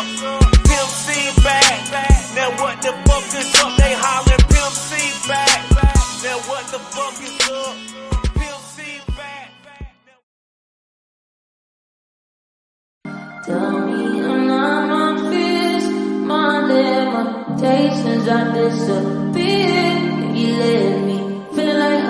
Pimp C back. Now what the fuck is up? They hollering Pimp C back. Now what the fuck is up? Pimp C back. Tell me I'm not my fears, my limitations, I disappear. You let me feeling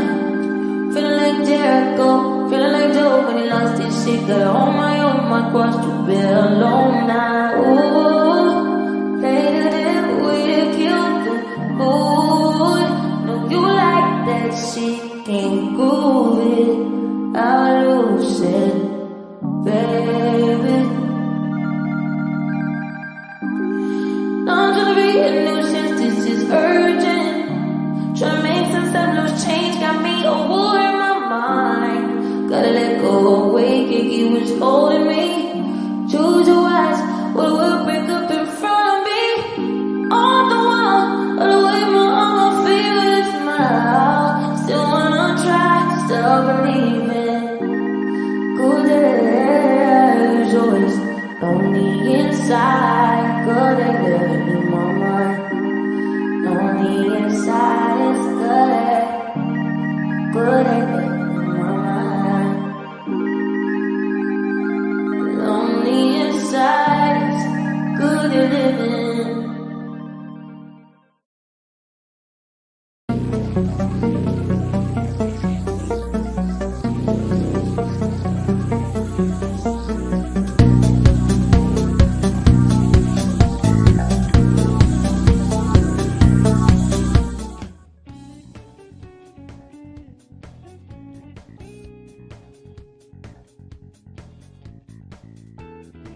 like Jericho, feeling like Joe when he lost his shit. Got on my cross to bear alone now. Ooh, later than we killed the mood. No, you like that shit, can't groove it, I'll lose it, baby. I'm tryna be a nuisance, this is urgent. Tryna make sense of loose change, got me a war in my mind. Gotta let go, awake, it was holding me. Choose your eyes, what will break up in front of me? On the wall, all the way my arm feel it smile. Still wanna try, still believing. Good days, always on the inside. Good and in my mind. On the inside is good. Good and in my mind. On the inside is good living.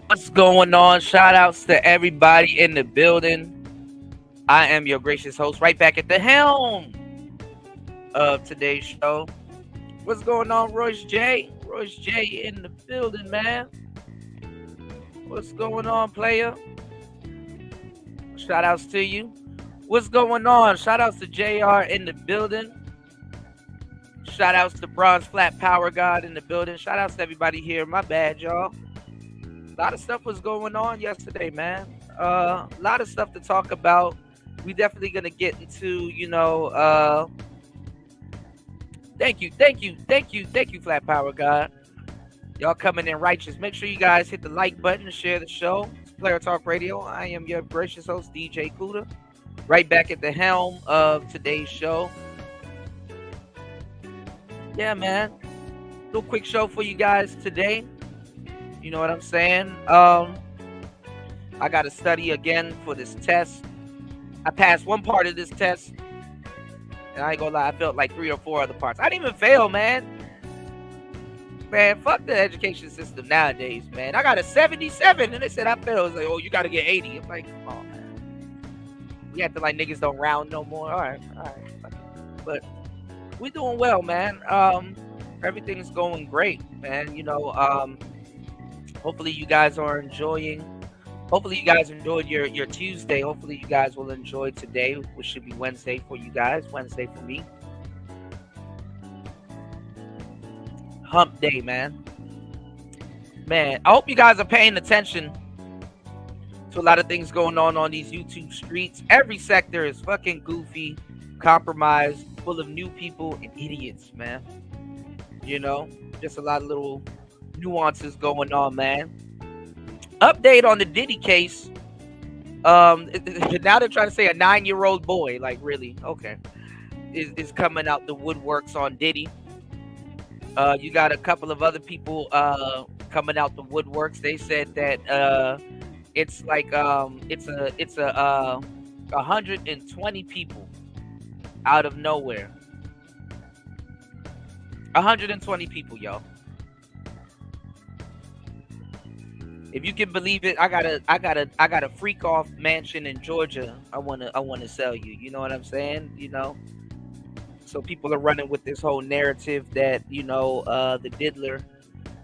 What's going on? Shout outs to everybody in the building. I am your gracious host, right back at the helm of today's show. What's going on, Royce J? Royce J in the building, man. What's going on, player? Shout outs to you. What's going on? Shout outs to JR in the building. Shout outs to Bronze Flat Power God in the building. Shout outs to everybody here. My bad, y'all. A lot of stuff was going on yesterday, man. A lot of stuff to talk about. We definitely gonna get into, thank you, Flat Power God. Y'all coming in righteous. Make sure you guys hit the like button and share the show. It's Player Talk Radio. I am your gracious host, DJ Kuda. Right back at the helm of today's show. Yeah, man. Little quick show for you guys today. You know what I'm saying? I got to study again for this test. I passed one part of this test. And I ain't gonna lie, I felt like 3 or 4 other parts. I didn't even fail, man. Man, fuck the education system nowadays, man. I got a 77 and they said I failed. It's like, oh, you got to get 80. I'm like, come on, man. We acting like niggas don't round no more. All right. But we doing well, man. Everything's going great, man. Hopefully you guys are enjoying. Hopefully you guys enjoyed your Tuesday. Hopefully you guys will enjoy today, which should be Wednesday for you guys. Wednesday for me. Hump day, man. Man, I hope you guys are paying attention to a lot of things going on these YouTube streets. Every sector is fucking goofy, compromised, full of new people and idiots, man. Just a lot of little nuances going on, man. Update on the Diddy case. Now they're trying to say a 9-year-old boy, like really, okay, is coming out the woodworks on Diddy. You got a couple of other people coming out the woodworks. They said that it's like it's 120 people out of nowhere. 120 people, yo. If you can believe it, I got a freak off mansion in Georgia. I wanna sell you. You know what I'm saying? So people are running with this whole narrative that the diddler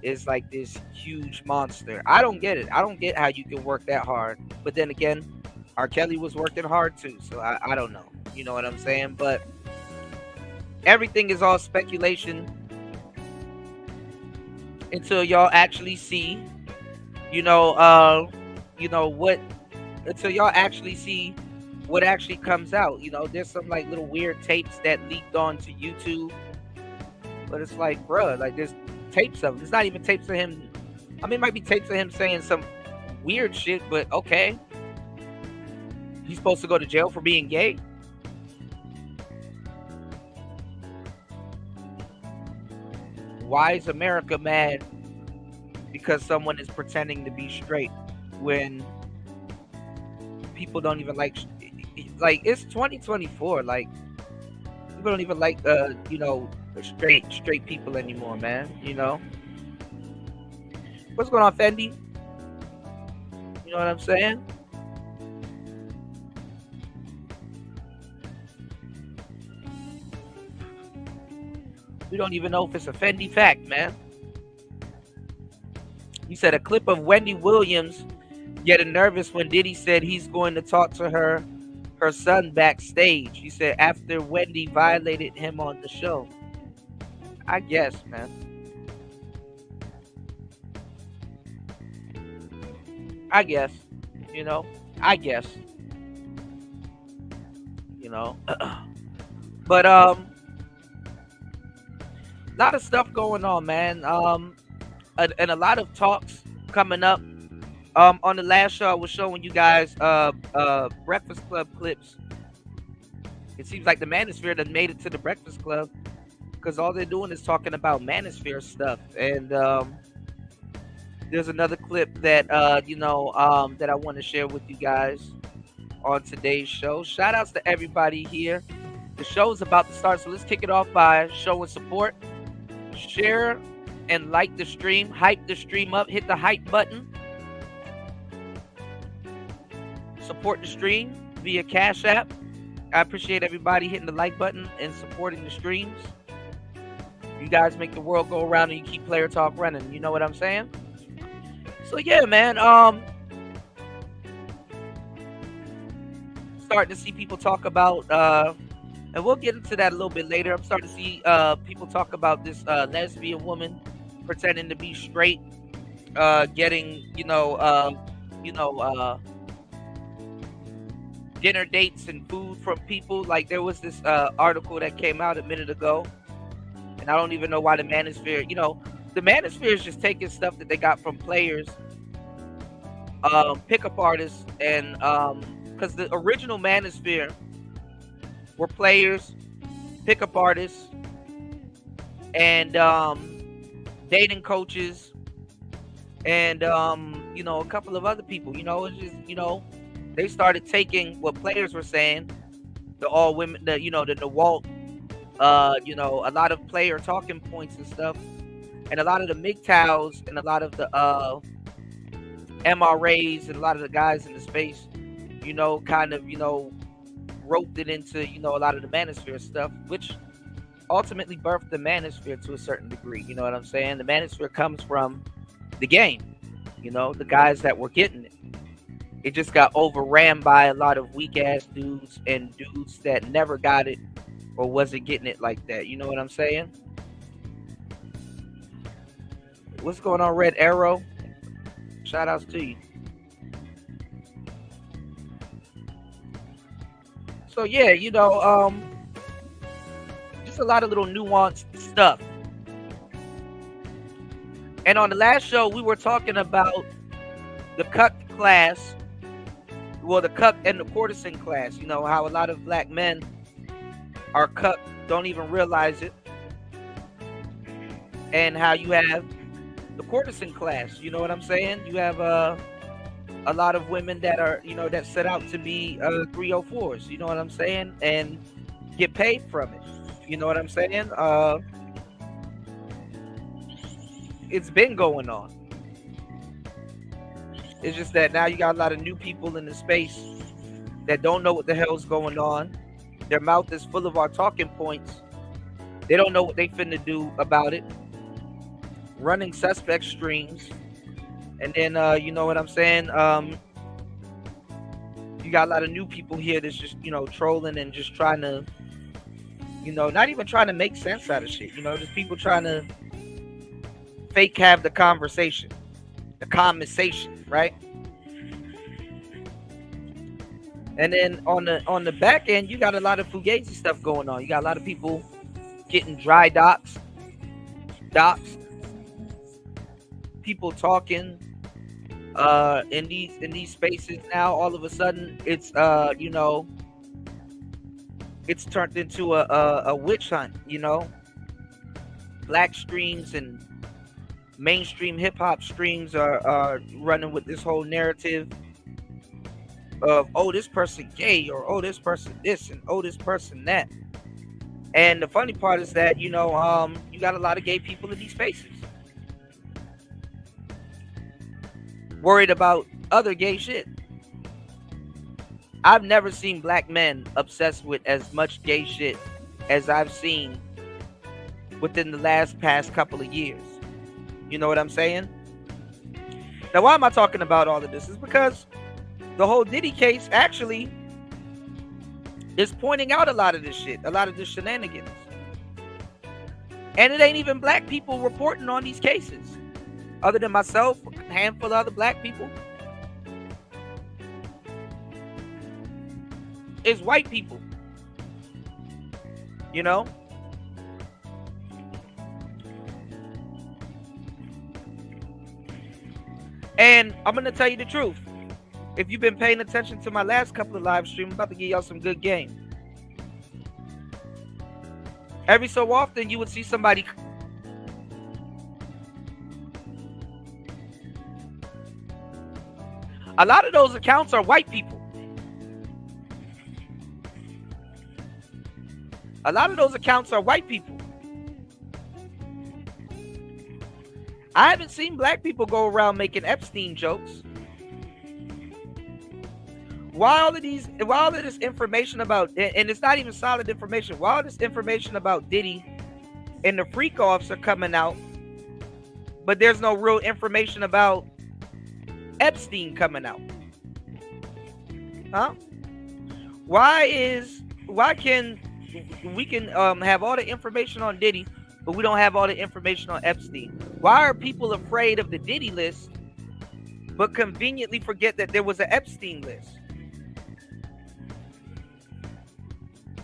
is like this huge monster. I don't get it. I don't get how you can work that hard. But then again, R. Kelly was working hard too. So I don't know. You know what I'm saying? But everything is all speculation until y'all actually see, you know, what until y'all actually see what actually comes out. You know, there's some like little weird tapes that leaked onto YouTube, but it's like, bruh, like there's tapes of him. It's not even tapes of him. I mean, it might be tapes of him saying some weird shit, but okay. He's supposed to go to jail for being gay. Why is America mad because someone is pretending to be straight when people don't even like it's 2024, like people don't even like you know, straight people anymore, man, you know? What's going on, Fendi? You know what I'm saying? We don't even know if it's a Fendi fact, man. You said a clip of Wendy Williams getting nervous when Diddy said he's going to talk to her son backstage. He said after Wendy violated him on the show. I guess, man. I guess. You know? I guess. You know? But a lot of stuff going on, man. And a lot of talks coming up. On the last show, I was showing you guys Breakfast Club clips. It seems like the Manosphere that made it to the Breakfast Club because all they're doing is talking about Manosphere stuff. And there's another clip that you know, that I want to share with you guys on today's show. Shout outs to everybody here. The show is about to start, so let's kick it off by showing support. Share and like the stream, hype the stream up, hit the hype button. Support the stream via Cash App. I appreciate everybody hitting the like button and supporting the streams. You guys make the world go around and you keep Player Talk running. You know what I'm saying? So yeah, man. Starting to see people talk about and we'll get into that a little bit later. I'm starting to see people talk about this lesbian woman pretending to be straight, getting, dinner dates and food from people. Like there was this article that came out a minute ago, and I don't even know why the Manosphere, the Manosphere is just taking stuff that they got from players, pickup artists, and because the original Manosphere were players, pickup artists, and dating coaches, and a couple of other people. It's just they started taking what players were saying, the all women, the Walt, a lot of player talking points and stuff, and a lot of the MGTOWs and a lot of the MRAs and a lot of the guys in the space, kind of, roped it into, a lot of the Manosphere stuff, which ultimately birthed the Manosphere to a certain degree. You know what I'm saying? The Manosphere comes from the game, the guys that were getting it. It just got overran by a lot of weak ass dudes and dudes that never got it or wasn't getting it like that. You know what I'm saying? What's going on, Red Arrow? Shout outs to you. So yeah, just a lot of little nuanced stuff. And on the last show, we were talking about the cuck class. Well, the cuck and the courtesan class. How a lot of black men are cuck, don't even realize it. And how you have the courtesan class. You know what I'm saying? You have a lot of women that are, that set out to be 304s. You know what I'm saying? And get paid from it. You know what I'm saying? It's been going on. It's just that now you got a lot of new people in the space that don't know what the hell's going on. Their mouth is full of our talking points. They don't know what they finna do about it. Running suspect streams. And then, you know what I'm saying? You got a lot of new people here that's just, trolling and just trying to, not even trying to make sense out of shit. Just people trying to fake have the conversation. The conversation, right? And then on the back end, you got a lot of fugazi stuff going on. You got a lot of people getting dry docks, people talking in these spaces now. All of a sudden, it's it's turned into a witch hunt. Black streams and mainstream hip hop streams are running with this whole narrative of, oh, this person gay, or oh, this person this, and oh, this person that. And the funny part is that you got a lot of gay people in these spaces worried about other gay shit. I've never seen black men obsessed with as much gay shit as I've seen within the past couple of years. You know what I'm saying? Now, why am I talking about all of this? Is because the whole Diddy case actually is pointing out a lot of this shit, a lot of this shenanigans. And it ain't even black people reporting on these cases. Other than myself, a handful of other black people. It's white people. And I'm going to tell you the truth. If you've been paying attention to my last couple of live streams, I'm about to give y'all some good game. Every so often, you would see somebody. A lot of those accounts are white people. A lot of those accounts are white people. I haven't seen black people go around making Epstein jokes. Why all of this information about, and it's not even solid information, why all this information about Diddy and the freak offs are coming out, but there's no real information about Epstein coming out? Huh? Why can we have all the information on Diddy, but we don't have all the information on Epstein? Why are people afraid of the Diddy list, but conveniently forget that there was an Epstein list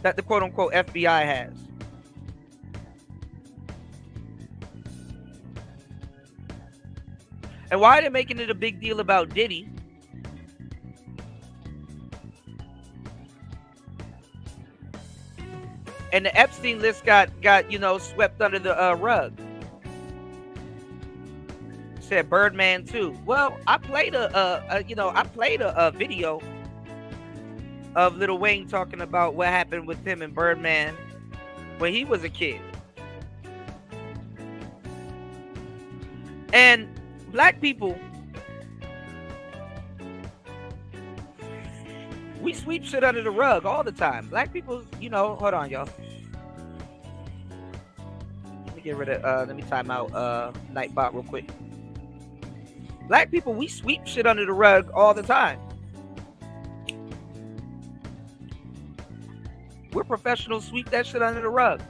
that the quote-unquote FBI has? And why are they making it a big deal about Diddy? And the Epstein list got swept under the rug. Said Birdman too. Well, I played a video of Lil Wayne talking about what happened with him and Birdman when he was a kid. And black people, we sweep shit under the rug all the time. Black people, hold on, y'all. Let me time out Nightbot real quick. Black people, we sweep shit under the rug all the time. We're professionals, sweep that shit under the rug.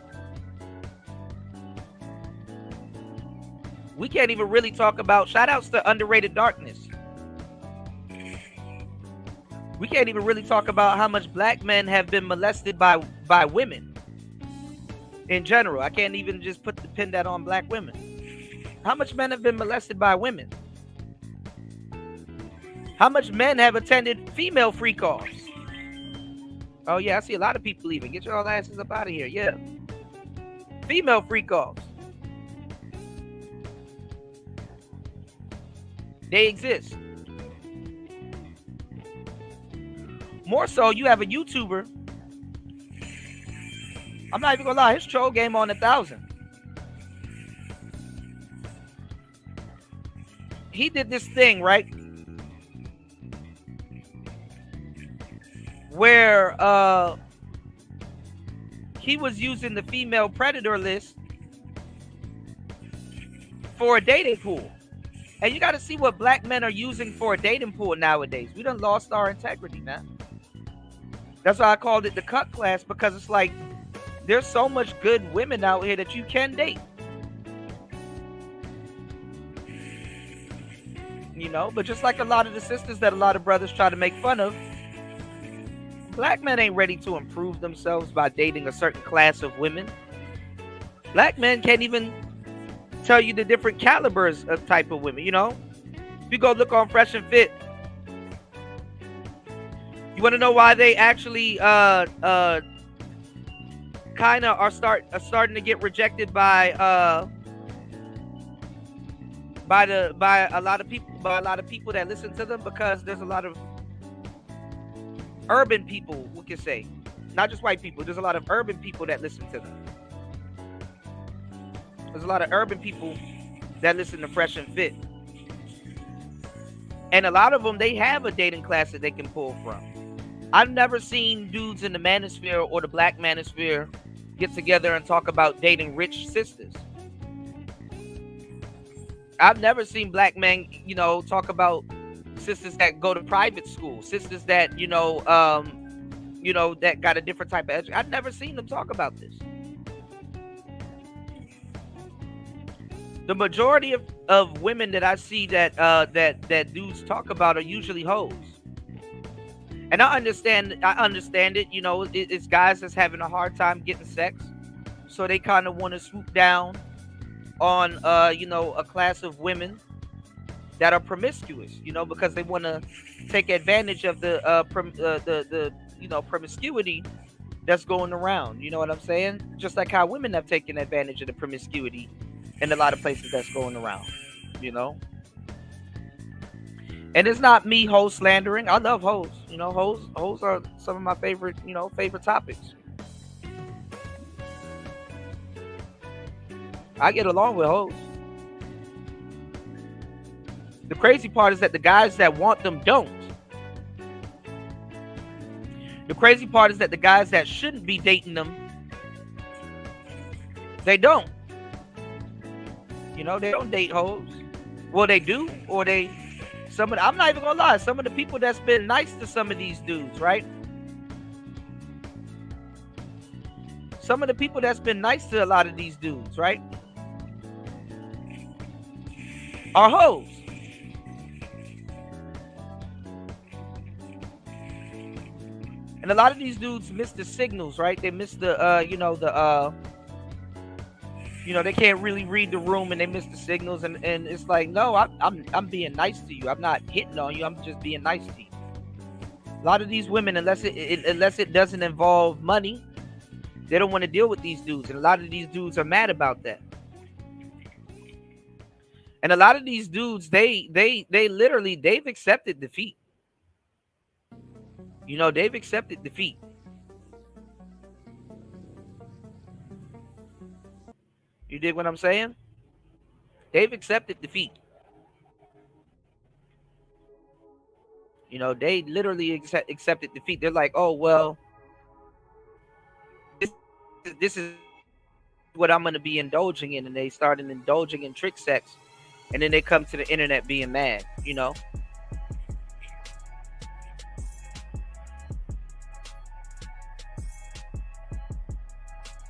We can't even really talk about, shout outs to Underrated Darkness. We can't even really talk about how much black men have been molested by women in general. I can't even just pin that on black women. How much men have been molested by women? How much men have attended female freak-offs? Oh yeah, I see a lot of people leaving. Get your asses up out of here. Yeah. Female freak-offs. They exist. More so, you have a YouTuber. I'm not even gonna lie, his troll game on 1,000. He did this thing, right? Where he was using the female predator list for a dating pool. And you got to see what black men are using for a dating pool nowadays. We done lost our integrity, man. That's why I called it the cut class, because it's like there's so much good women out here that you can date. But just like a lot of the sisters that a lot of brothers try to make fun of, Black men ain't ready to improve themselves by dating a certain class of women. Black men can't even tell you the different calibers of type of women, you know? If you go look on Fresh and Fit, you want to know why they actually kind of are starting to get rejected by a lot of people that listen to them? Because there's a lot of urban people, we can say, not just white people. There's a lot of urban people that listen to them. There's a lot of urban people that listen to Fresh and Fit, and a lot of them, they have a dating class that they can pull from. I've never seen dudes in the manosphere or the black manosphere get together and talk about dating rich sisters. I've never seen black men, you know, talk about sisters that go to private school, sisters that, you know, that got a different type of education. I've never seen them talk about this. The majority of women that I see that dudes talk about are usually hoes. And I understand it, you know, it's guys that's having a hard time getting sex. So they kind of want to swoop down on, you know, a class of women that are promiscuous, you know, because they want to take advantage of the you know, promiscuity that's going around. You know what I'm saying? Just like how women have taken advantage of the promiscuity in a lot of places that's going around, you know. And it's not me hoe slandering. I love hoes. You know, hoes are some of my favorite topics. I get along with hoes. The crazy part is that the guys that want them don't. The crazy part is that the guys that shouldn't be dating them, they don't. You know, they don't date hoes. Well, they do, or I'm not even gonna lie, some of the people that's been nice to some of these dudes, right? Some of the people that's been nice to a lot of these dudes, right, are hoes. And a lot of these dudes miss the signals, right? They miss the, they can't really read the room, and they miss the signals, and it's like, no, I'm being nice to you. I'm not hitting on you. I'm just being nice to you. A lot of these women, unless it doesn't involve money, they don't want to deal with these dudes, and a lot of these dudes are mad about that. And a lot of these dudes, they've accepted defeat. You know, they've accepted defeat. You dig what I'm saying? They've accepted defeat. You know, they literally accepted defeat. They're like, oh, well, this is what I'm going to be indulging in. And they started indulging in trick sex. And then they come to the internet being mad, you know?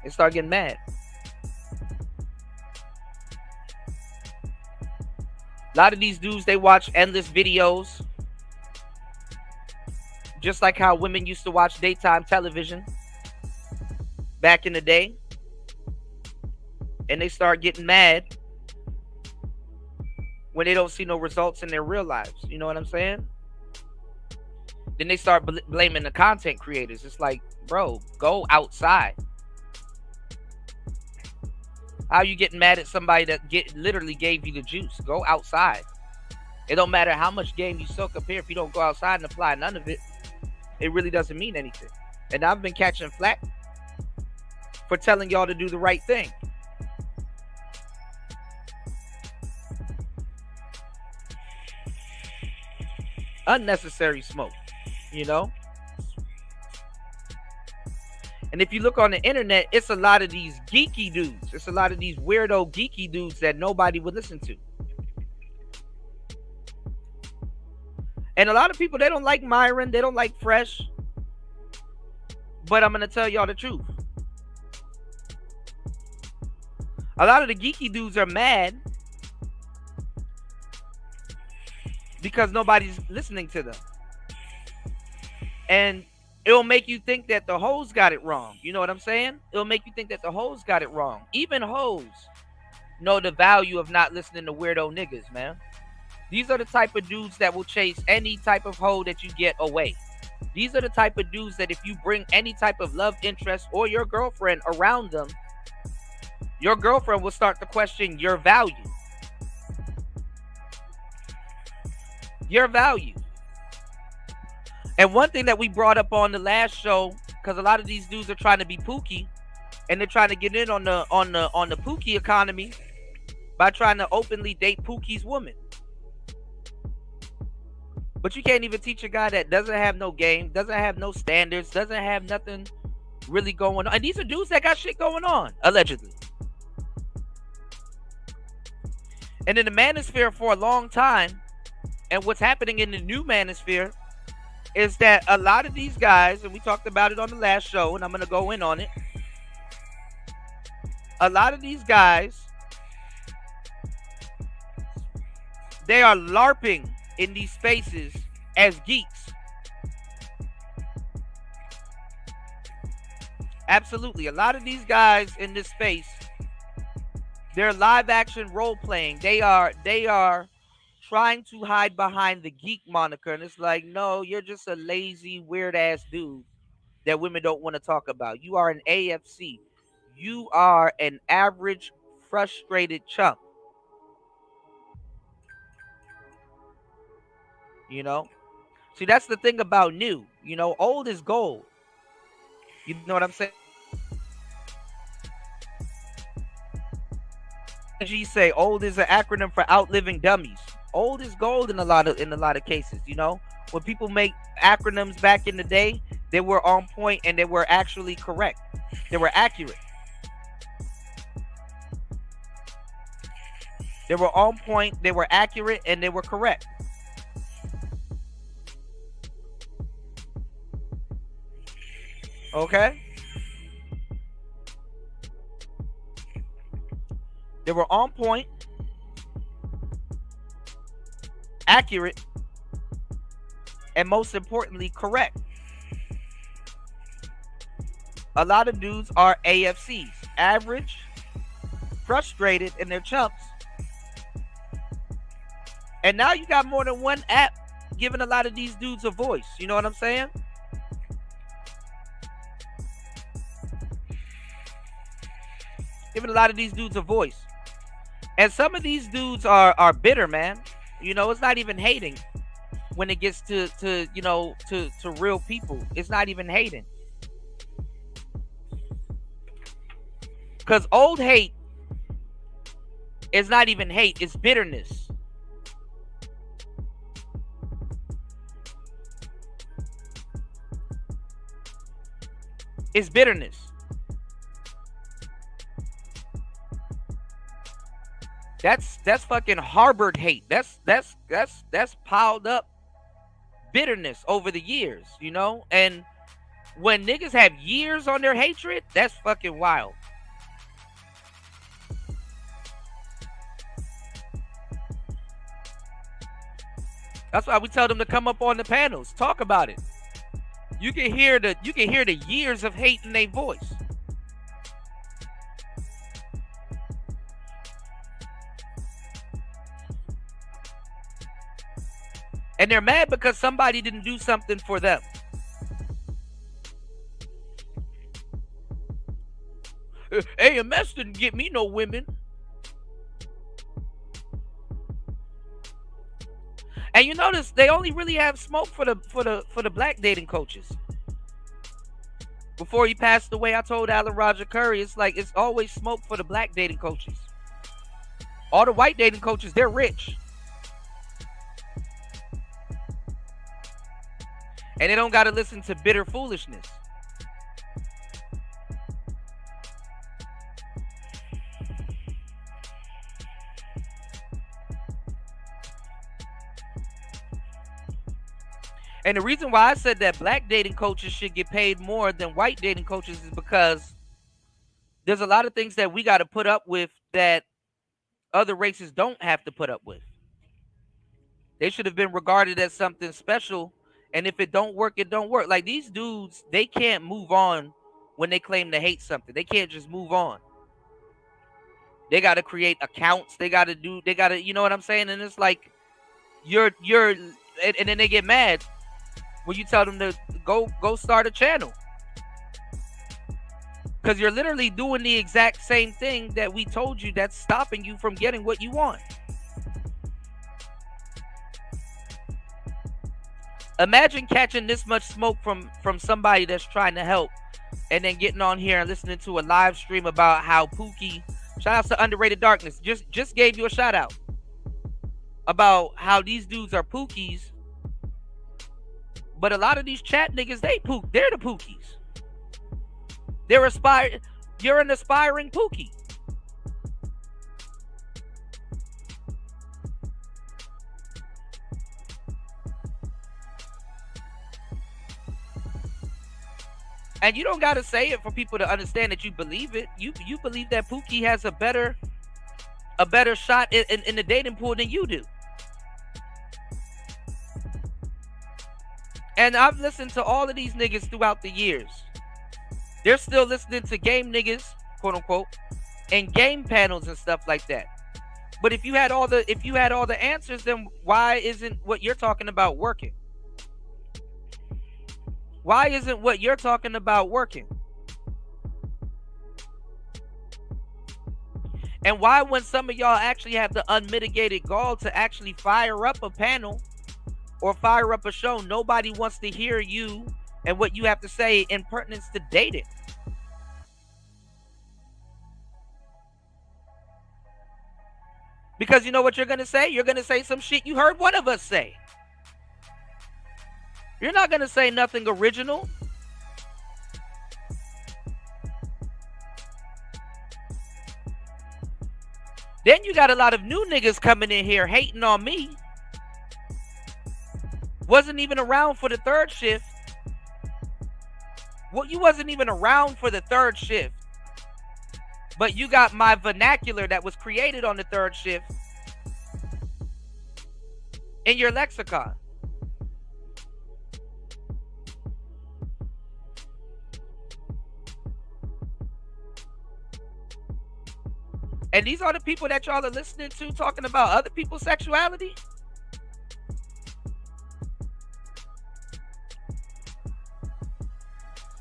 They start getting mad. A lot of these dudes, they watch endless videos. Just like how women used to watch daytime television back in the day. And they start getting mad when they don't see no results in their real lives. You know what I'm saying? Then they start blaming the content creators. It's like, bro, go outside. How you getting mad at somebody that literally gave you the juice? Go outside. It don't matter how much game you soak up here. If you don't go outside and apply none of it, it really doesn't mean anything. And I've been catching flack for telling y'all to do the right thing. Unnecessary smoke, you know? And if you look on the internet, it's a lot of these geeky dudes. It's a lot of these weirdo geeky dudes that nobody would listen to. And a lot of people, they don't like Myron. They don't like Fresh. But I'm going to tell y'all the truth. A lot of the geeky dudes are mad because nobody's listening to them. And It'll make you think that the hoes got it wrong. You know what I'm saying? It'll make you think that the hoes got it wrong. Even hoes know the value of not listening to weirdo niggas, man. These are the type of dudes that will chase any type of hoe that you get away. These are the type of dudes that if you bring any type of love interest or your girlfriend around them, your girlfriend will start to question your value. Your value. And one thing that we brought up on the last show, because a lot of these dudes are trying to be Pookie, and they're trying to get in on the Pookie economy by trying to openly date Pookie's woman. But you can't even teach a guy that doesn't have no game, doesn't have no standards, doesn't have nothing really going on. And these are dudes that got shit going on, allegedly. And in the manosphere for a long time, and what's happening in the new manosphere is that a lot of these guys, and we talked about it on the last show, and I'm going to go in on it. A lot of these guys, they are LARPing in these spaces as geeks. Absolutely. A lot of these guys in this space, they're live action role playing. They are trying to hide behind the geek moniker, and it's like, no, you're just a lazy, weird ass dude that women don't want to talk about. You are an AFC. You are an average, frustrated chump. You know? See, that's the thing about new. You know, old is gold. You know what I'm saying? G say old is an acronym for outliving dummies. Old is gold in a lot of cases, you know? When people make acronyms back in the day, they were on point and they were actually correct. They were accurate. They were on point, they were accurate, and they were correct. Okay? They were on point, accurate, and most importantly, correct. A lot of dudes are AFCs, average, frustrated, and they're chumps. And now you got more than one app giving a lot of these dudes a voice. You know what I'm saying? Giving a lot of these dudes a voice. And some of these dudes are bitter, man. You know, it's not even hating when it gets to real people. It's not even hating. Because old hate is not even hate, it's bitterness. It's bitterness. That's fucking harbored hate. That's piled up bitterness over the years, you know? And when niggas have years on their hatred, that's fucking wild. That's why we tell them to come up on the panels, talk about it. You can hear the years of hate in their voice. And they're mad because somebody didn't do something for them. AMS didn't get me no women. And you notice they only really have smoke for the black dating coaches. Before he passed away, I told Alan Roger Curry, it's like it's always smoke for the black dating coaches. All the white dating coaches, they're rich. And they don't got to listen to bitter foolishness. And the reason why I said that black dating coaches should get paid more than white dating coaches is because there's a lot of things that we got to put up with that other races don't have to put up with. They should have been regarded as something special And if it don't work, it don't work. Like these dudes, they can't move on when they claim to hate something. They can't just move on. They got to create accounts. They got to, you know what I'm saying? And it's like, and then they get mad when you tell them to go start a channel. Because you're literally doing the exact same thing that we told you that's stopping you from getting what you want. Imagine catching this much smoke from somebody that's trying to help, and then getting on here and listening to a live stream about how Pookie, shout out to Underrated Darkness, just gave you a shout out about how these dudes are Pookies, but a lot of these chat niggas, they're the Pookies. You're an aspiring Pookie. And you don't got to say it for people to understand that you believe it. You believe that Pookie has a better shot in the dating pool than you do. And I've listened to all of these niggas throughout the years. They're still listening to game niggas, quote unquote, and game panels and stuff like that. But if you had all the answers, then why isn't what you're talking about working? Why isn't what you're talking about working? And why, when some of y'all actually have the unmitigated gall to actually fire up a panel or fire up a show, nobody wants to hear you and what you have to say in pertinence to dating? Because you know what you're going to say? You're going to say some shit you heard one of us say. You're not going to say nothing original. Then you got a lot of new niggas coming in here hating on me. Wasn't even around for the third shift. Well, you wasn't even around for the third shift. But you got my vernacular that was created on the third shift in your lexicon. And these are the people that y'all are listening to talking about other people's sexuality?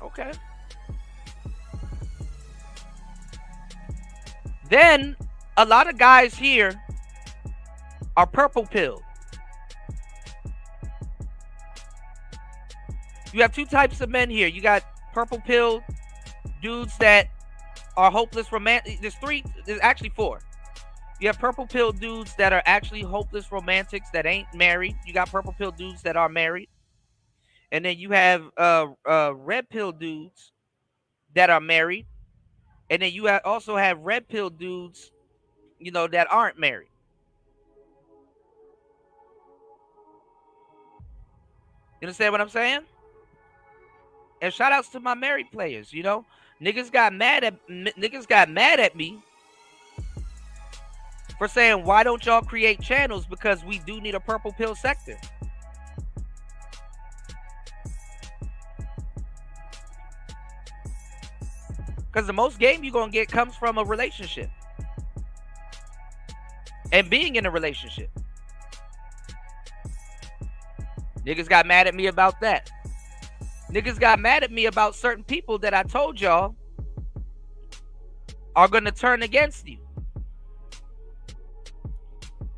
Okay. Then a lot of guys here are purple pilled. You have two types of men here. You got purple pilled dudes that are hopeless romantic. There's actually four. You have purple pill dudes that are actually hopeless romantics that ain't married. You got purple pill dudes that are married. And then you have red pill dudes that are married. And then you also have red pill dudes, you know, that aren't married. You understand what I'm saying? And shout outs to my married players, you know. Niggas got mad at me for saying, why don't y'all create channels? Because we do need a purple pill sector. Because the most game you're going to get comes from a relationship. And being in a relationship. Niggas got mad at me about that. Niggas got mad at me about certain people that I told y'all are going to turn against you.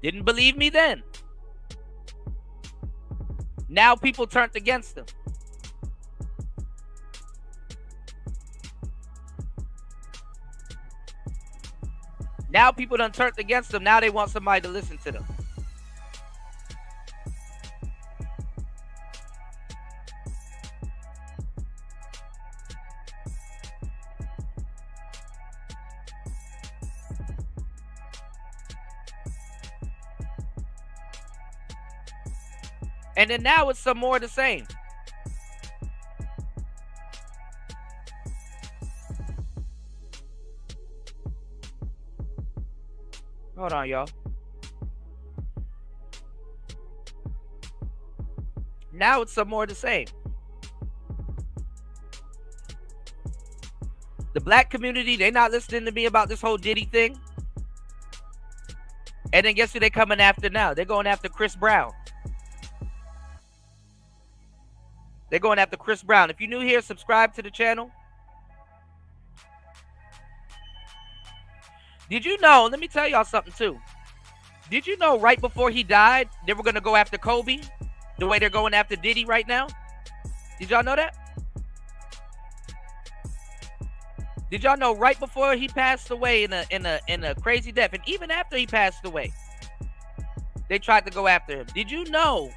Didn't believe me then. Now people turned against them. Now people done turned against them. Now they want somebody to listen to them. And then now it's some more of the same. Hold on, y'all. Now it's some more of the same. The black community, they not listening to me about this whole Diddy thing. And then guess who they coming after now? They're going after Chris Brown. They're going after Chris Brown. If you're new here, subscribe to the channel. Did you know, let me tell y'all something too. Did you know right before he died, they were going to go after Kobe the way they're going after Diddy right now? Did y'all know that? Did y'all know right before he passed away in a crazy death, and even after he passed away, they tried to go after him? Did you know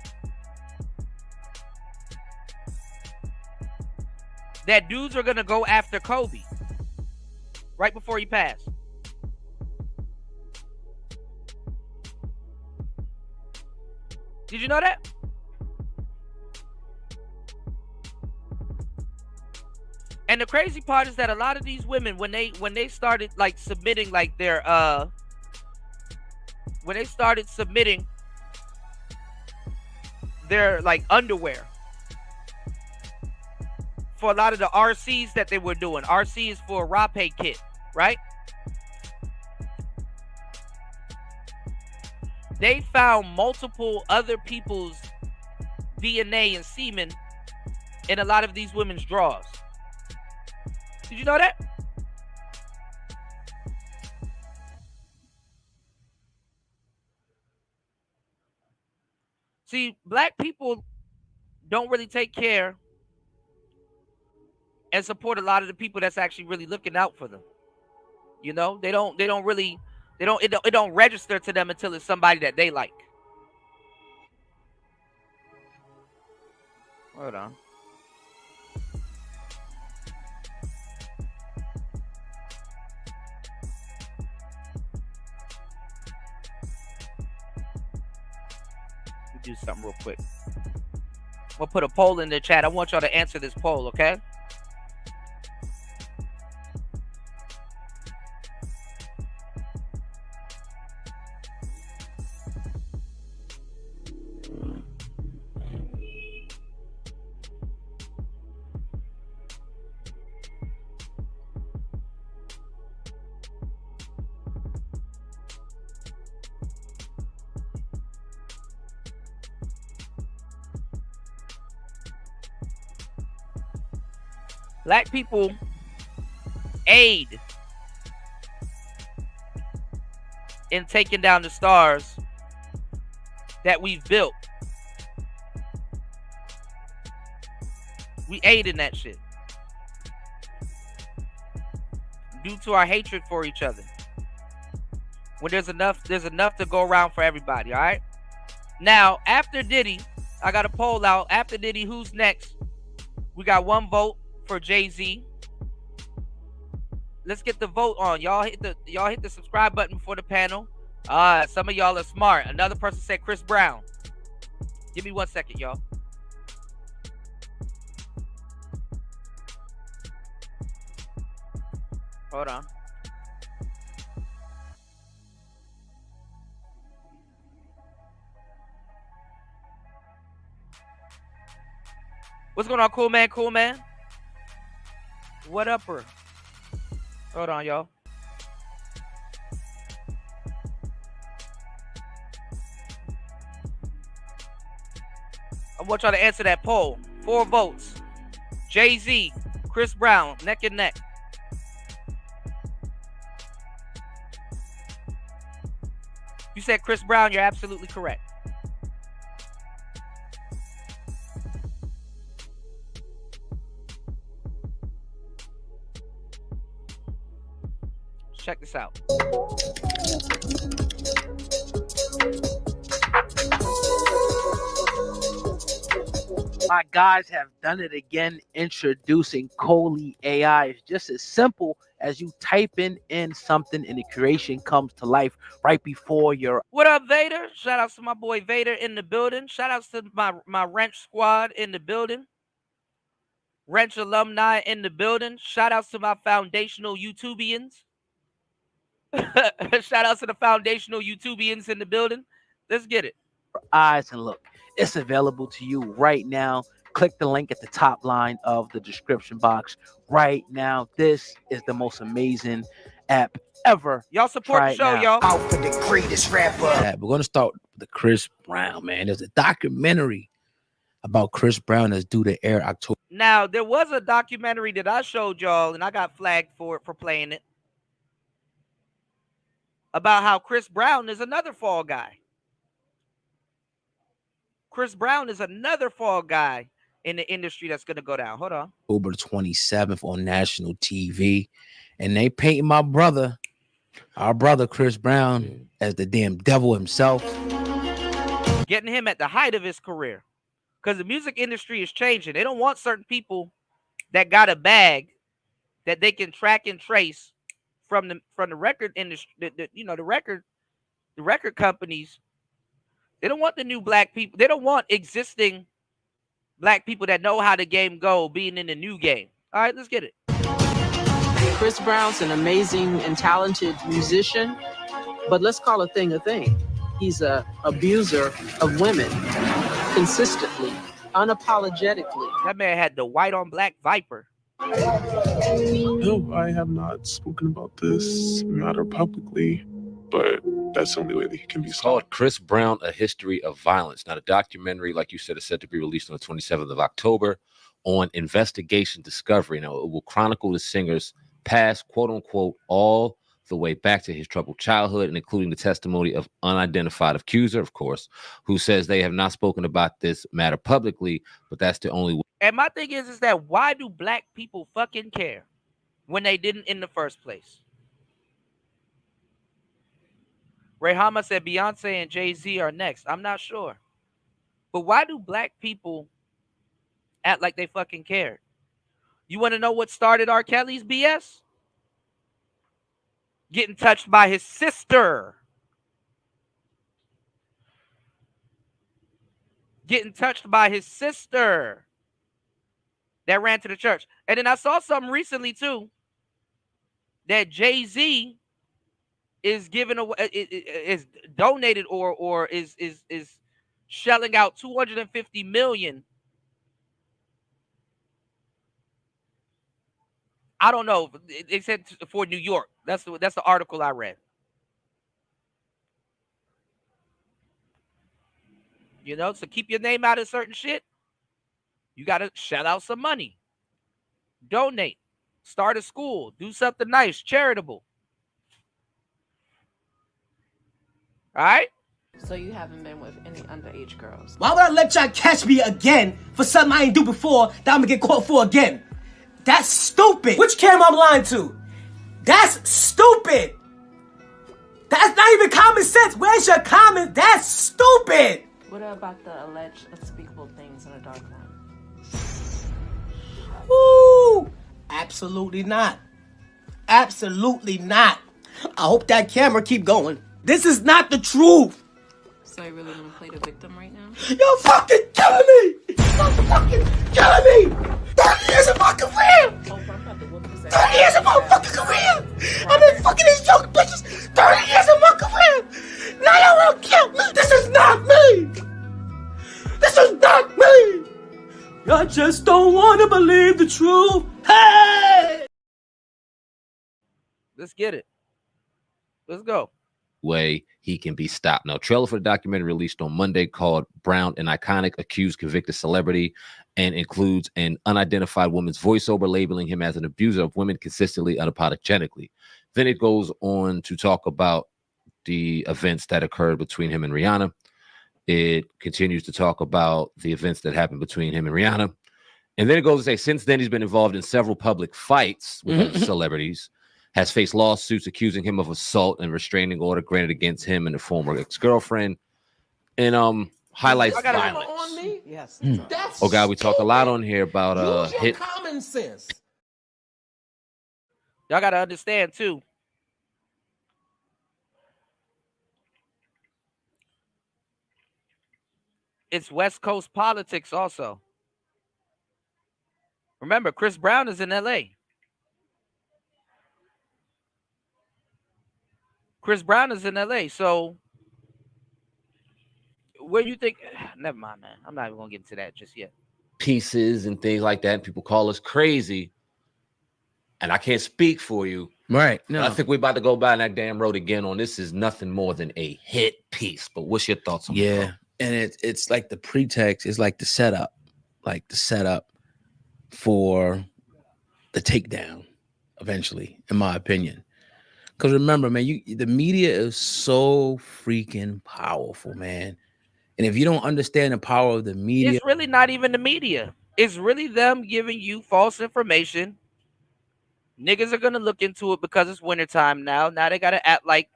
that dudes are gonna go after Kobe right before he passed? Did you know that? And the crazy part is that a lot of these women, when they started like submitting like their when they started submitting their like underwear for a lot of the RCs that they were doing. RC is for rape kit, right? They found multiple other people's DNA and semen in a lot of these women's drawers. Did you know that? See, black people don't really take care and support a lot of the people that's actually really looking out for them. You know, they don't really, it don't register to them until it's somebody that they like. Hold on. Do something real quick. We'll put a poll in the chat. I want y'all to answer this poll, okay? Black people aid in taking down the stars that we've built. We aid in that shit due to our hatred for each other. When there's enough to go around for everybody, all right? Now, after Diddy, I got a poll out. After Diddy, who's next? We got one vote for Jay-Z. Let's get the vote on. Y'all hit the subscribe button for the panel. Some of y'all are smart. Another person said Chris Brown. Give me 1 second, y'all. Hold on. What's going on, cool man? Cool man? What upper? Hold on, y'all. I want y'all to answer that poll. 4 votes. Jay-Z, Chris Brown, neck and neck. You said Chris Brown, you're absolutely correct. Check this out. My guys have done it again, introducing Coley AI. It's just as simple as you typing in something and the creation comes to life right before your. What up, Vader? Shout outs to my boy Vader in the building. Shout outs to my Wrench squad in the building. Wrench alumni in the building. Shout outs to my foundational YouTubians. Shout outs to the foundational YouTubians in the building. Let's get it. Eyes and look. It's available to you right now. Click the link at the top line of the description box right now. This is the most amazing app ever. Y'all support Try the it show, now. y'all. Out for the greatest rapper. Yeah, we're gonna start with the Chris Brown, man. There's a documentary about Chris Brown that's due to air October. Now, there was a documentary that I showed y'all, and I got flagged for it for playing it, about how Chris Brown is another fall guy. Chris Brown is another fall guy in the industry that's gonna go down. Hold on. October 27th on national TV, and they painting my brother, our brother Chris Brown, as the damn devil himself. Getting him at the height of his career, because the music industry is changing. They don't want certain people that got a bag that they can track and trace from the record industry. The record companies. They don't want the new black people. They don't want existing black people that know how the game go being in the new game. All right, let's get it. Chris Brown's an amazing and talented musician, but let's call a thing a thing. He's a abuser of women consistently, unapologetically. That man had the white on black Viper. No, I have not spoken about this matter publicly, but that's the only way that he can be It's solved. called Chris Brown, A History of Violence. Now, the documentary, like you said, is set to be released on the 27th of October on Investigation Discovery. Now, it will chronicle the singer's past, quote unquote, all the way back to his troubled childhood, and including the testimony of unidentified accuser, of course, who says they have not spoken about this matter publicly, but that's the only way. And my thing is that why do black people fucking care when they didn't in the first place? Rayhama said Beyonce and Jay-Z are next. I'm not sure. But why do black people act like they fucking cared? You want to know what started R. Kelly's BS? Getting touched by his sister. Getting touched by his sister that ran to the church. And then I saw something recently too that Jay-Z is giving away, is donated or is shelling out $250 million. I don't know. They said for New York. That's the article I read. You know, so keep your name out of certain shit. You got to shell out some money. Donate. Start a school. Do something nice, charitable. All right? So you haven't been with any underage girls? Why would I let y'all catch me again for something I ain't do before that I'm gonna get caught for again? That's stupid. Which camera I'm lying to? That's stupid. That's not even common sense. Where's your common? That's stupid. What about the alleged unspeakable things in a dark room? Woo! Absolutely not. Absolutely not. I hope that camera keep going. This is not the truth. So you really want to play the victim right now? You're fucking killing me. You're fucking killing me. 30 years of my career. Oh, I'm about to whoop his 30 years of my fucking career. I've been fucking these young bitches 30 years of my career. Now y'all wanna kill me. This is not me. This is not me. I just don't want to believe the truth. Hey! Let's get it. Let's go. Way he can be stopped. Now, trailer for the documentary released on Monday called Brown, an iconic accused convicted celebrity, and includes an unidentified woman's voiceover labeling him as an abuser of women consistently, unapologetically. Then it goes on to talk about the events that occurred between him and Rihanna. It continues to talk about the events that happened between him and Rihanna. And then it goes to say, since then, he's been involved in several public fights with other celebrities, has faced lawsuits accusing him of assault and restraining order granted against him and a former ex-girlfriend, and highlights violence. On me? Yes. That's Oh God, we talk a lot on here Use about your hit. common sense. Y'all got to understand too. It's West Coast politics also. Remember, Chris Brown is in LA. Chris Brown is in LA. So where you think? Never mind, man. I'm not even gonna get into that just yet. Pieces and things like that. People call us crazy, and I can't speak for you. Right. No. I think we're about to go by that damn road again on this is nothing more than a hit piece. But what's your thoughts on it? Yeah. And it's like the pretext, it's like the setup for the takedown eventually, in my opinion. Because remember, man, the media is so freaking powerful, man. And if you don't understand the power of the media, it's really not even the media. It's really them giving you false information. Niggas are gonna look into it because it's wintertime now. Now they gotta act like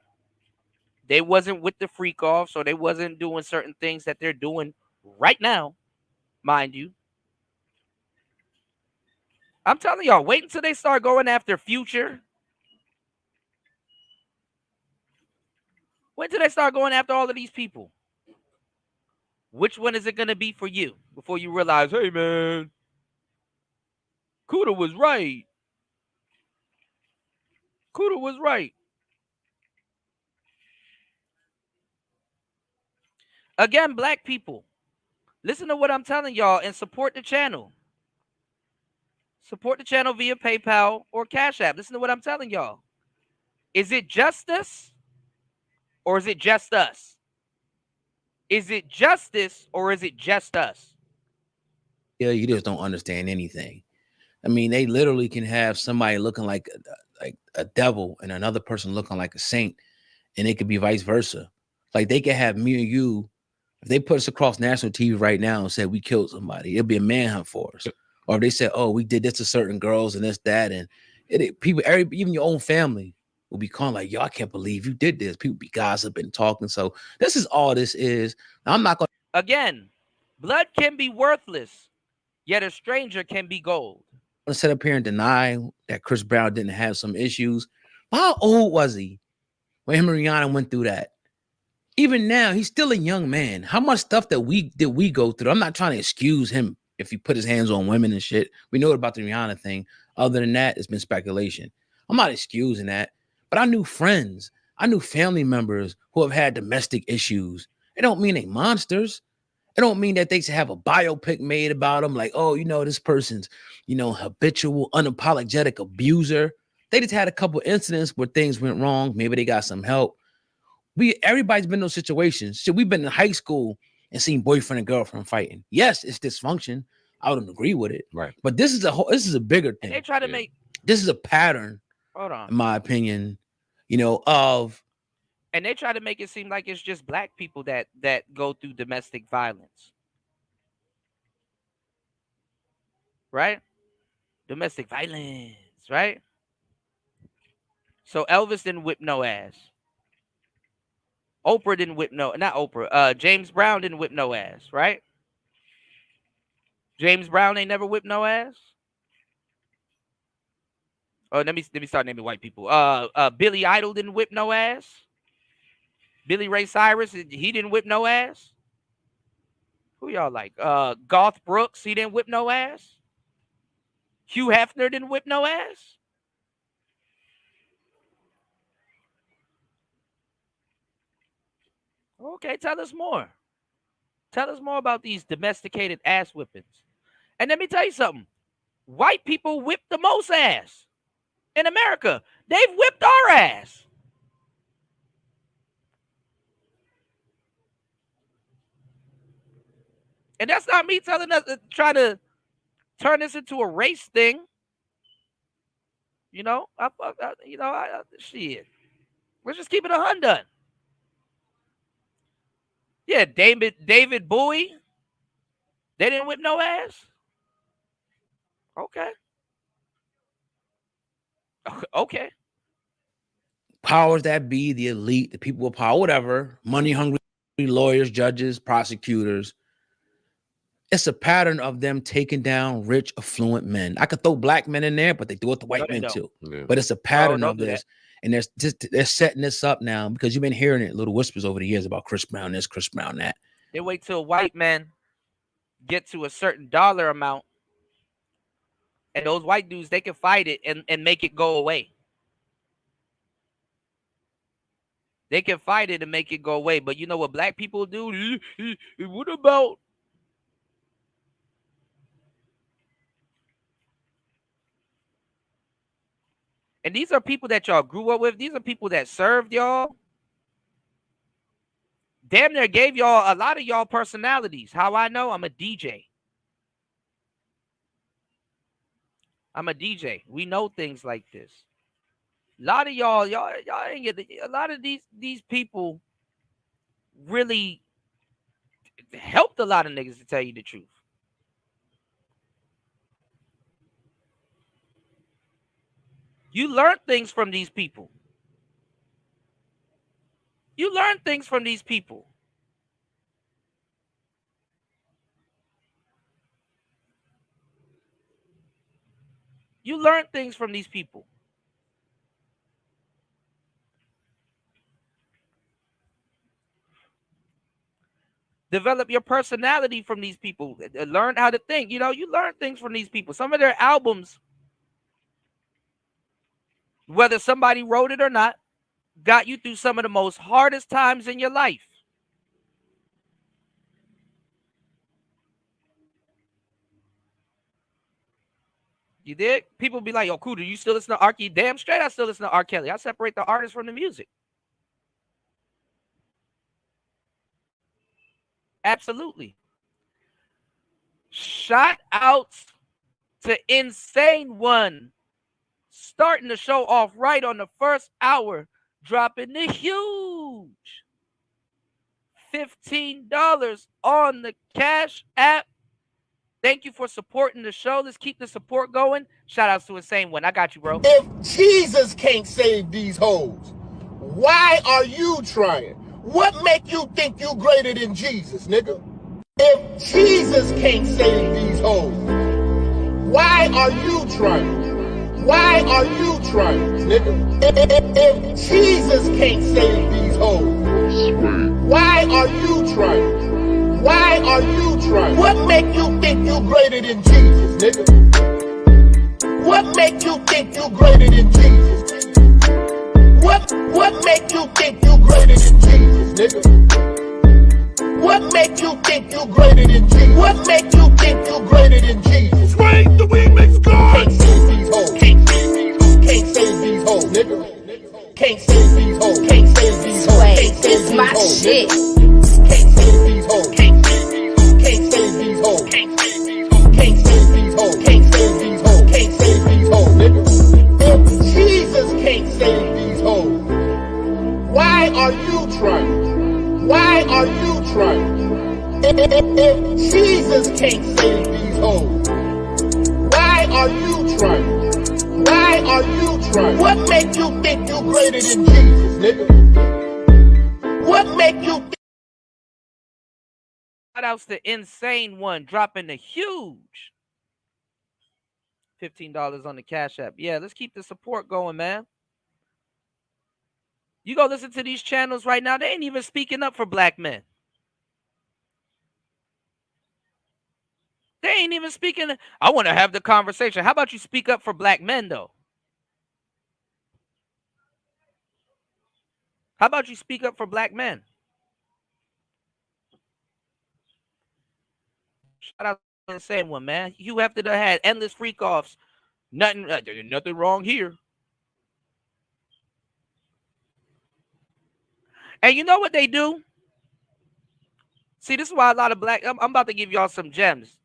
they wasn't with the freak off, so they wasn't doing certain things that they're doing right now, mind you. I'm telling y'all, wait until they start going after Future. Wait till they start going after all of these people. Which one is it going to be for you before you realize, hey, man, Kuda was right. Kuda was right. Again, black people, listen to what I'm telling y'all and support the channel. Support the channel via PayPal or Cash App. Listen to what I'm telling y'all. Is it justice or is it just us? Is it justice or is it just us? Yeah, you just don't understand anything. I mean, they literally can have somebody looking like a devil and another person looking like a saint, and it could be vice versa. Like they could have me and you. If they put us across national TV right now and said we killed somebody, it'll be a manhunt for us. Or if they said, "Oh, we did this to certain girls and this, that," and people, even your own family will be calling like, "Yo, I can't believe you did this." People be gossiping, talking. So this is all this is. Now, I'm not gonna. Again, blood can be worthless, yet a stranger can be gold. I'm gonna sit up here and deny that Chris Brown didn't have some issues. How old was he when him and Rihanna went through that? Even now, he's still a young man. How much stuff that we go through? I'm not trying to excuse him if he put his hands on women and shit. We know about the Rihanna thing. Other than that, it's been speculation. I'm not excusing that. But I knew friends, I knew family members who have had domestic issues. It don't mean they monsters. It don't mean that they should have a biopic made about them. Like, oh, this person's, habitual, unapologetic abuser. They just had a couple incidents where things went wrong. Maybe they got some help. Everybody's been in those situations. So we've been in high school and seen boyfriend and girlfriend fighting. Yes, it's dysfunction. I wouldn't agree with it. Right. But this is a bigger thing. And they try to make this is a pattern, hold on, in my opinion, of and they try to make it seem like it's just black people that go through domestic violence. Right? Domestic violence, right? So Elvis didn't whip no ass. Oprah didn't whip not Oprah. James Brown didn't whip no ass, right? James Brown ain't never whipped no ass. Oh, let me start naming white people. Billy Idol didn't whip no ass. Billy Ray Cyrus, he didn't whip no ass. Who y'all like? Garth Brooks, he didn't whip no ass. Hugh Hefner didn't whip no ass. Okay, tell us more. Tell us more about these domesticated ass whippings. And let me tell you something. White people whip the most ass in America. They've whipped our ass. And that's not me telling us, trying to turn this into a race thing. Shit. Let's just keep it 100. Yeah, David Bowie. They didn't whip no ass. Okay. Okay. Powers that be, the elite, the people with power, whatever, money hungry lawyers, judges, prosecutors. It's a pattern of them taking down rich, affluent men. I could throw black men in there, but they do it to white men too. Yeah. But it's a pattern of this. And they're setting this up now because you've been hearing it, little whispers over the years about Chris Brown this, Chris Brown that. They wait till white men get to a certain dollar amount, and those white dudes, they can fight it and make it go away. They can fight it and make it go away. But you know what black people do? What about? And these are people that y'all grew up with. These are people that served y'all. Damn near gave y'all a lot of y'all personalities. How I know? I'm a DJ. I'm a DJ. We know things like this. A lot of y'all ain't get a lot of these people really helped a lot of niggas, to tell you the truth. You learn things from these people. You learn things from these people. You learn things from these people. Develop your personality from these people. Learn how to think. You know, you learn things from these people. Some of their albums, whether somebody wrote it or not, got you through some of the most hardest times in your life. You did? People be like, yo, cool, do you still listen to R. Kelly? Damn straight, I still listen to R. Kelly. I separate the artist from the music. Absolutely. Shout outs to Insane One. Starting the show off right on the first hour, dropping the huge $15 on the Cash App. Thank you for supporting the show. Let's keep the support going. Shout outs to Insane One. I got you, bro. If Jesus can't save these hoes, why are you trying? What make you think you greater than Jesus, nigga? If Jesus can't save these hoes, why are you trying? Why are you trying, nigga? If Jesus can't save these hoes, why are you trying? Why are you trying? What make you think you greater than Jesus, nigga? What make you think you greater than Jesus? What make you think you greater than Jesus, nigga? What make you think you greater than Jesus? What make you think you greater than Jesus? Swing the remix God! Can't save these hoes. Can't save these hoes, nigga. Can't save these hoes. Can't save these hoes. Can't save these my hoes, shit. nigga. Can't save these hoes. Can't save these hoes. Can't save these hoes. Can't save these hoes. Can't save these hoes. Can't save these hoes, nigga. If Jesus can't save these hoes, why are you trying? Why are you trying? If Jesus can't save these hoes, why are you trying? Why are you trying? What make you think you greater than Jesus, nigga? What make you think? Shout outs to Insane One dropping the huge $15 on the Cash App. Yeah, let's keep the support going, man. You go listen to these channels right now, they ain't even speaking up for black men. They ain't even speaking. I want to have the conversation. How about you speak up for black men, though? How about you speak up for black men? Shout out to the Insane One, man. You have to have had endless freak offs. Nothing wrong here. And you know what they do? See, this is why a lot of black. I'm about to give y'all some gems.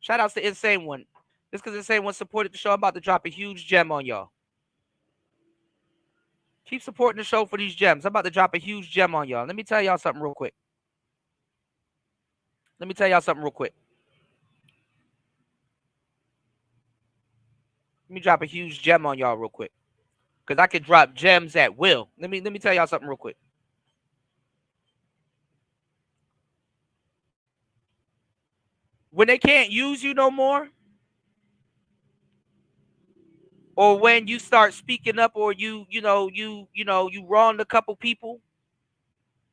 Shout outs to Insane One. Just because Insane One supported the show, I'm about to drop a huge gem on y'all. Keep supporting the show for these gems. I'm about to drop a huge gem on y'all. Let me tell y'all something real quick. Let me drop a huge gem on y'all real quick. Because I can drop gems at will. Let me tell y'all something real quick. When they can't use you no more, or when you start speaking up, or you wronged a couple people,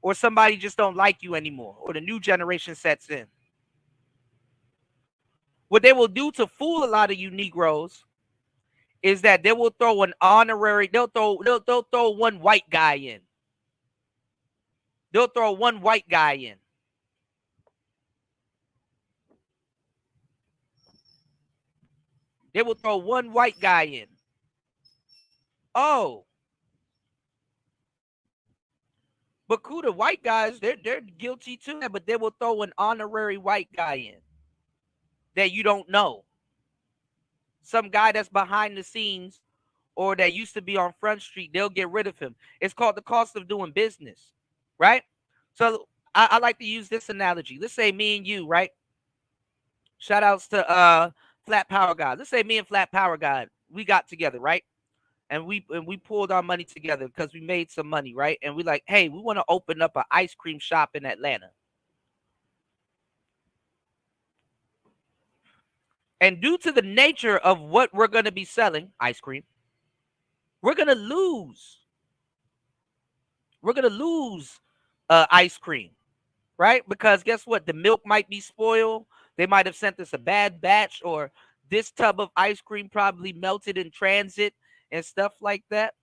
or somebody just don't like you anymore, or the new generation sets in. What they will do to fool a lot of you Negroes is that they will throw an honorary, they'll throw one white guy in. they'll throw one white guy in. They will throw one white guy in. Oh, but cool, the white guys, they're guilty too, but they will throw an honorary white guy in that you don't know. Some guy that's behind the scenes or that used to be on Front Street, they'll get rid of him. It's called the cost of doing business, right? So I like to use this analogy. Let's say me and you, right? Shout outs to Flat Power God. Let's say me and Flat Power God, we got together, right? And we pulled our money together because we made some money, right? And we like, hey, we want to open up an ice cream shop in Atlanta. And due to the nature of what we're going to be selling, ice cream, we're going to lose. We're going to lose ice cream, right? Because guess what? The milk might be spoiled. They might have sent us a bad batch, or this tub of ice cream probably melted in transit and stuff like that.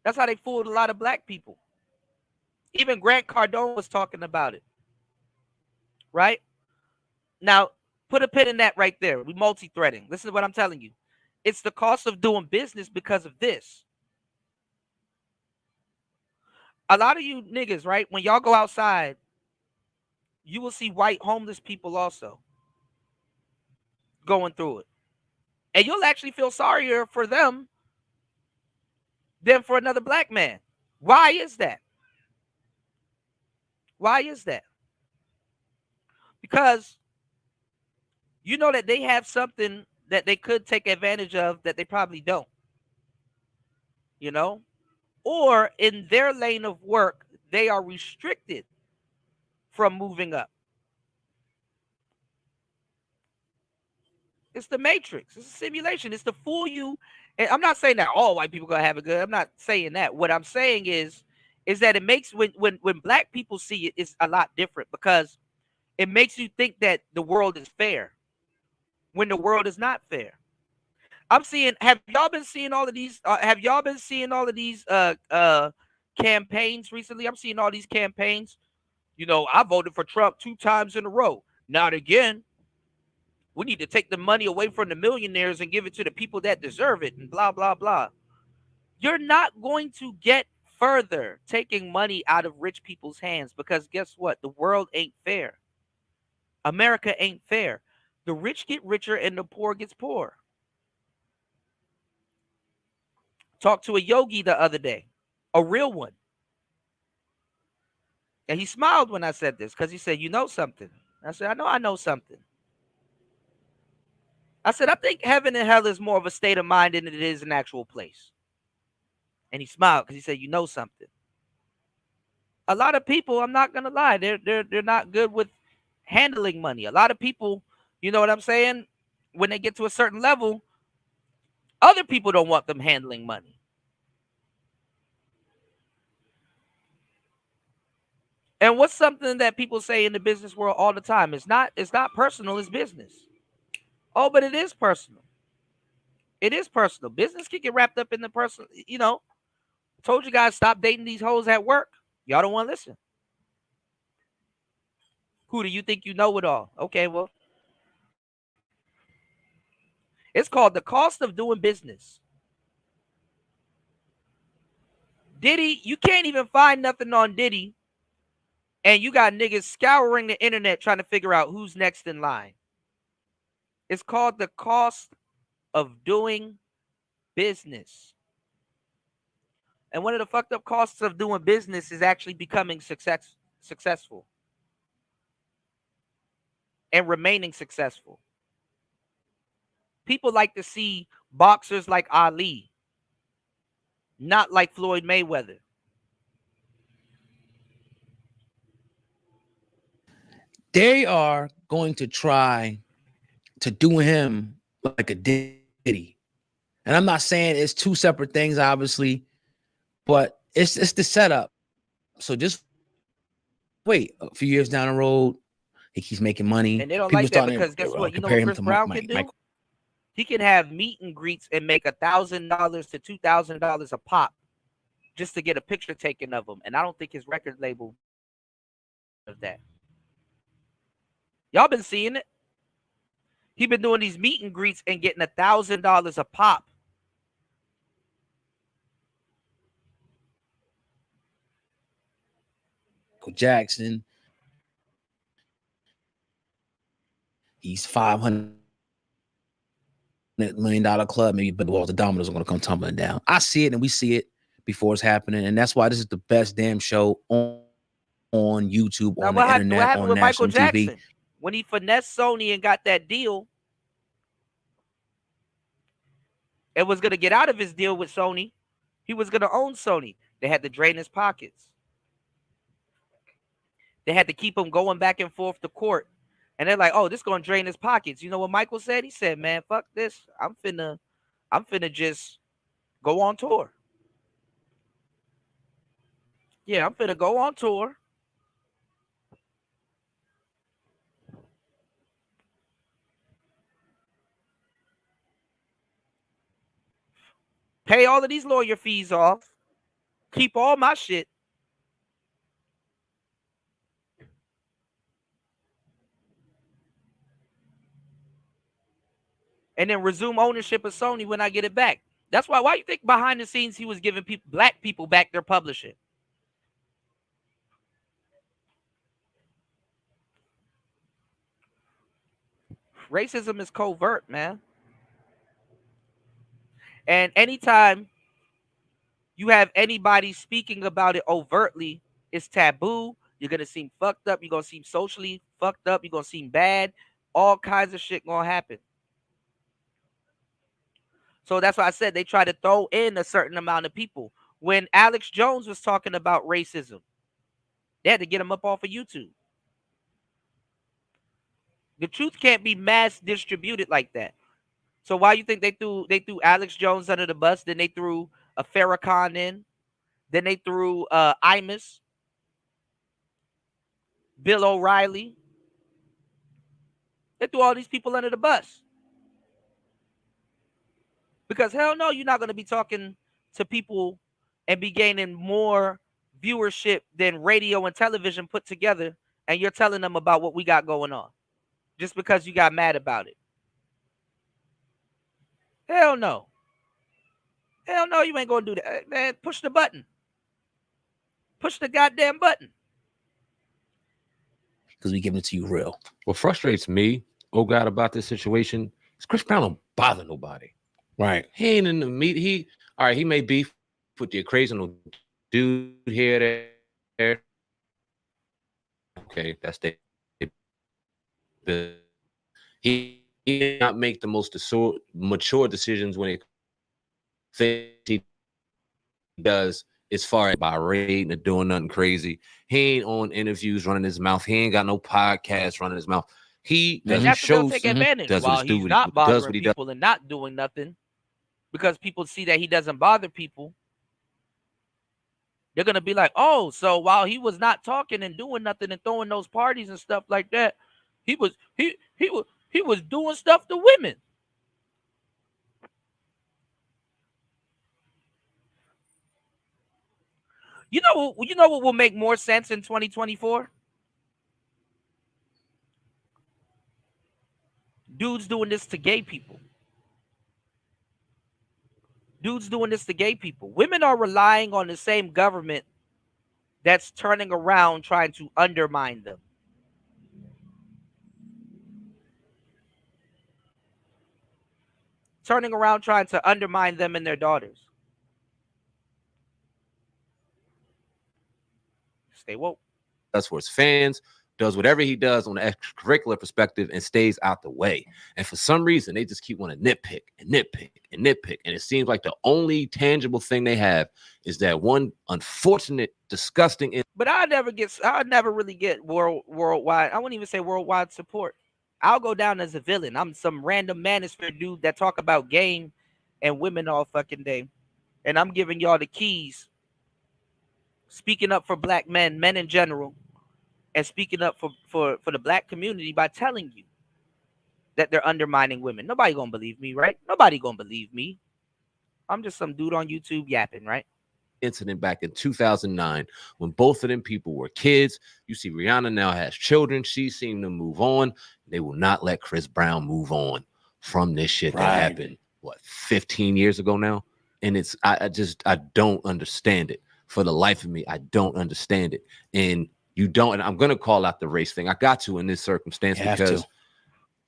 That's how they fooled a lot of black people. Even Grant Cardone was talking about it, right? Now, put a pin in that right there. We multi-threading. Listen to what I'm telling you. It's the cost of doing business because of this. A lot of you niggas, right? When y'all go outside, you will see white homeless people also going through it. And you'll actually feel sorrier for them than for another black man. Why is that? Why is that? Because you know that they have something that they could take advantage of that they probably don't. You know? Or in their lane of work, they are restricted from moving up. It's the matrix. It's a simulation. It's to fool you. And I'm not saying that all white people gonna have it good. I'm not saying that. What I'm saying is that it makes when black people see it, it's a lot different because it makes you think that the world is fair when the world is not fair. I'm seeing. Have y'all been seeing all of these? Have y'all been seeing all of these campaigns recently? I'm seeing all these campaigns. You know, I voted for Trump 2 times in a row. Not again. We need to take the money away from the millionaires and give it to the people that deserve it, and blah, blah, blah. You're not going to get further taking money out of rich people's hands because guess what? The world ain't fair. America ain't fair. The rich get richer and the poor gets poor. Talked to a yogi the other day, a real one. And he smiled when I said this because he said, you know something. I said, I know something. I said, I think heaven and hell is more of a state of mind than it is an actual place. And he smiled because he said, you know something. A lot of people, I'm not going to lie, they're not good with handling money. A lot of people, you know what I'm saying? When they get to a certain level, other people don't want them handling money. And what's something that people say in the business world all the time? It's not personal, it's business. Oh, but it is personal. It is personal. Business can get wrapped up in the personal, you know. Told you guys stop dating these hoes at work. Y'all don't want to listen. Who do you think you know it all? Okay, well. It's called the cost of doing business. Diddy, you can't even find nothing on Diddy. And you got niggas scouring the internet trying to figure out who's next in line. It's called the cost of doing business. And one of the fucked up costs of doing business is actually becoming successful and remaining successful. People like to see boxers like Ali, not like Floyd Mayweather. They are going to try to do him like a Diddy. And I'm not saying it's two separate things, obviously, but it's the setup. So just wait a few years down the road, he keeps making money. And they don't like that because guess what? You know what Chris Brown can do? He can have meet and greets and make $1,000 to $2,000 a pop just to get a picture taken of him. And I don't think his record label does that. Y'all been seeing it. He been doing these meet and greets and getting $1,000 a pop. Jackson, he's $500 million club, maybe, but the dominoes are going to come tumbling down. I see it, and we see it before it's happening, and that's why this is the best damn show on YouTube, Now, on what the internet, happened on with Michael national TV. Jackson when he finessed Sony and got that deal? It was going to get out of his deal with Sony. He was going to own Sony. They had to drain his pockets. They had to keep him going back and forth to court. And they're like, oh, this is going to drain his pockets. You know what Michael said? He said, man, fuck this. I'm finna just go on tour. Yeah, I'm finna go on tour. Pay all of these lawyer fees off. Keep all my shit. And then resume ownership of Sony when I get it back. That's why you think behind the scenes he was giving black people back their publishing? Racism is covert, man. And anytime you have anybody speaking about it overtly, it's taboo. You're going to seem fucked up. You're going to seem socially fucked up. You're going to seem bad. All kinds of shit going to happen. So that's why I said they try to throw in a certain amount of people. When Alex Jones was talking about racism, they had to get him up off of YouTube. The truth can't be mass distributed like that. So why you think they threw Alex Jones under the bus? Then they threw a Farrakhan in. Then they threw Imus, Bill O'Reilly. They threw all these people under the bus. Because hell no, you're not going to be talking to people and be gaining more viewership than radio and television put together, and you're telling them about what we got going on just because you got mad about it. Hell no. Hell no, you ain't going to do that. Man, push the button. Push the goddamn button. Because we giving it to you real. What frustrates me, oh God, about this situation is Chris Brown don't bother nobody. Right. He ain't in the meet. He may beef with the occasional dude here, there. Okay, that's the he did not make the most mature decisions when it thinks he does as far as by rating or doing nothing crazy. He ain't on interviews running his mouth. He ain't got no podcast running his mouth. He shows take advantage does while what he he's do, not does bothering what he people does. and not doing nothing, because people see that he doesn't bother people. They're gonna be like, oh, so while he was not talking and doing nothing and throwing those parties and stuff like that, he was doing stuff to women. You know what will make more sense in 2024? Dudes doing this to gay people. Dudes doing this to gay people. Women are relying on the same government that's turning around trying to undermine them. Turning around trying to undermine them and their daughters. Stay woke. Does for his fans, does whatever he does on the extracurricular perspective, and stays out the way. And for some reason, they just keep wanting to nitpick and nitpick and nitpick. And it seems like the only tangible thing they have is that one unfortunate, disgusting. But I never really get worldwide. I wouldn't even say worldwide support. I'll go down as a villain. I'm some random manosphere dude that talk about game and women all fucking day. And I'm giving y'all the keys. Speaking up for black men in general, and speaking up for the black community by telling you that they're undermining women. Nobody gonna believe me, right? Nobody gonna believe me. I'm just some dude on YouTube yapping, right? incident back in 2009 when both of them people were kids. You see Rihanna now has children. She seemed to move on. They will not let Chris Brown move on from this shit that happened, what, 15 years ago now? And it's, I don't understand it. For the life of me, I don't understand it. And you don't, and I'm going to call out the race thing. I got to in this circumstance because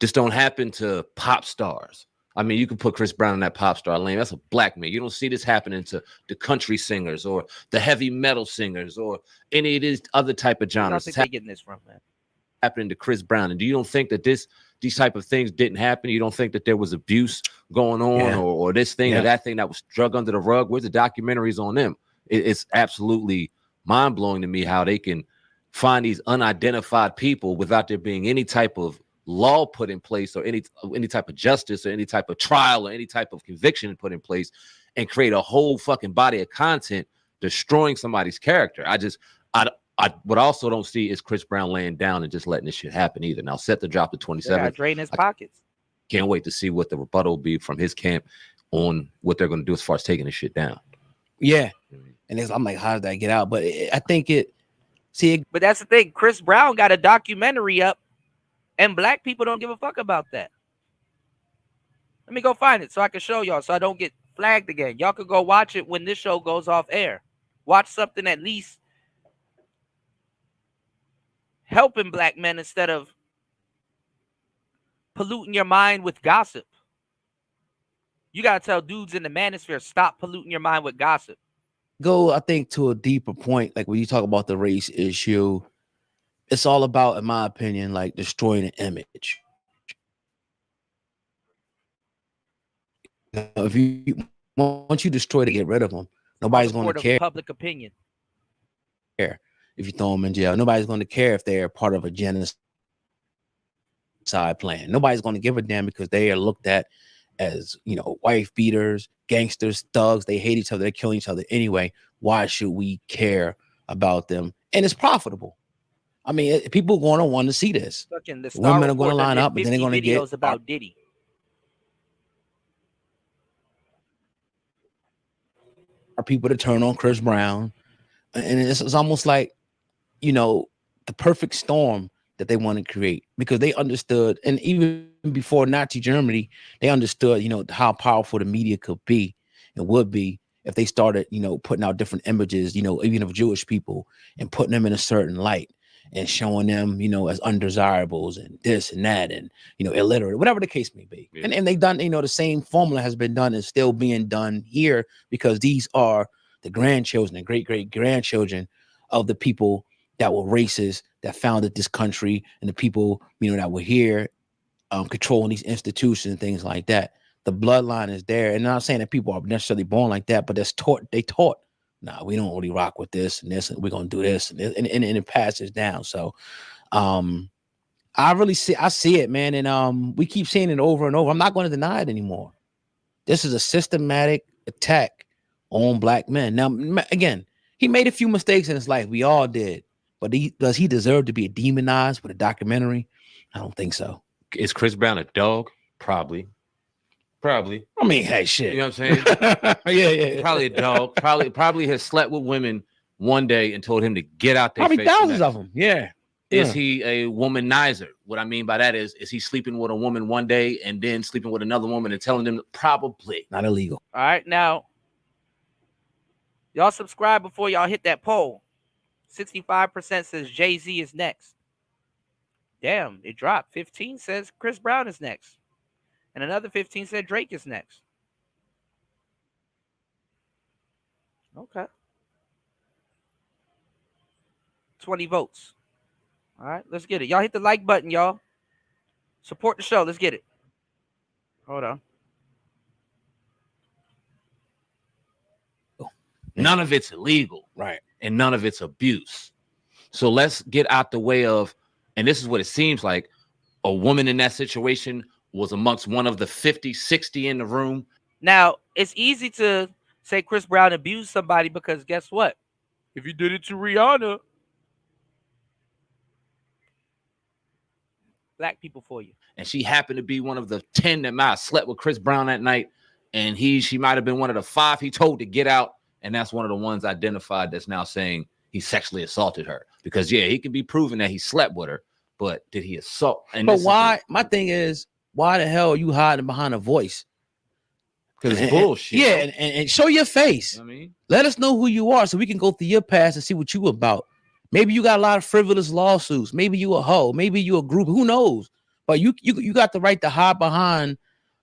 this don't happen to pop stars. I mean, you can put Chris Brown in that pop star lane. That's a black man. You don't see this happening to the country singers or the heavy metal singers or any of these other type of genres. I think they're getting this from, man. Happening to Chris Brown. And do you don't think that these type of things didn't happen? You don't think that there was abuse going on or this thing or that thing that was drug under the rug? Where's the documentaries on them? It's absolutely mind-blowing to me how they can find these unidentified people without there being any type of law put in place or any type of justice or any type of trial or any type of conviction put in place and create a whole fucking body of content destroying somebody's character. I what I also don't see is Chris Brown laying down and just letting this shit happen either. Now set to drop to 27. Drain his pockets. Can't wait to see what the rebuttal will be from his camp on what they're going to do as far as taking this shit down. Yeah. And I'm like, how did that get out? But I think but that's the thing. Chris Brown got a documentary up and black people don't give a fuck about that. Let me go find it so I can show y'all so I don't get flagged again. Y'all could go watch it when this show goes off air. Watch something at least helping black men instead of polluting your mind with gossip. You got to tell dudes in the manosphere, stop polluting your mind with gossip. Go, I think, to a deeper point, like when you talk about the race issue, it's all about, in my opinion, like destroying an image. If you once you destroy to get rid of them, nobody's going to care. Public opinion. If you throw them in jail, nobody's going to care if they're part of a genocide plan. Nobody's going to give a damn because they are looked at as, wife beaters, gangsters, thugs. They hate each other. They're killing each other anyway. Why should we care about them? And it's profitable. I mean, people are going to want to see this. Women are going to line up, and then they're going to get about Diddy. Are people to turn on Chris Brown, and it's almost like, the perfect storm that they want to create, because they understood, and even before Nazi Germany, they understood, how powerful the media could be and would be if they started, putting out different images, even of Jewish people and putting them in a certain light and showing them, as undesirables and this and that and, illiterate, whatever the case may be. Yeah. And they've done, the same formula has been done and still being done here, because these are the grandchildren and great-great-grandchildren of the people that were racist, that founded this country, and the people, that were here controlling these institutions and things like that. The bloodline is there. And I'm not saying that people are necessarily born like that, but they taught, nah, we don't really rock with this, and we're going to do this. And it passes down. So I see it, man. And we keep seeing it over and over. I'm not going to deny it anymore. This is a systematic attack on black men. Now, again, he made a few mistakes in his life. We all did. But does he deserve to be demonized with a documentary? I don't think so. Is Chris Brown a dog? Probably. I mean, hey, shit. You know what I'm saying? Yeah. Probably a dog. Probably has slept with women one day and told him to get out there. Probably thousands of them. Yeah. Is he a womanizer? What I mean by that is he sleeping with a woman one day and then sleeping with another woman and telling them? Probably. Not illegal. All right, now, y'all subscribe before y'all hit that poll. 65% says Jay-Z is next. Damn, it dropped. 15 says Chris Brown is next. And another 15 said Drake is next. Okay. 20 votes. All right, let's get it. Y'all hit the like button, y'all. Support the show. Let's get it. Hold on. None of it's illegal. Right. And none of it's abuse. So let's get out the way of, and this is what it seems like, a woman in that situation was amongst one of the 50, 60 in the room. Now, it's easy to say Chris Brown abused somebody because guess what? If you did it to Rihanna, black people for you. And she happened to be one of the 10 that might have slept with Chris Brown that night. And she might have been one of the 5 he told to get out. and that's one of the ones identified that's now saying he sexually assaulted her. Because yeah, he can be proven that he slept with her, but did he assault? And but why? My thing is, why the hell are you hiding behind a voice? Because it's bullshit. Yeah, and show your face. I mean, let us know who you are so we can go through your past and see what you about. Maybe you got a lot of frivolous lawsuits. Maybe you a hoe. Maybe you a group. Who knows? But you got the right to hide behind,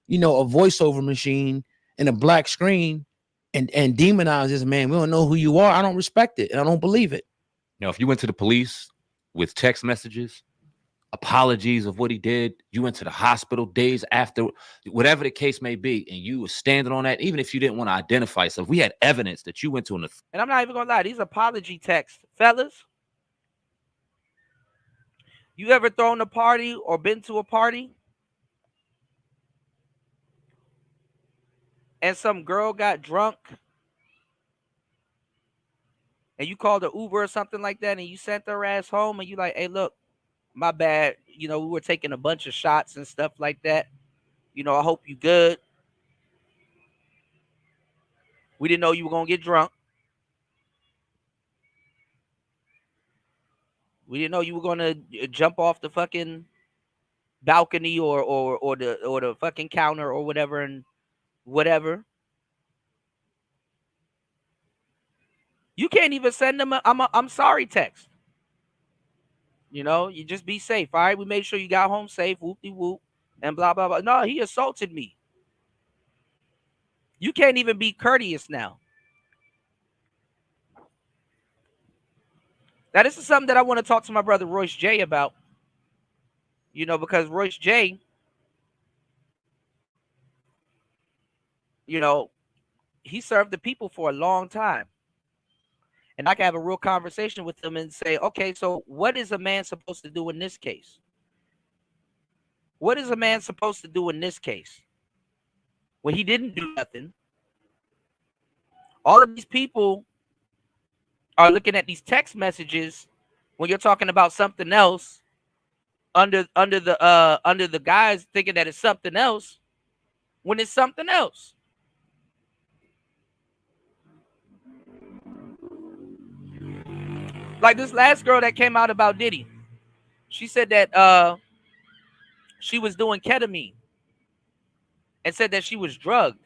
a voiceover machine and a black screen and demonize this man. We don't know who you are. I don't respect it. And I don't believe it. Now, if you went to the police with text messages, apologies of what he did, you went to the hospital days after, whatever the case may be, and you were standing on that, even if you didn't want to identify yourself, we had evidence that you went to and I'm not even gonna lie, these apology texts, fellas. You ever thrown a party or been to a party and some girl got drunk and you called an Uber or something like that and you sent her ass home and you like, hey, look, my bad. We were taking a bunch of shots and stuff like that. I hope you good. We didn't know you were going to get drunk. We didn't know you were going to jump off the fucking balcony or the fucking counter or whatever and whatever. You can't even send them I'm sorry text. You just be safe. All right, we made sure you got home safe, whoop-de-whoop, and blah, blah, blah. No, he assaulted me. You can't even be courteous now. Now, this is something that I want to talk to my brother Royce J about, because Royce J, he served the people for a long time. And I can have a real conversation with him and say, okay, so what is a man supposed to do in this case? What is a man supposed to do in this case? When he didn't do nothing. All of these people are looking at these text messages when you're talking about something else under the guys thinking that it's something else when it's something else. Like this last girl that came out about Diddy. She said that she was doing ketamine and said that she was drugged.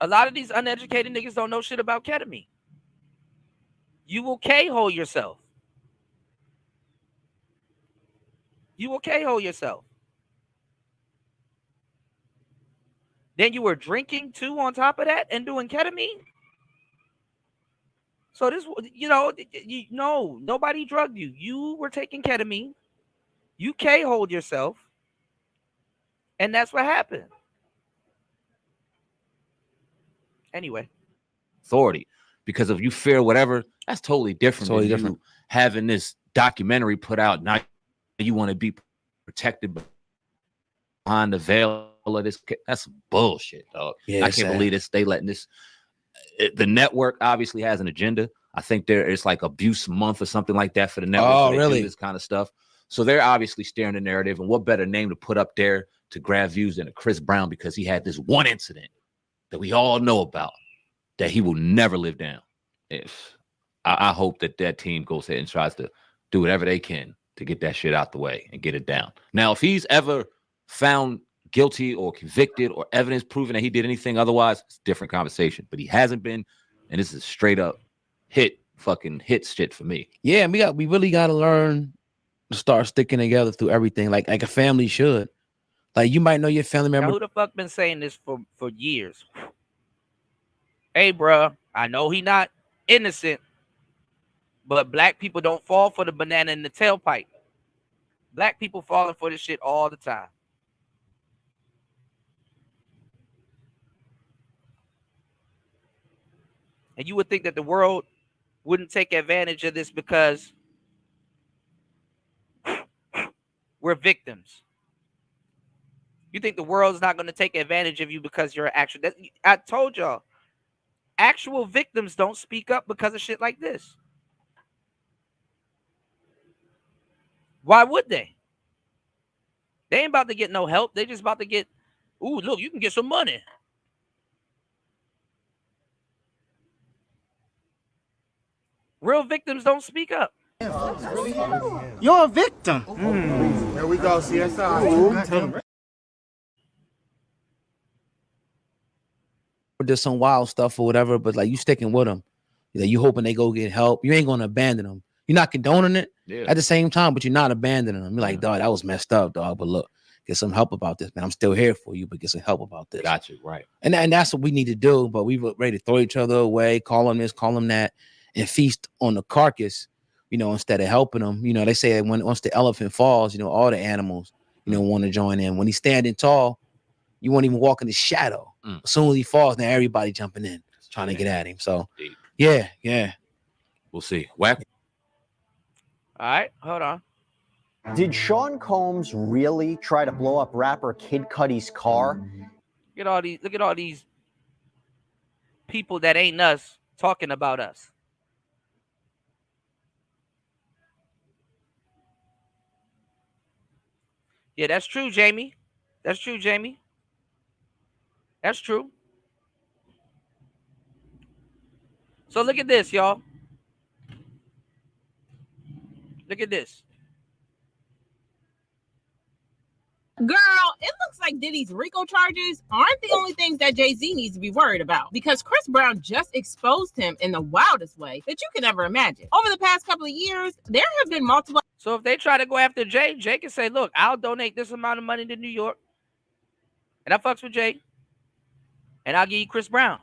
A lot of these uneducated niggas don't know shit about ketamine. You will K-hole yourself. You will K-hole yourself. Then you were drinking too on top of that and doing ketamine. So this, no, nobody drugged you. You were taking ketamine. You K-holed yourself. And that's what happened. Anyway. Authority. Because if you fear whatever, that's totally different than you having this documentary put out. Now you want to be protected behind the veil of this. That's bullshit, dog. Yeah, I can't believe this. They letting this. The network obviously has an agenda. I think it's like abuse month or something like that for the network. Oh, really? This kind of stuff. So they're obviously steering the narrative. And what better name to put up there to grab views than a Chris Brown, because he had this one incident that we all know about that he will never live down. I hope that team goes ahead and tries to do whatever they can to get that shit out the way and get it down. Now, if he's ever found guilty or convicted or evidence proving that he did anything otherwise, it's a different conversation. But he hasn't been, and this is straight up hit shit for me. Yeah, we really got to learn to start sticking together through everything, like a family should. Like, you might know your family member. Now, who the fuck been saying this for years? Hey, bro, I know he not innocent, but black people don't fall for the banana in the tailpipe. Black people falling for this shit all the time. And you would think that the world wouldn't take advantage of this because we're victims. You think the world's not going to take advantage of you because you're an actual... I told y'all, actual victims don't speak up because of shit like this. Why would they? They ain't about to get no help. They just about to get, ooh, look, you can get some money. Real victims don't speak up. You're a victim. There we go, CSI. There's some wild stuff or whatever, but like you sticking with them. Like, you hoping they go get help. You ain't gonna abandon them. You're not condoning it at the same time, but you're not abandoning them. You're like, dog, that was messed up, dog. But look, get some help about this, man. I'm still here for you, but get some help about this. Got you, right. And that's what we need to do. But we were ready to throw each other away, call them this, call them that, and feast on the carcass, instead of helping them. They say once the elephant falls, all the animals, want to join in. When he's standing tall, you won't even walk in the shadow. As soon as he falls, now everybody jumping in, trying to get at him. So, yeah. We'll see. Whack. All right, hold on. Did Sean Combs really try to blow up rapper Kid Cudi's car? Look at all these people that ain't us talking about us. Yeah, that's true, Jamie. That's true, Jamie. That's true. So look at this, y'all. Look at this. Girl, it looks like Diddy's RICO charges aren't the only things that Jay-Z needs to be worried about, because Chris Brown just exposed him in the wildest way that you can ever imagine. Over the past couple of years, there have been multiple. So if they try to go after Jay, Jay can say, look, I'll donate this amount of money to New York, and I fucks with Jay, and I'll give you Chris Brown.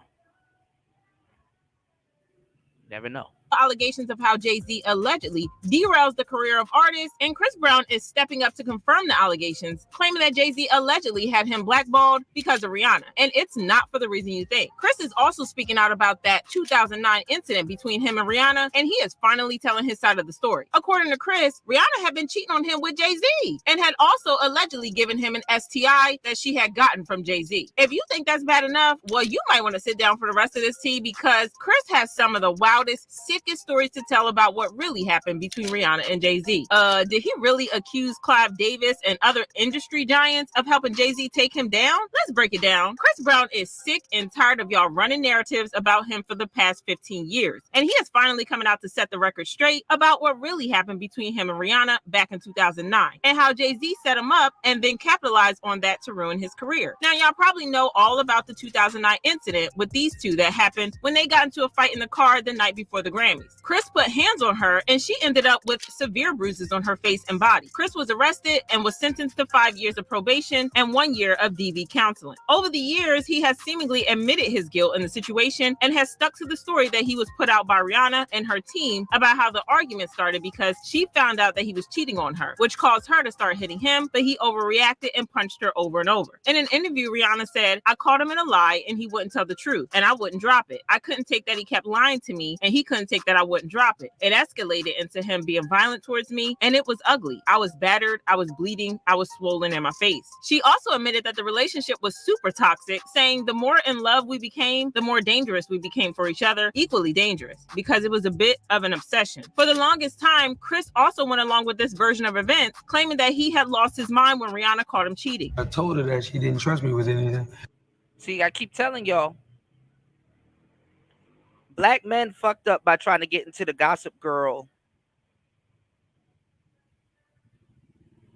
Never know. Allegations of how Jay-Z allegedly derails the career of artists, and Chris Brown is stepping up to confirm the allegations, claiming that Jay-Z allegedly had him blackballed because of Rihanna, and it's not for the reason you think. Chris is also speaking out about that 2009 incident between him and Rihanna, and he is finally telling his side of the story. According to Chris, Rihanna had been cheating on him with Jay-Z and had also allegedly given him an STI that she had gotten from Jay-Z. If you think that's bad enough, well, you might want to sit down for the rest of this tea, because Chris has some of the wildest, sickest stories to tell about what really happened between Rihanna and Jay-Z. Did he really accuse Clive Davis and other industry giants of helping Jay-Z take him down? Let's break it down. Chris Brown is sick and tired of y'all running narratives about him for the past 15 years. And he is finally coming out to set the record straight about what really happened between him and Rihanna back in 2009, and how Jay-Z set him up and then capitalized on that to ruin his career. Now, y'all probably know all about the 2009 incident with these two that happened when they got into a fight in the car the night before the Grammys. Chris put hands on her, and she ended up with severe bruises on her face and body. Chris was arrested and was sentenced to 5 years of probation and 1 year of DV counseling. Over the years, he has seemingly admitted his guilt in the situation and has stuck to the story that he was put out by Rihanna and her team about how the argument started because she found out that he was cheating on her, which caused her to start hitting him, but he overreacted and punched her over and over. In an interview, Rihanna said, "I caught him in a lie and he wouldn't tell the truth, and I wouldn't drop it. I couldn't take that he kept lying to me, and he couldn't take that I wouldn't drop it. It escalated into him being violent towards me, and it was ugly. I was battered, I was bleeding, I was swollen in my face." She also admitted that the relationship was super toxic, saying the more in love we became, the more dangerous we became for each other, equally dangerous, because it was a bit of an obsession. For the longest time, Chris also went along with this version of events, claiming that he had lost his mind when Rihanna caught him cheating. I told her that she didn't trust me with anything. See, I keep telling y'all, black men fucked up by trying to get into the gossip girl.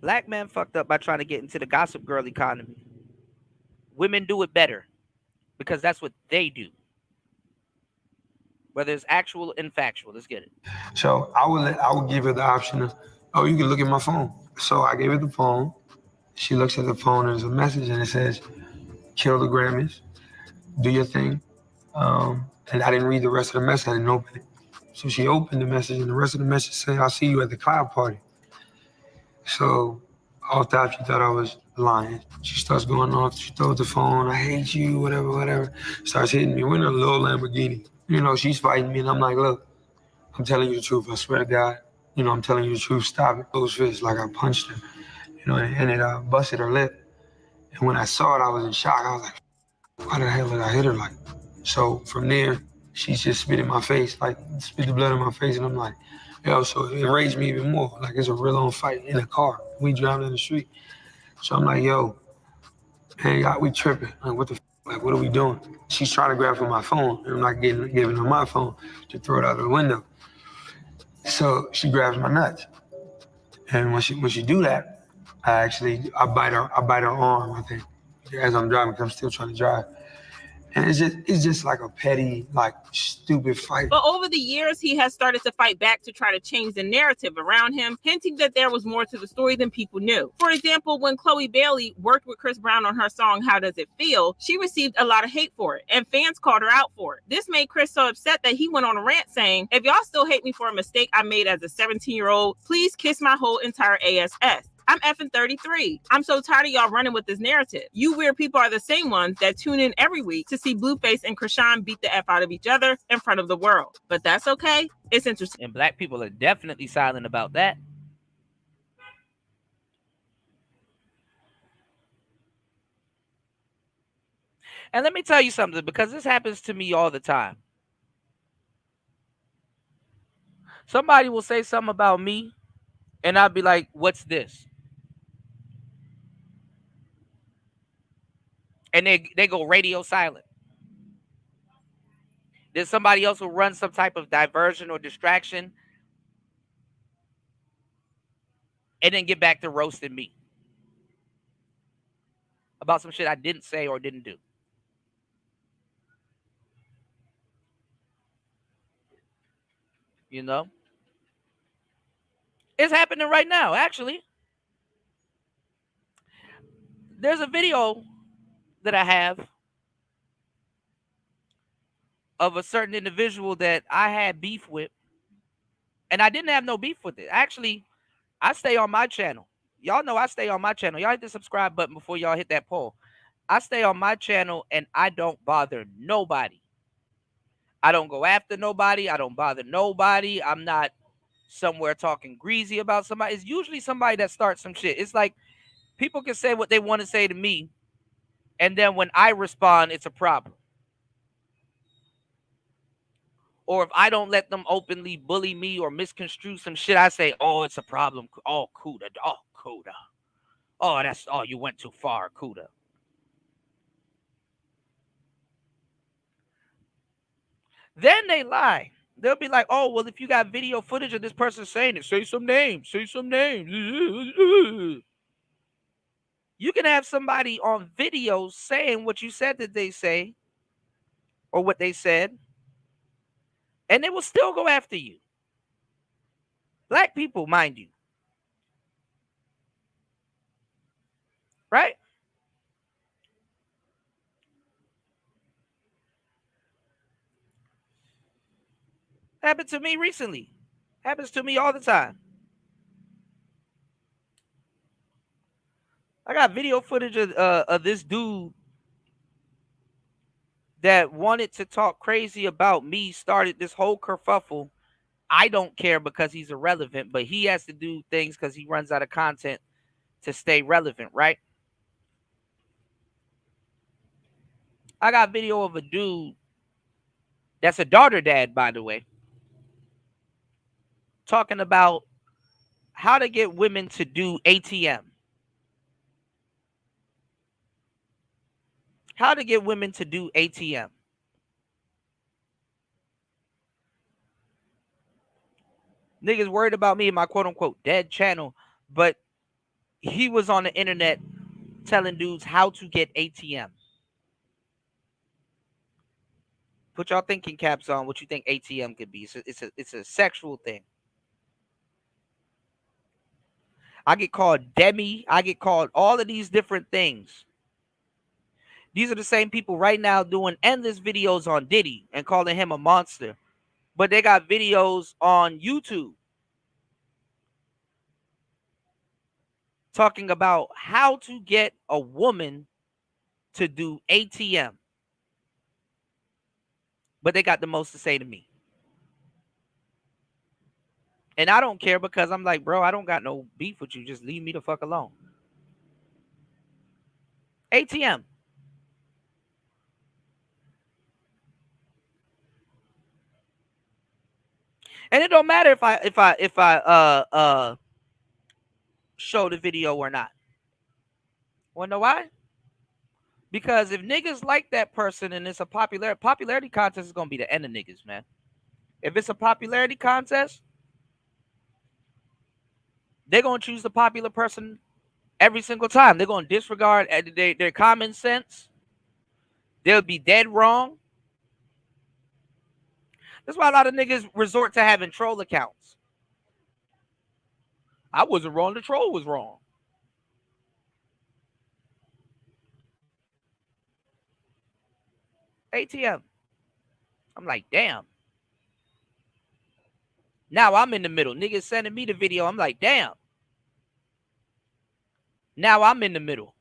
Black men fucked up by trying to get into the gossip girl economy. Women do it better because that's what they do. Whether it's actual and factual, let's get it. So I would give her the option of, oh, you can look at my phone. So I gave her the phone. She looks at the phone and there's a message and it says, "Kill the Grammys, do your thing." And I didn't read the rest of the message. I didn't open it. So she opened the message and the rest of the message said, "I'll see you at the cloud party." So all thought she thought I was lying. She starts going off. She throws the phone. "I hate you," whatever. Starts hitting me. We're in a little Lamborghini. She's fighting me and I'm like, "Look, I'm telling you the truth. I swear to God, I'm telling you the truth. Stop it." Those fists, like I punched her, and it busted her lip. And when I saw it, I was in shock. I was like, why the hell did I hit her like? So from there, she's just spit in my face, like spit the blood in my face. And I'm like, yo, so it enraged me even more. Like it's a real on fight in a car. We driving in the street. So I'm like, yo, hey, we tripping. Like, what the f? Like, what are we doing? She's trying to grab for my phone. And I'm not giving her my phone to throw it out of the window. So she grabs my nuts. And when she do that, I bite her arm, I think, as I'm driving, because I'm still trying to drive. And it's just like a petty, like stupid fight. But over the years, he has started to fight back to try to change the narrative around him, hinting that there was more to the story than people knew. For example, when Chloe Bailey worked with Chris Brown on her song How Does It Feel, she received a lot of hate for it, and fans called her out for it. This made Chris so upset that he went on a rant saying, "If y'all still hate me for a mistake I made as a 17-year-old, please kiss my whole entire ASS. I'm effing 33. I'm so tired of y'all running with this narrative. You weird people are the same ones that tune in every week to see Blueface and Krishan beat the F out of each other in front of the world. But that's okay. It's interesting." And black people are definitely silent about that. And let me tell you something, because this happens to me all the time. Somebody will say something about me, and I'll be like, "What's this?" And they go radio silent. Then somebody else will run some type of diversion or distraction and then get back to roasting me about some shit I didn't say or didn't do. You know? It's happening right now, actually. There's a video that I have of a certain individual that I had beef with, and I didn't have no beef with it. Actually, I stay on my channel. Y'all know I stay on my channel. Y'all hit the subscribe button before y'all hit that poll. I stay on my channel, and I don't bother nobody. I don't go after nobody. I don't bother nobody. I'm not somewhere talking greasy about somebody. It's usually somebody that starts some shit. It's like people can say what they want to say to me, and then when I respond, it's a problem. Or if I don't let them openly bully me or misconstrue some shit, I say, "Oh, it's a problem. Oh, Kuda. Oh, Kuda. Oh, you went too far, Kuda." Then they lie. They'll be like, "Oh, well, if you got video footage of this person saying it, say some names. Say some names." You can have somebody on video saying what you said that they say or what they said, and they will still go after you. Black people, mind you. Right? Happened to me recently. Happens to me all the time. I got video footage of this dude that wanted to talk crazy about me, started this whole kerfuffle. I don't care because he's irrelevant, but he has to do things because he runs out of content to stay relevant, right? I got video of a dude that's a daughter dad, by the way, talking about how to get women to do ATM. How to get women to do ATM. Niggas worried about me and my quote unquote dead channel, but he was on the internet telling dudes how to get ATM. Put y'all thinking caps on what you think ATM could be. It's a sexual thing. I get called Demi. I get called all of these different things. These are the same people right now doing endless videos on Diddy and calling him a monster. But they got videos on YouTube talking about how to get a woman to do ATM. But they got the most to say to me. And I don't care because I'm like, bro, I don't got no beef with you. Just leave me the fuck alone. ATM. And it don't matter if I show the video or not. Wanna know why? Because if niggas like that person and it's a popularity contest is gonna be the end of niggas, man. If it's a popularity contest, They're gonna choose the popular person every single time. They're gonna disregard their common sense. They'll be dead wrong. That's why a lot of niggas resort to having troll accounts. I wasn't wrong. The troll was wrong. ATM. I'm like, damn. Now I'm in the middle. Niggas sending me the video. I'm like, damn. Now I'm in the middle.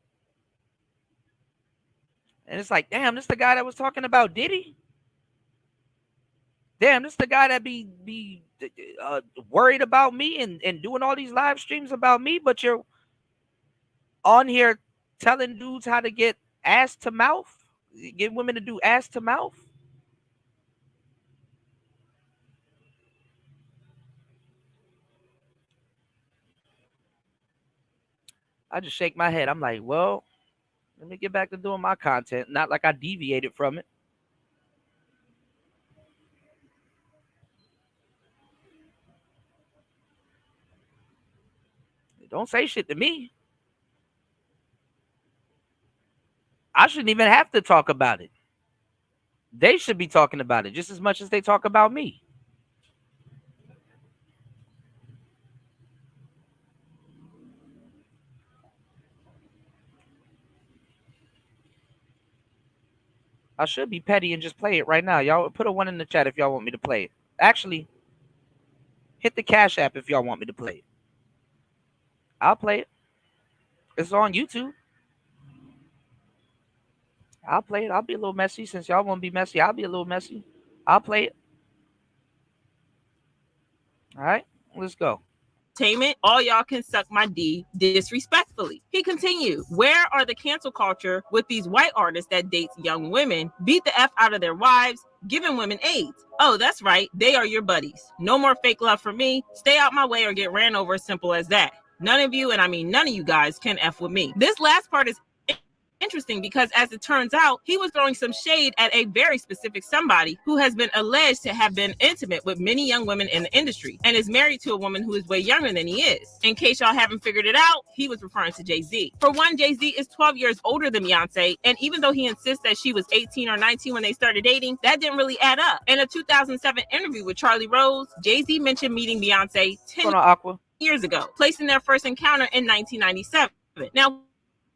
And it's like, damn, this the guy that was talking about Diddy? Damn, this the guy that be worried about me and doing all these live streams about me, but you're on here telling dudes how to get ass to mouth? Get women to do ass to mouth? I just shake my head. I'm like, well, let me get back to doing my content. Not like I deviated from it. Don't say shit to me. I shouldn't even have to talk about it. They should be talking about it just as much as they talk about me. I should be petty and just play it right now. Y'all put a 1 in the chat if y'all want me to play it. Actually, hit the Cash App if y'all want me to play it. I'll play it. It's on YouTube. I'll play it. I'll be a little messy. Since y'all won't be messy, I'll be a little messy. I'll play it. All right, let's go. All y'all can suck my D disrespectfully. He continued, where are the cancel culture with these white artists that dates young women, beat the F out of their wives, giving women AIDS? Oh, that's right. They are your buddies. No more fake love for me. Stay out my way or get ran over. Simple as that. None of you, and I mean none of you guys, can F with me. This last part is interesting because, as it turns out, he was throwing some shade at a very specific somebody who has been alleged to have been intimate with many young women in the industry and is married to a woman who is way younger than he is. In case y'all haven't figured it out, he was referring to Jay-Z. For one, Jay-Z is 12 years older than Beyonce, and even though he insists that she was 18 or 19 when they started dating, that didn't really add up. In a 2007 interview with Charlie Rose, Jay-Z mentioned meeting Beyonce 10 years ago, placing their first encounter in 1997. Now,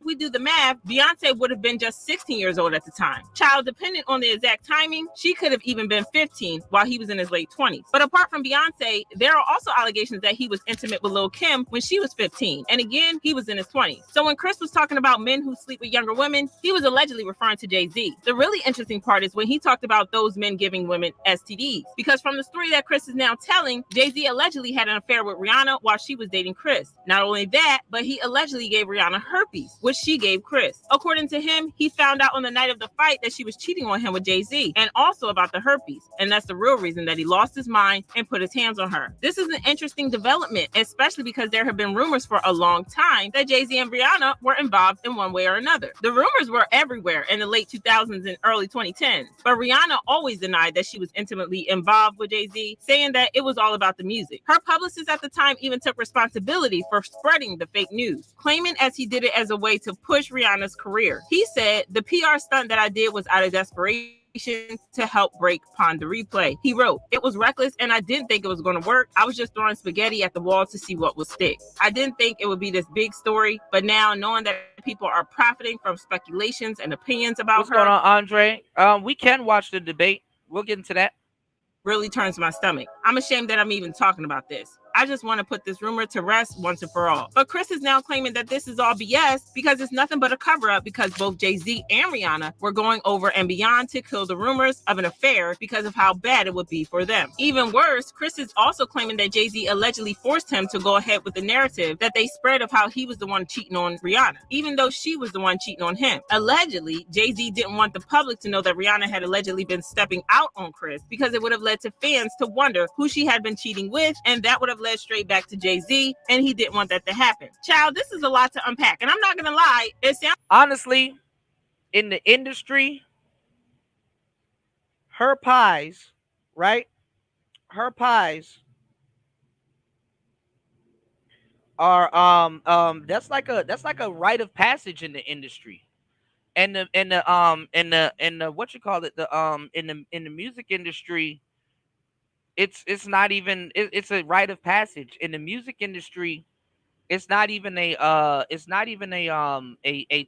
we do the math, Beyonce would have been just 16 years old at the time. Child, dependent on the exact timing, she could have even been 15 while he was in his late 20s. But apart from Beyonce, there are also allegations that he was intimate with Lil' Kim when she was 15. And again, he was in his 20s. So when Chris was talking about men who sleep with younger women, he was allegedly referring to Jay-Z. The really interesting part is when he talked about those men giving women STDs. Because from the story that Chris is now telling, Jay-Z allegedly had an affair with Rihanna while she was dating Chris. Not only that, but he allegedly gave Rihanna herpes, which she gave Chris. According to him, he found out on the night of the fight that she was cheating on him with Jay-Z and also about the herpes. And that's the real reason that he lost his mind and put his hands on her. This is an interesting development, especially because there have been rumors for a long time that Jay-Z and Rihanna were involved in one way or another. The rumors were everywhere in the late 2000s and early 2010s, but Rihanna always denied that she was intimately involved with Jay-Z, saying that it was all about the music. Her publicist at the time even took responsibility for spreading the fake news, claiming as he did it as a way to push Rihanna's career. He said, the PR stunt that I did was out of desperation to help break Pond the Replay. He wrote, it was reckless and I didn't think it was going to work. I was just throwing spaghetti at the wall to see what would stick. I didn't think it would be this big story, but now knowing that people are profiting from speculations and opinions about What's going on, Andre? We can watch the debate. We'll get into that. Really turns my stomach. I'm ashamed that I'm even talking about this. I just want to put this rumor to rest once and for all. But Chris is now claiming that this is all BS because it's nothing but a cover-up because both Jay-Z and Rihanna were going over and beyond to kill the rumors of an affair because of how bad it would be for them. Even worse, Chris is also claiming that Jay-Z allegedly forced him to go ahead with the narrative that they spread of how he was the one cheating on Rihanna, even though she was the one cheating on him. Allegedly, Jay-Z didn't want the public to know that Rihanna had allegedly been stepping out on Chris because it would have led to fans to wonder who she had been cheating with, and that would have led straight back to Jay-Z, and he didn't want that to happen. Child, this is a lot to unpack, and I'm not gonna lie, it sounds honestly, in the industry, her pies, right? Her pies that's like a rite of passage in the industry. And the what you call it, in the music industry, it's not even it's a rite of passage in the music industry. It's not even a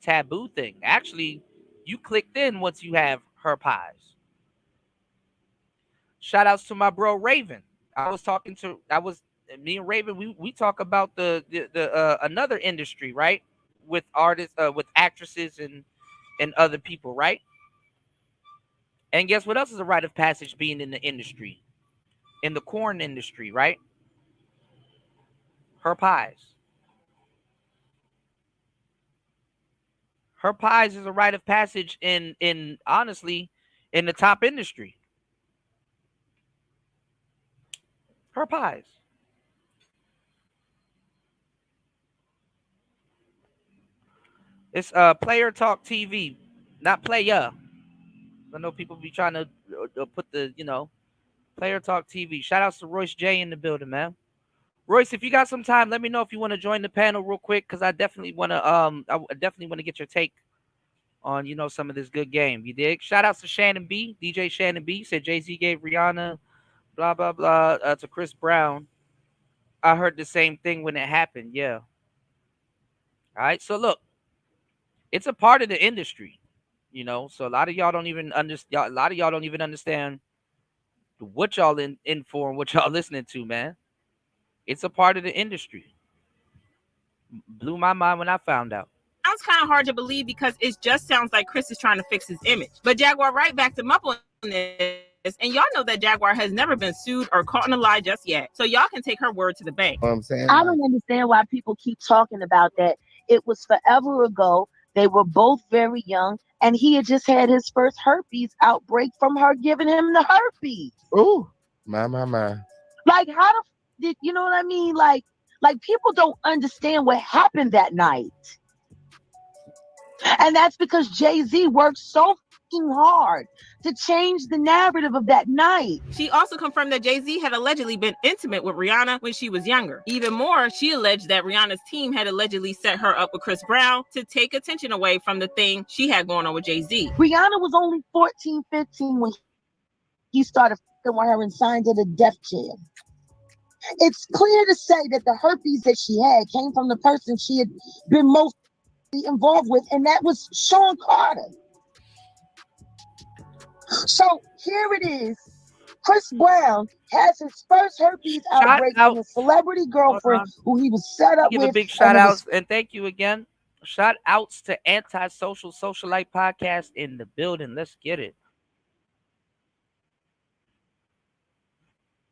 taboo thing. Actually, you clicked in once you have her pies. Shout outs to my bro Raven. Me and Raven, we talk about the another industry, right? With artists, with actresses and other people, right? And guess what else is a rite of passage being in the industry? In the corn industry, right? Her pies. Her pies is a rite of passage in honestly in the top industry. Her pies. It's Player Talk TV, not Playa. I know people be trying to put the Player Talk TV. Shout outs to Royce J in the building, man. Royce, if you got some time, let me know if you want to join the panel real quick, because I definitely want to get your take on some of this good game. You dig? Shout outs to Shannon B, DJ Shannon B. Said Jay-Z gave Rihanna blah blah blah to Chris Brown. I heard the same thing when it happened. Yeah. All right. So look, it's a part of the industry, So a lot of y'all don't even understand. A lot of y'all don't even understand what y'all in for and what y'all listening to, man. It's a part of the industry. Blew my mind when I found out. Sounds kind of hard to believe because it just sounds like Chris is trying to fix his image. But Jaguar Wright backed him up on this. And y'all know that Jaguar has never been sued or caught in a lie just yet. So y'all can take her word to the bank. I don't understand why people keep talking about that. It was forever ago. They were both very young, and he had just had his first herpes outbreak from her giving him the herpes. Ooh, my. Like, how did you know what I mean? Like people don't understand what happened that night. And that's because Jay-Z worked so fucking hard to change the narrative of that night. She also confirmed that Jay-Z had allegedly been intimate with Rihanna when she was younger. Even more, she alleged that Rihanna's team had allegedly set her up with Chris Brown to take attention away from the thing she had going on with Jay-Z. Rihanna was only 14, 15 when he started fucking with her and signed her to Def Jam. It's clear to say that the herpes that she had came from the person she had been most involved with, and that was Sean Carter. So here it is. Chris Brown has his first herpes outbreak from his celebrity girlfriend who he was set up with. Give a big shout out and thank you again. Shout outs to Antisocial Socialite Podcast in the building. Let's get it.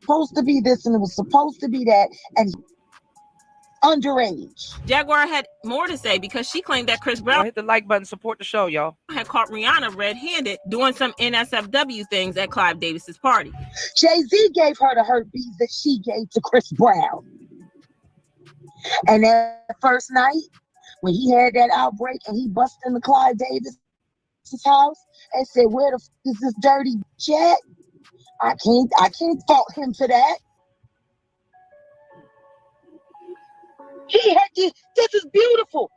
Supposed to be this and it was supposed to be that, and underage. Jaguar had more to say because she claimed that Chris Brown hit the like button, support the show, y'all. Had caught Rihanna red-handed doing some NSFW things at Clive Davis's party. Jay-Z gave her the herpes that she gave to Chris Brown. And that first night, when he had that outbreak and he busted into Clive Davis's house and said, "Where the f is this dirty jet?" I can't fault him for that. He had this is beautiful.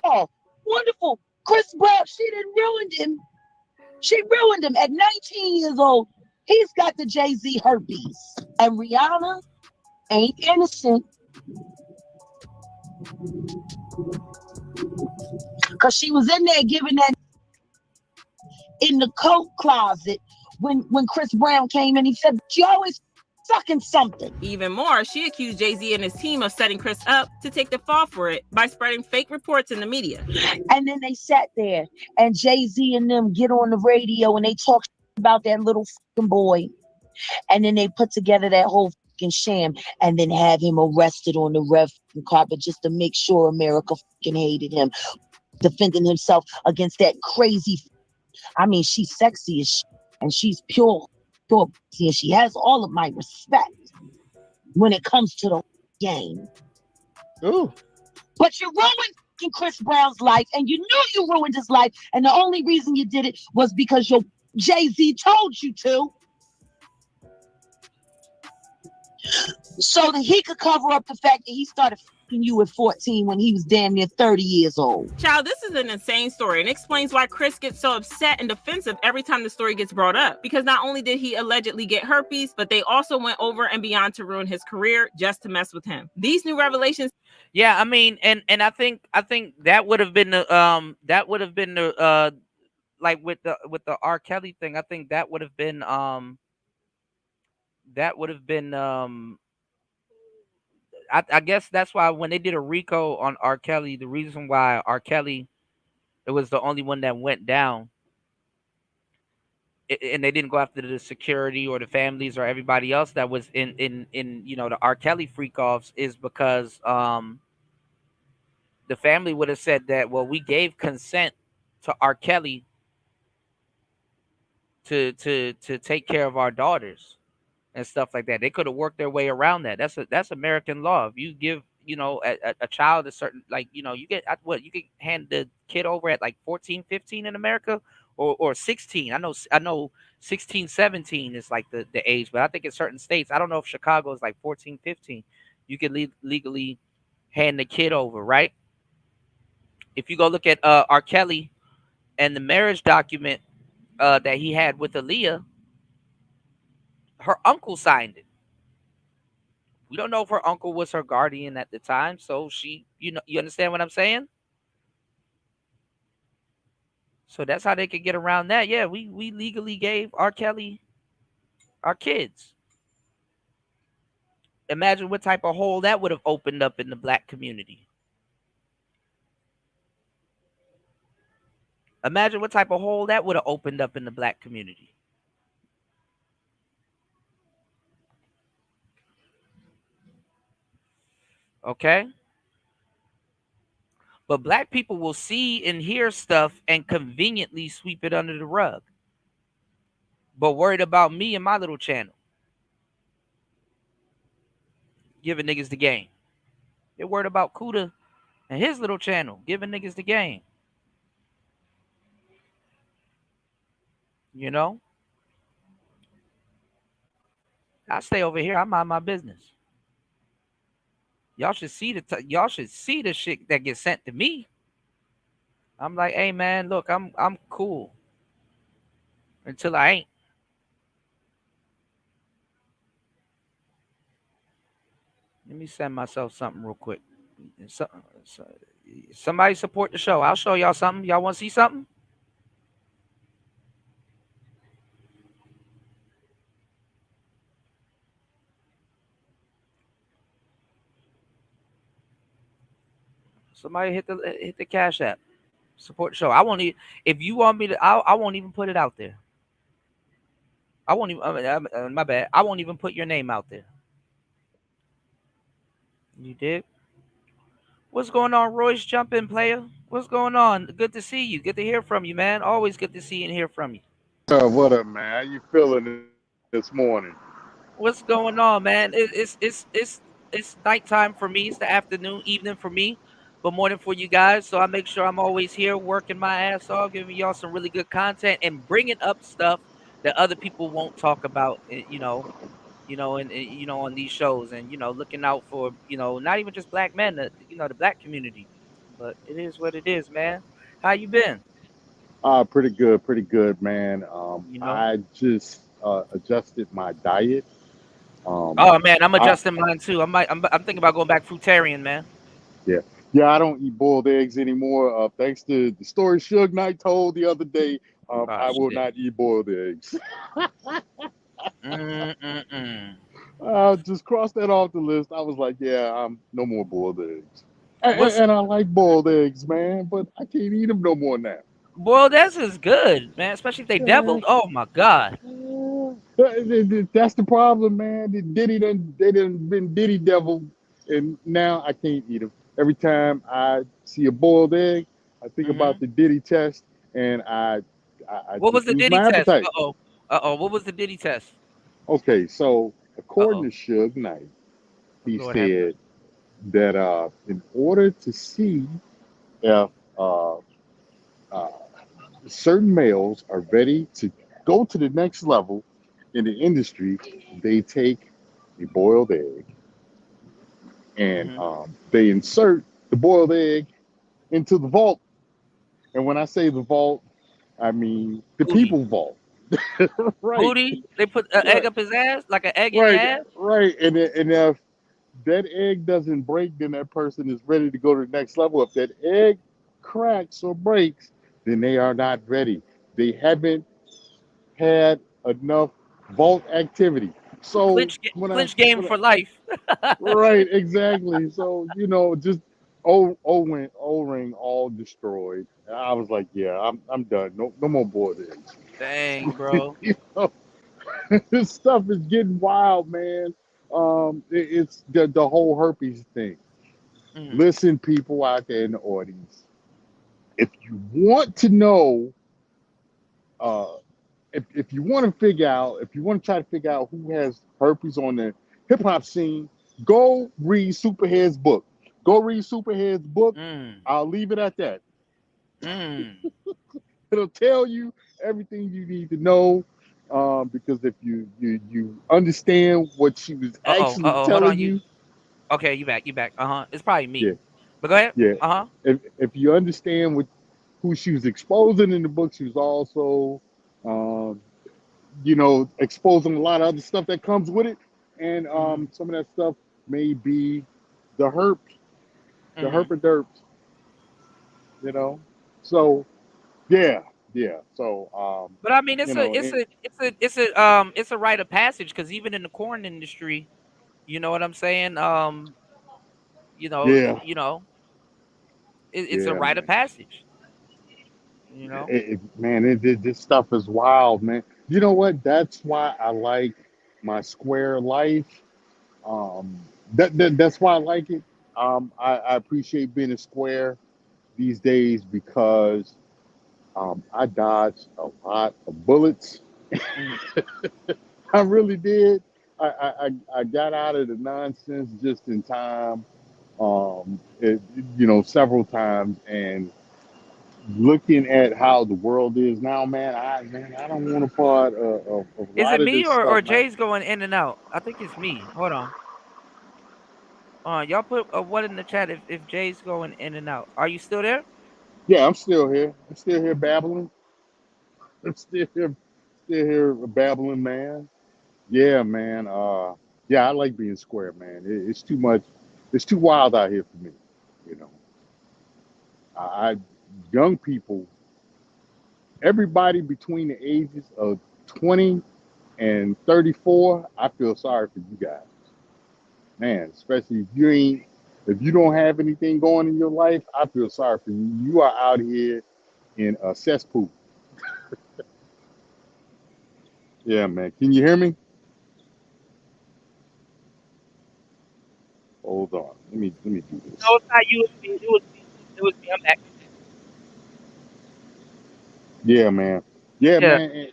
Oh, wonderful. Chris Brown, she done ruined him. She ruined him at 19 years old. He's got the Jay-Z herpes. And Rihanna ain't innocent. Because she was in there giving that in the coat closet when Chris Brown came in. He said, "She always sucking something." Even more, she accused Jay-Z and his team of setting Chris up to take the fall for it by spreading fake reports in the media. And then they sat there and Jay-Z and them get on the radio and they talk about that little fucking boy. And then they put together that whole fucking sham and then have him arrested on the red carpet just to make sure America fucking hated him. Defending himself against that crazy. I mean, she's sexy as shit and she's pure. And she has all of my respect when it comes to the game. Ooh. But you ruined Chris Brown's life, and you knew you ruined his life, and the only reason you did it was because your Jay-Z told you to. So that he could cover up the fact that he started you at 14 when he was damn near 30 years old. Child, this is an insane story and explains why Chris gets so upset and defensive every time the story gets brought up. Because not only did he allegedly get herpes, but they also went over and beyond to ruin his career just to mess with him. These new revelations. Yeah, I mean, and I think that would have been the like with the R. Kelly thing. I think that would have been I guess that's why when they did a RICO on R. Kelly, the reason why R. Kelly, it was the only one that went down, and they didn't go after the security or the families or everybody else that was in the R. Kelly freak offs, is because the family would have said that, well, we gave consent to R. Kelly to take care of our daughters and stuff like that. They could have worked their way around that. That's American law. If you give a child a certain, like, you get you can hand the kid over at like 14, 15 in America, or 16. I know 16, 17 is like the age, but I think in certain states, I don't know if Chicago is like 14, 15, you can legally hand the kid over, right? If you go look at R. Kelly and the marriage document that he had with Aaliyah, her uncle signed it. We don't know if her uncle was her guardian at the time, so she, you understand what I'm saying? So that's how they could get around that. Yeah, we legally gave R. Kelly our kids. Imagine what type of hole that would have opened up in the black community. Imagine what type of hole that would have opened up in the black community. Okay? But black people will see and hear stuff and conveniently sweep it under the rug. But worried about me and my little channel, giving niggas the game. They're worried about Kuda and his little channel, giving niggas the game. I stay over here. I mind my business. Y'all should see the shit that gets sent to me. I'm like, hey man, look, I'm cool until I ain't. Let me send myself something real quick. Somebody support the show. I'll show y'all something. Y'all want to see something? Somebody hit the Cash App. Support the show. I won't even, if you want me to, I won't even put it out there. I won't even. My bad. I won't even put your name out there. You did. What's going on, Royce? Jump in, player. What's going on? Good to see you. Good to hear from you, man. Always good to see and hear from you. What up, man? How you feeling this morning? What's going on, man? It's nighttime for me. It's the afternoon, evening for me, but morning for you guys. So I make sure I'm always here working my ass off, giving y'all some really good content and bringing up stuff that other people won't talk about. And on these shows, and looking out for not even just black men, the black community. But it is what it is, man. How you been? Pretty good, man. I just adjusted my diet. Oh man, I'm adjusting mine too. I'm thinking about going back fruitarian, man. Yeah, I don't eat boiled eggs anymore. Thanks to the story Suge Knight told the other day, I will not eat boiled eggs. Just cross that off the list. I was like, yeah, I'm no more boiled eggs. And I like boiled eggs, man, but I can't eat them no more now. Boiled eggs is good, man, especially if they deviled. Oh my god. That's the problem, man. They done been Diddy deviled, and now I can't eat them. Every time I see a boiled egg, I think about the Diddy test, and I what was the lose Diddy my test? appetite. What was the Diddy test? Okay, so according to Suge Knight, he said that in order to see if certain males are ready to go to the next level in the industry, they take a boiled egg, and they insert the boiled egg into the vault. And when I say the vault, I mean the Booty. people vault. Right. Booty. They put an egg up his ass, like an egg in your Right, ass. right. And if that egg doesn't break, then that person is ready to go to the next level. If that egg cracks or breaks, then they are not ready. They haven't had enough vault activity. So Clinch game for life. right, exactly. So just O-ring all destroyed. I was like, yeah, I'm done. No more boiled eggs. Dang, bro. This stuff is getting wild, man. It's the whole herpes thing. Listen, people out there in the audience, if you want to know, if you want to figure out, if you want to try to figure out who has herpes on the hip hop scene, go read Superhead's book. Go read Superhead's book. I'll leave it at that. It'll tell you everything you need to know. Because if you understand what she was actually Hold telling on, you. Okay, you back. It's probably me. Yeah. But go ahead. Yeah. If you understand who she was exposing in the book, she was also, exposing a lot of other stuff that comes with it, and some of that stuff may be the herps, the herpaderps. So yeah. So but I mean, it's a rite of passage, because even in the corn industry, you know what I'm saying? Yeah. It's a Yeah, rite man. of passage. This stuff is wild, man. You know what? That's why I like my square life. That's why I like it. I appreciate being a square these days because I dodged a lot of bullets. I really did. I got out of the nonsense just in time. Several times, and looking at how the world is now, man, I don't want a part of a Is lot it of me this or stuff, man. Jay's going in and out? I think it's me. Hold on. Y'all put a one in the chat if Jay's going in and out. Are you still there? Yeah, I'm still here. I'm still here babbling. I'm still here babbling, man. Yeah, man. Yeah, I like being square, man. It's too much. It's too wild out here for me. You know, I young people, everybody between the ages of 20 and 34, I feel sorry for you guys, man. Especially if you don't have anything going in your life, I feel sorry for you. You are out here in a cesspool. Yeah, man. Can you hear me? Hold on. Let me do this. No, it's not you. It was me. I'm back. Yeah, man. Yeah, Yeah. man.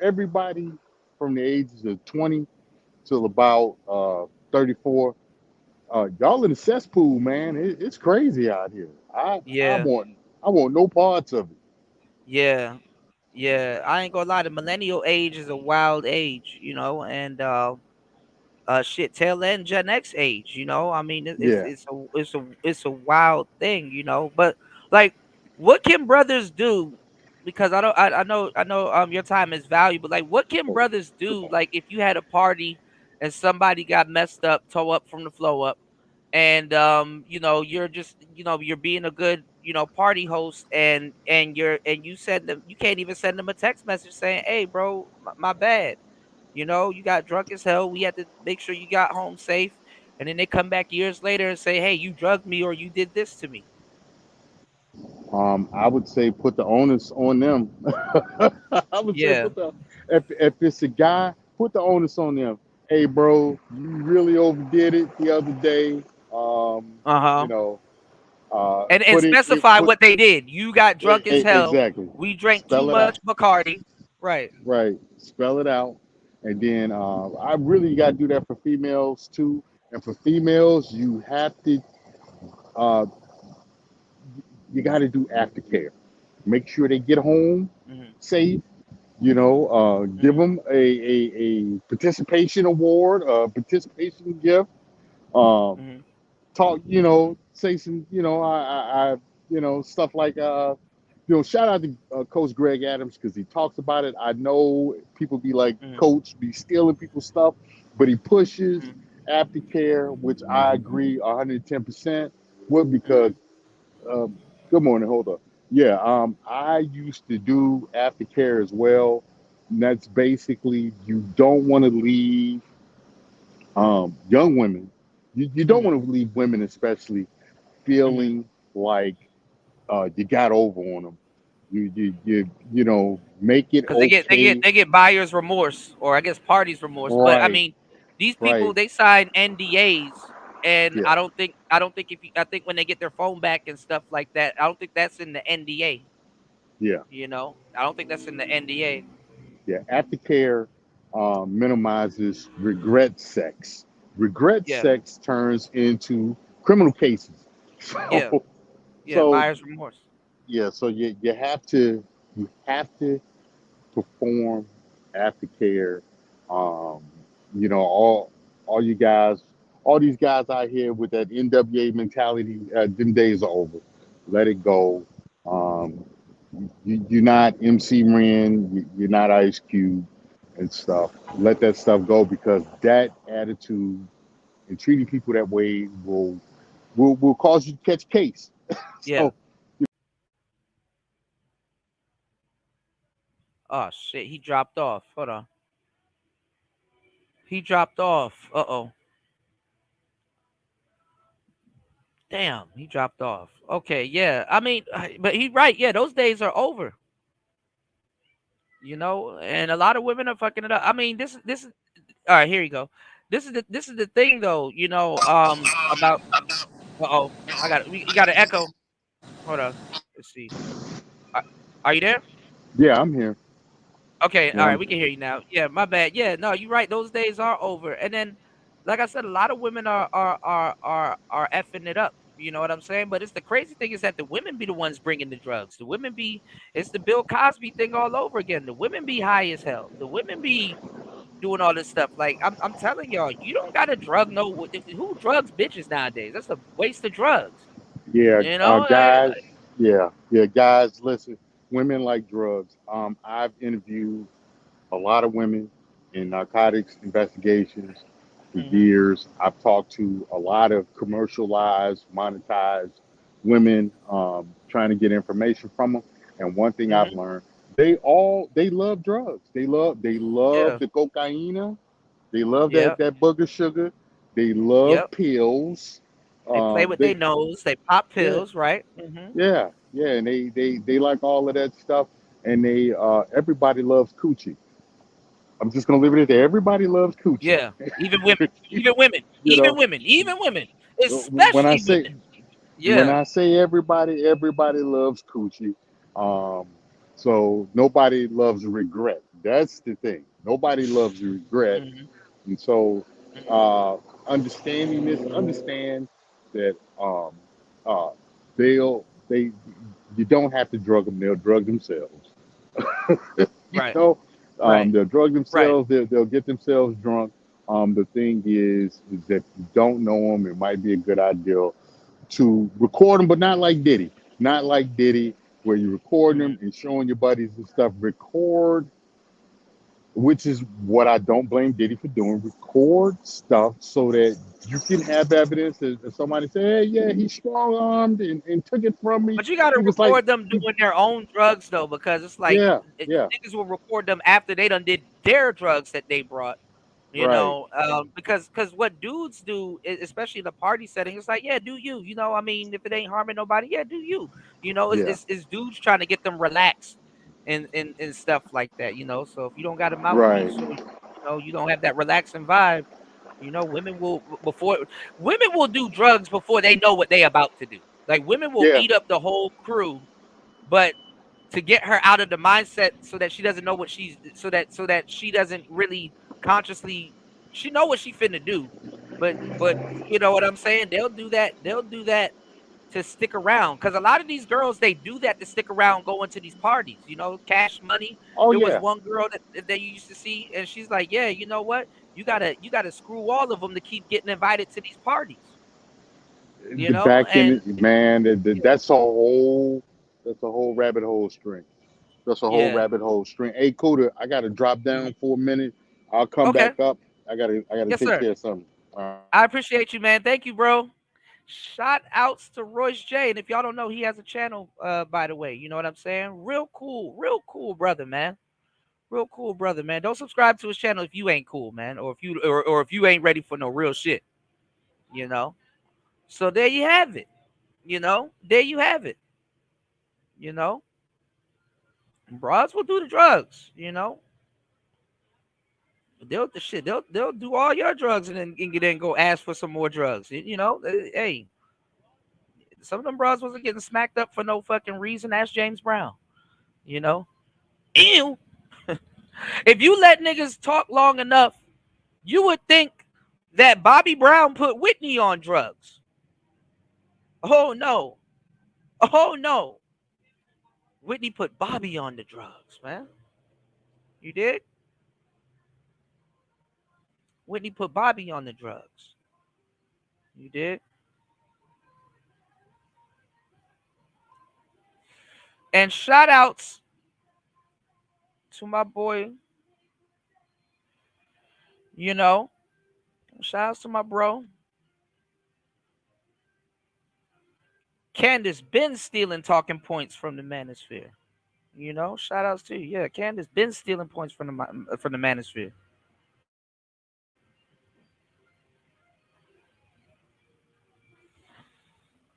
Everybody from the ages of 20 till about 34, y'all in the cesspool, man. It's crazy out here. I Yeah. want no parts of it. Yeah. Yeah. I ain't gonna lie. The millennial age is a wild age, and shit, tail end Gen X age, I mean, Yeah. it's a wild thing, But like, what can brothers do? Because I know your time is valuable. Like, what can brothers do? Like, if you had a party and somebody got messed up, toe up from the flow up, and you're just you're being a good party host, and you send them, you can't even send them a text message saying, hey bro, my bad. You got drunk as hell. We had to make sure you got home safe. And then they come back years later and say, hey, you drugged me or you did this to me. I would say put the onus on them. I would say Yeah. if it's a guy, put the onus on them. Hey, bro, you really overdid it the other day. You know, And put specify what they did. You got drunk as hell. exactly. We drank too Spell it out. much Bacardi. Right. Right. Spell it out. And then I really got to do that for females too. And for females, you have to, uh, you got to do aftercare. Make sure they get home safe. Give them a participation award, a participation gift. talk, say some, stuff like, shout out to Coach Greg Adams because he talks about it. I know people be like, Coach be stealing people's stuff, but he pushes aftercare, which I agree 110%. What because, good morning, hold up. Yeah, I used to do aftercare as well. And that's basically you don't want to leave young women. You don't want to leave women, especially, feeling like you got over on them. Make it Because okay. they get buyer's remorse, or I guess party's remorse. But I Right, mean, these people right. they sign NDAs, and Yeah, I don't think if you, I think when they get their phone back and stuff like that, I don't think that's in the NDA. yeah, I don't think that's in the NDA. yeah. Aftercare minimizes regret sex. Regret Yeah, sex turns into criminal cases. yeah, So, yeah. so Buyer's remorse. yeah, so you have to perform aftercare. Um, all you guys, all these guys out here with that NWA mentality, them days are over. Let it go. Um, you're not MC Ren, you're not Ice Cube and stuff. Let that stuff go because that attitude and treating people that way will cause you to catch case. Yeah. So Oh shit, he dropped off. Hold on. He dropped off. Uh-oh. Damn, he dropped off. Okay, yeah. I mean, but he right. Yeah, those days are over. And a lot of women are fucking it up. I mean, this is all right. Here you go. This is the thing though. About uh-oh. You got an echo. Hold on. Let's see. Are, are you there? yeah, I'm here. Okay, all Yeah, right, we can hear you now. Yeah, my bad. Yeah, no, you're right. Those days are over. And then, like I said, a lot of women are effing it up. You know what I'm saying? But it's the crazy thing is that the women be the ones bringing the drugs. It's the Bill Cosby thing all over again. The women be high as hell. The women be doing all this stuff. Like I'm telling y'all, you don't got to drug who drugs bitches nowadays. That's a waste of drugs. yeah, You know? guys. Yeah, guys. Listen, women like drugs. I've interviewed a lot of women in narcotics investigations for years. I've talked to a lot of commercialized, monetized women trying to get information from them. And one thing I've learned, they love drugs. They love Yeah. the cocaine. They love that Yep. that booger sugar. They love Yep. pills. They play with their They nose. They pop yeah, pills, right? yeah, and they like all of that stuff. And they everybody loves coochie. I'm just gonna leave it at that. Everybody loves coochie. Yeah, even women, even women, you know, even women, when I especially say women. when Yeah, I say everybody loves coochie. Um, so nobody loves regret. That's the thing. Nobody loves regret. hmm And so understanding this, understand that uh, they you don't have to drug them. They'll drug themselves. you right, know, right, they'll drug right. themselves. They'll get themselves drunk. The thing is that if you don't know them, it might be a good idea to record them, but not like Diddy. Not like Diddy, where you're recording them and showing your buddies and stuff. Record, which is what I don't blame Diddy for doing. Record stuff so that you can have evidence. If somebody say, "Hey, yeah, he strong armed and took it from me," But you got to he was like, record them doing their own drugs though, because it's like "Yeah, yeah, niggas will record them after they done did their drugs that they brought. right, Because what dudes do, especially in the party setting, it's like, yeah, do you? I mean, if it ain't harming nobody, yeah, do you? It's, yeah, it's, it's dudes trying to get them relaxed and stuff like that. So if you don't got a right, mouthpiece, or you don't have that relaxing vibe, women will do drugs before they know what they about to do. Like women will yeah, eat up the whole crew, but to get her out of the mindset so that she doesn't know what she's so that she doesn't really consciously she know what she finna do, but you know what I'm saying? They'll do that to stick around, because a lot of these girls, they do that to stick around going to these parties, cash money. oh There was yeah, one girl that you used to see, and she's like, yeah, you know what, you gotta screw all of them to keep getting invited to these parties. You The know, back and end, man, that's a whole rabbit hole string. That's a whole yeah. rabbit hole string. Hey, Kuda, I gotta drop down for a minute. I'll come Okay. back up. I gotta Yes, take sir. care of something. I appreciate you, man. Thank you, bro. Shout outs to Royce J. And if y'all don't know, he has a channel, by the way. You know what I'm saying? Real cool brother, man. Real cool brother, man. Don't subscribe to his channel if you ain't cool, man, or if you ain't ready for no real shit. You know. So there you have it. You know, there you have it. You know, bros will do the drugs. You know, they'll the shit. They'll do all your drugs and then go ask for some more drugs. You know, hey, some of them bros wasn't getting smacked up for no fucking reason. Ask James Brown. You know, ew. If you let niggas talk long enough, you would think that Bobby Brown put Whitney on drugs. Oh no. Oh no. Whitney put Bobby on the drugs, man. You did? Whitney put Bobby on the drugs. You did? And shout outs to my boy, you know, shout outs to my bro. Candace been stealing talking points from the manosphere. You know, shout outs to you. Yeah, Candace been stealing points from the manosphere.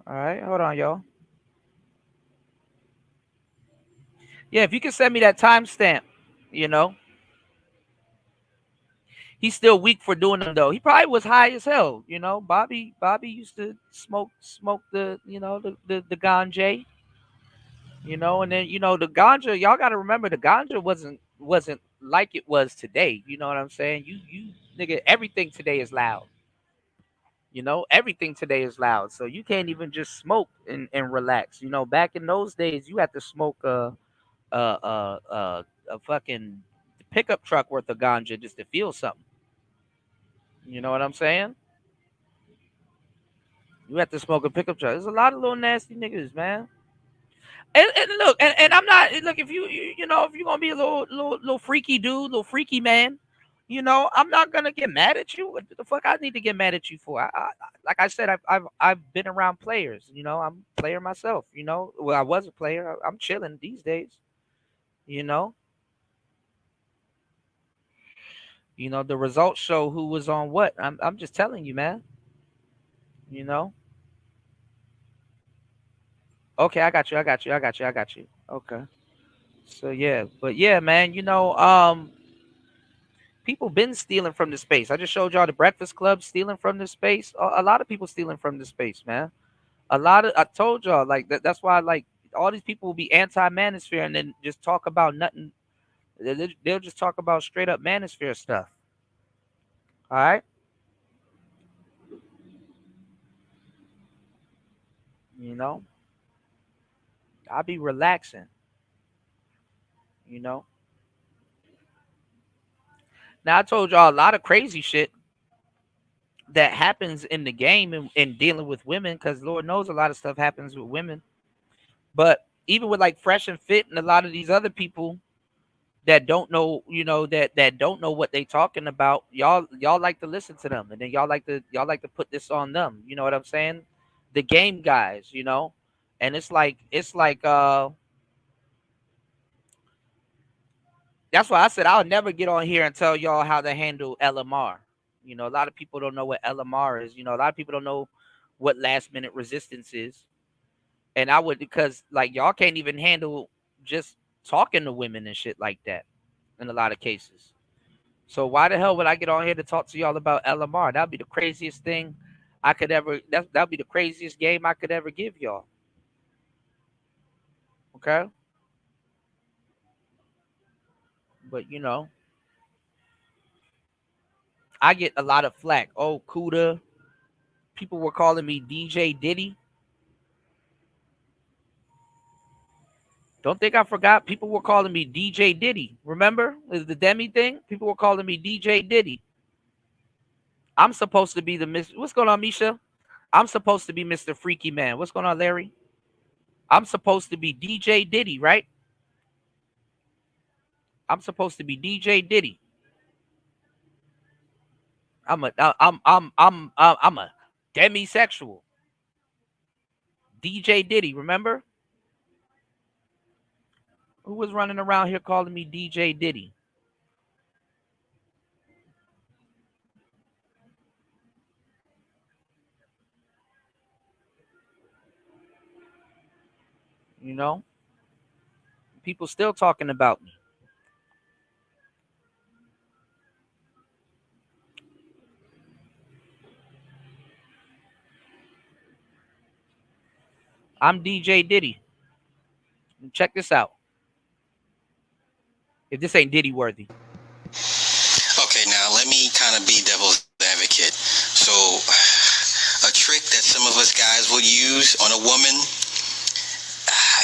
All right, hold on, y'all. Yeah, if you can send me that timestamp, you know. He's still weak for doing them though. He probably was high as hell, you know. Bobby used to smoke the, you know, the ganja, you know, and then, you know, the ganja, y'all gotta remember the ganja wasn't like it was today. You know what I'm saying? You nigga, everything today is loud. You know, everything today is loud. So you can't even just smoke and relax. You know, back in those days you had to smoke a fucking pickup truck worth of ganja just to feel something. You know what I'm saying? You have to smoke a pickup truck. There's a lot of little nasty niggas, man. And look, and I'm not look if you know if you're gonna be a little freaky dude, little freaky man, you know, I'm not gonna get mad at you. What the fuck I need to get mad at you for? Like I said, I've been around players. You know, I'm a player myself. You know, well I was a player. I'm chilling these days. You know, the results show who was on what. I'm just telling you, man. You know. Okay, I got you. I got you. I got you. I got you. Okay. So yeah, but yeah, man, people been stealing from the space. I just showed y'all the Breakfast Club stealing from the space. A lot of people stealing from the space, man. I told y'all like that's why like all these people will be anti-manosphere and then just talk about nothing. They'll just talk about straight up manosphere stuff. All right. You know, I'll be relaxing. You know. Now I told y'all a lot of crazy shit that happens in the game and dealing with women, because Lord knows a lot of stuff happens with women. But even with like Fresh and Fit and a lot of these other people that don't know, that don't know what they talking about, y'all like to listen to them, and then y'all like to put this on them. You know what I'm saying? The game guys, and it's like that's why I said I'll never get on here and tell y'all how to handle LMR. A lot of people don't know what LMR is. A lot of people don't know what last minute resistance is. And I would, because like y'all can't even handle just talking to women and shit like that in a lot of cases. So why the hell would I get on here to talk to y'all about LMR? That'd be the craziest thing I could ever. That'd be the craziest game I could ever give y'all. Okay, but I get a lot of flack. Oh, Kuda. People were calling me DJ Diddy. Don't think I forgot. People were calling me DJ Diddy. Remember the Demi thing? People were calling me DJ Diddy. I'm supposed to be the Miss. What's going on, Misha? I'm supposed to be Mr. Freaky Man. What's going on, Larry? I'm supposed to be DJ Diddy, right? I'm supposed to be DJ Diddy. I'm a demisexual. DJ Diddy, remember? Who was running around here calling me DJ Diddy? You know? People still talking about me. I'm DJ Diddy. Check this out. If this ain't Diddy worthy. Okay, now let me kind of be devil's advocate. So, a trick that some of us guys would use on a woman.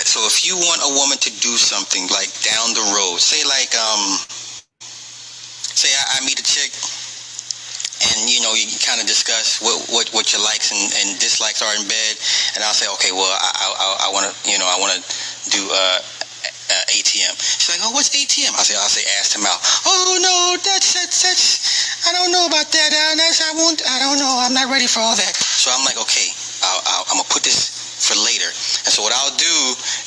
So if you want a woman to do something like down the road, say I meet a chick, and you kind of discuss what your likes and dislikes are in bed, and I'll say, okay, well, I want to do ATM. She's like, oh, what's ATM? I'll say ass to mouth. Oh no, that's I don't know about that. I don't know. I'm not ready for all that. So I'm like, okay, I'm gonna put this for later. And so what I'll do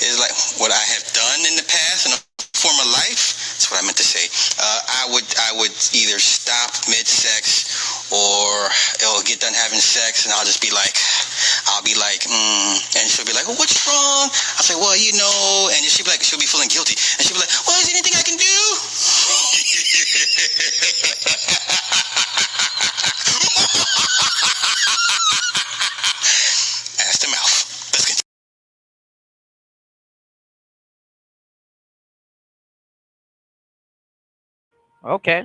is like what I have done in the past in a former life. That's what I meant to say. I would either stop mid-sex or it'll get done having sex, and I'll be like, and she'll be like, well, what's wrong? I'll say, well, and she'll be feeling guilty, and she'll be like, well, is there anything I can do? Ass to mouth. Let's continue. Okay.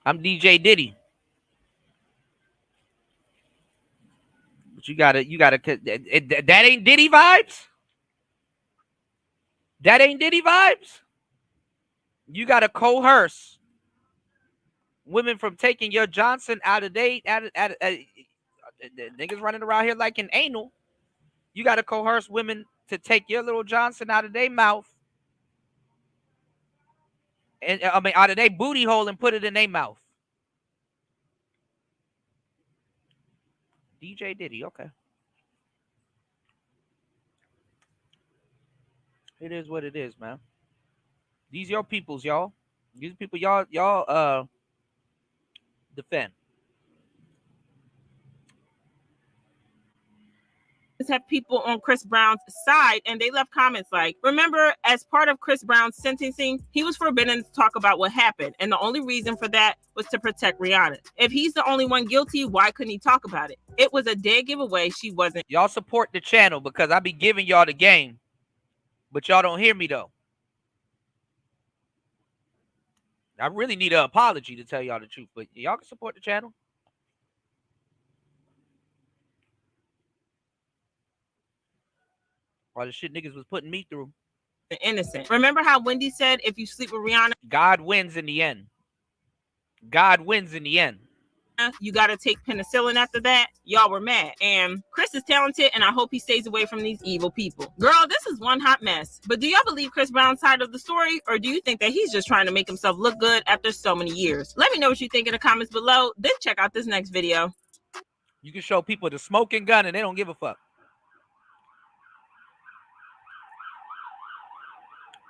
I'm DJ Diddy. But you gotta that ain't Diddy vibes? That ain't Diddy vibes? You gotta coerce women from taking your Johnson out of date, niggas running around here like an anal. You gotta coerce women to take your little Johnson out of their mouth, and out of their booty hole, and put it in their mouth. DJ Diddy, okay. It is what it is, man. These your peoples, y'all. These people, y'all defend. Have people on Chris Brown's side, and they left comments like, remember, as part of Chris Brown's sentencing, he was forbidden to talk about what happened, and the only reason for that was to protect Rihanna. If he's the only one guilty, why couldn't he talk about it? It was a dead giveaway. She wasn't. Y'all support the channel because I be giving y'all the game, but y'all don't hear me though. I really need an apology to tell y'all the truth, but y'all can support the channel. All the shit niggas was putting me through. Innocent. Remember how Wendy said, if you sleep with Rihanna, God wins in the end. God wins in the end. You got to take penicillin after that. Y'all were mad. And Chris is talented, and I hope he stays away from these evil people. Girl, this is one hot mess. But do y'all believe Chris Brown's side of the story, or do you think that he's just trying to make himself look good after so many years? Let me know what you think in the comments below. Then check out this next video. You can show people the smoking gun, and they don't give a fuck.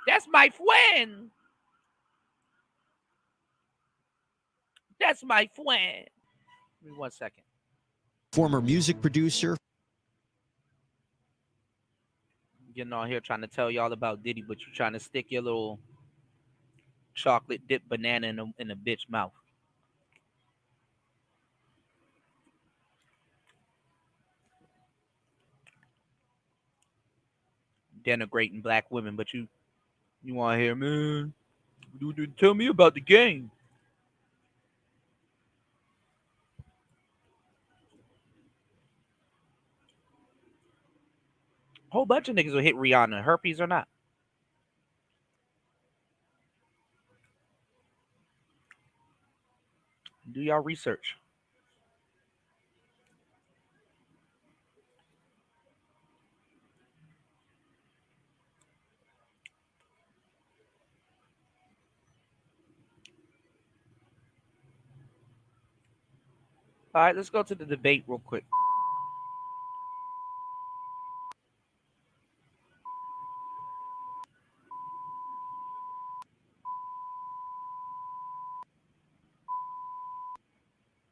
That's my friend. That's my friend. Give me 1 second. Former music producer. Getting on here trying to tell y'all about Diddy, but you're trying to stick your little chocolate dipped banana in a bitch mouth. Denigrating black women, but you want to hear, man, tell me about the game. Whole bunch of niggas will hit Rihanna, herpes or not. Do y'all research. All right, let's go to the debate real quick.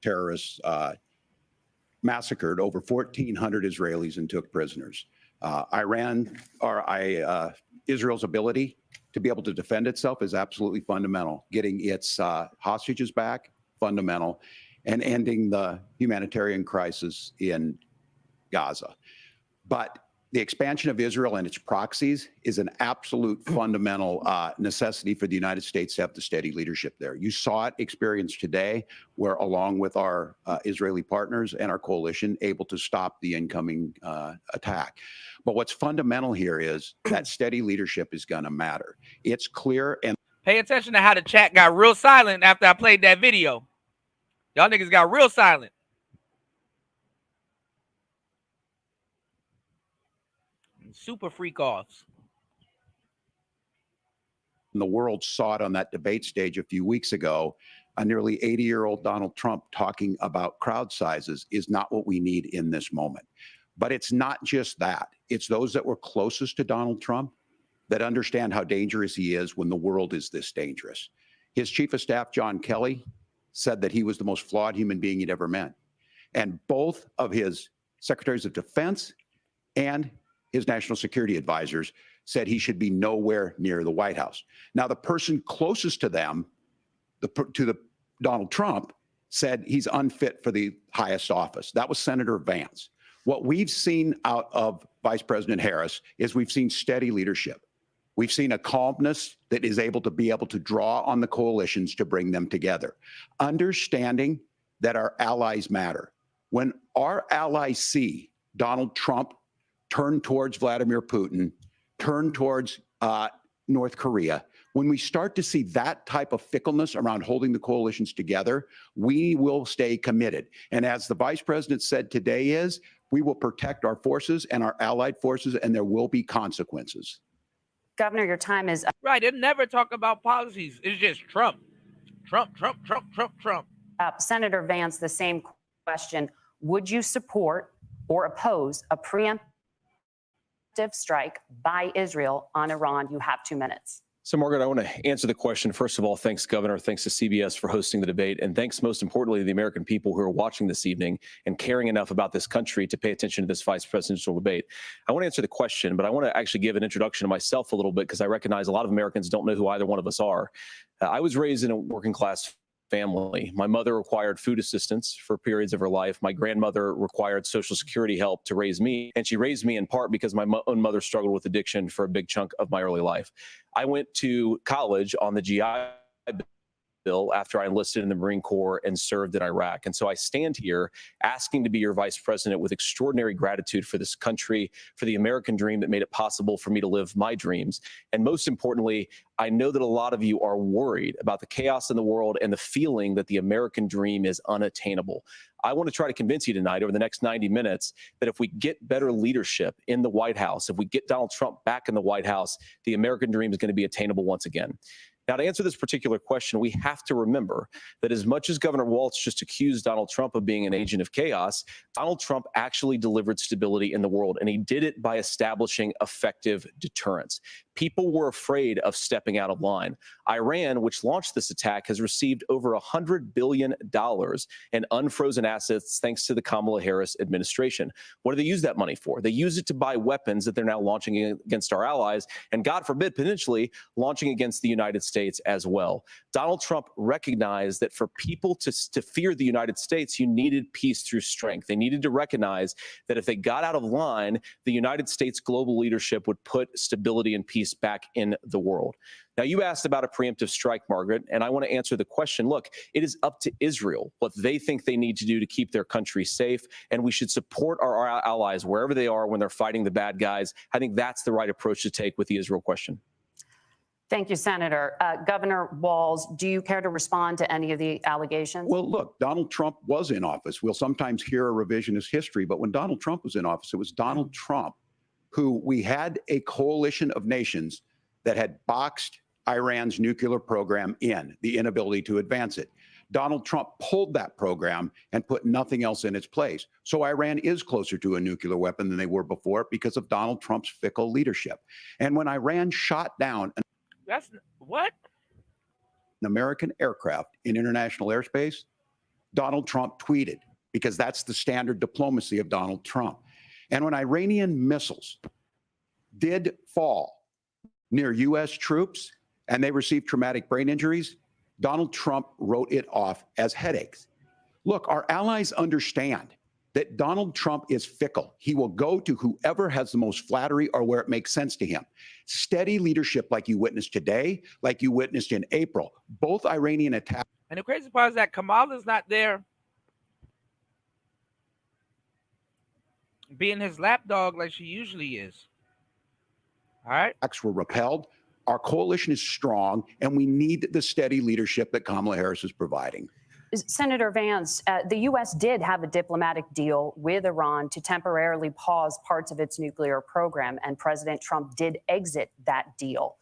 Terrorists massacred over 1,400 Israelis and took prisoners. Israel's ability to be able to defend itself is absolutely fundamental. Getting its hostages back, fundamental, and ending the humanitarian crisis in Gaza. But the expansion of Israel and its proxies is an absolute fundamental necessity for the United States to have the steady leadership there. You saw it experienced today, where along with our Israeli partners and our coalition, able to stop the incoming attack. But what's fundamental here is that steady leadership is going to matter. It's clear. And pay attention to how the chat got real silent after I played that video. Y'all niggas got real silent. Super freak offs. The world saw it on that debate stage a few weeks ago. A nearly 80-year-old Donald Trump talking about crowd sizes is not what we need in this moment. But it's not just that. It's those that were closest to Donald Trump that understand how dangerous he is when the world is this dangerous. His chief of staff, John Kelly, said that he was the most flawed human being he'd ever met. And both of his secretaries of defense and his national security advisors said he should be nowhere near the White House. Now, the person closest to them, Donald Trump, said he's unfit for the highest office. That was Senator Vance. What we've seen out of Vice President Harris is we've seen steady leadership. We've seen a calmness that is able to draw on the coalitions to bring them together, understanding that our allies matter. When our allies see Donald Trump turn towards Vladimir Putin, turn towards North Korea, when we start to see that type of fickleness around holding the coalitions together, we will stay committed. And as the vice president said today we will protect our forces and our allied forces, and there will be consequences. Governor, your time is up. Right, they never talk about policies. It's just Trump. Trump. Senator Vance, the same question. Would you support or oppose a preemptive strike by Israel on Iran? You have 2 minutes. So, Margaret, I want to answer the question. First of all, thanks, Governor. Thanks to CBS for hosting the debate. And thanks, most importantly, to the American people who are watching this evening and caring enough about this country to pay attention to this vice presidential debate. I want to answer the question, but I want to actually give an introduction to myself a little bit because I recognize a lot of Americans don't know who either one of us are. I was raised in a working class family. My mother required food assistance for periods of her life. My grandmother required Social Security help to raise me. And she raised me in part because my own mother struggled with addiction for a big chunk of my early life. I went to college on the GI Bill after I enlisted in the Marine Corps and served in Iraq. And so I stand here asking to be your vice president with extraordinary gratitude for this country, for the American dream that made it possible for me to live my dreams. And most importantly, I know that a lot of you are worried about the chaos in the world and the feeling that the American dream is unattainable. I want to try to convince you tonight over the next 90 minutes that if we get better leadership in the White House, if we get Donald Trump back in the White House, the American dream is going to be attainable once again. Now, to answer this particular question, we have to remember that as much as Governor Walz just accused Donald Trump of being an agent of chaos, Donald Trump actually delivered stability in the world, and he did it by establishing effective deterrence. People were afraid of stepping out of line. Iran, which launched this attack, has received over $100 billion in unfrozen assets thanks to the Kamala Harris administration. What do they use that money for? They use it to buy weapons that they're now launching against our allies, and God forbid, potentially launching against the United States as well. Donald Trump recognized that for people to fear the United States, you needed peace through strength. They needed to recognize that if they got out of line, the United States global leadership would put stability and peace back in the world. Now, you asked about a preemptive strike, Margaret, and I want to answer the question. Look, it is up to Israel what they think they need to do to keep their country safe, and we should support our allies wherever they are when they're fighting the bad guys. I think that's the right approach to take with the Israel question. Thank you, Senator. Governor Walz, do you care to respond to any of the allegations? Well, look, Donald Trump was in office. We'll sometimes hear a revisionist history, but when Donald Trump was in office, it was Donald Trump who we had a coalition of nations that had boxed Iran's nuclear program in, the inability to advance it. Donald Trump pulled that program and put nothing else in its place. So Iran is closer to a nuclear weapon than they were before because of Donald Trump's fickle leadership. And when Iran shot down That's what? an American aircraft in international airspace, Donald Trump tweeted, because that's the standard diplomacy of Donald Trump. And when Iranian missiles did fall near U.S. troops and they received traumatic brain injuries, Donald Trump wrote it off as headaches. Look, our allies understand that Donald Trump is fickle. He will go to whoever has the most flattery or where it makes sense to him. Steady leadership like you witnessed today, like you witnessed in April. Both Iranian attacks. And the crazy part is that Kamala's not there being his lapdog like she usually is. All right. Were repelled. Our coalition is strong, and we need the steady leadership that Kamala Harris is providing. Senator Vance, the U.S. did have a diplomatic deal with Iran to temporarily pause parts of its nuclear program, and President Trump did exit that deal.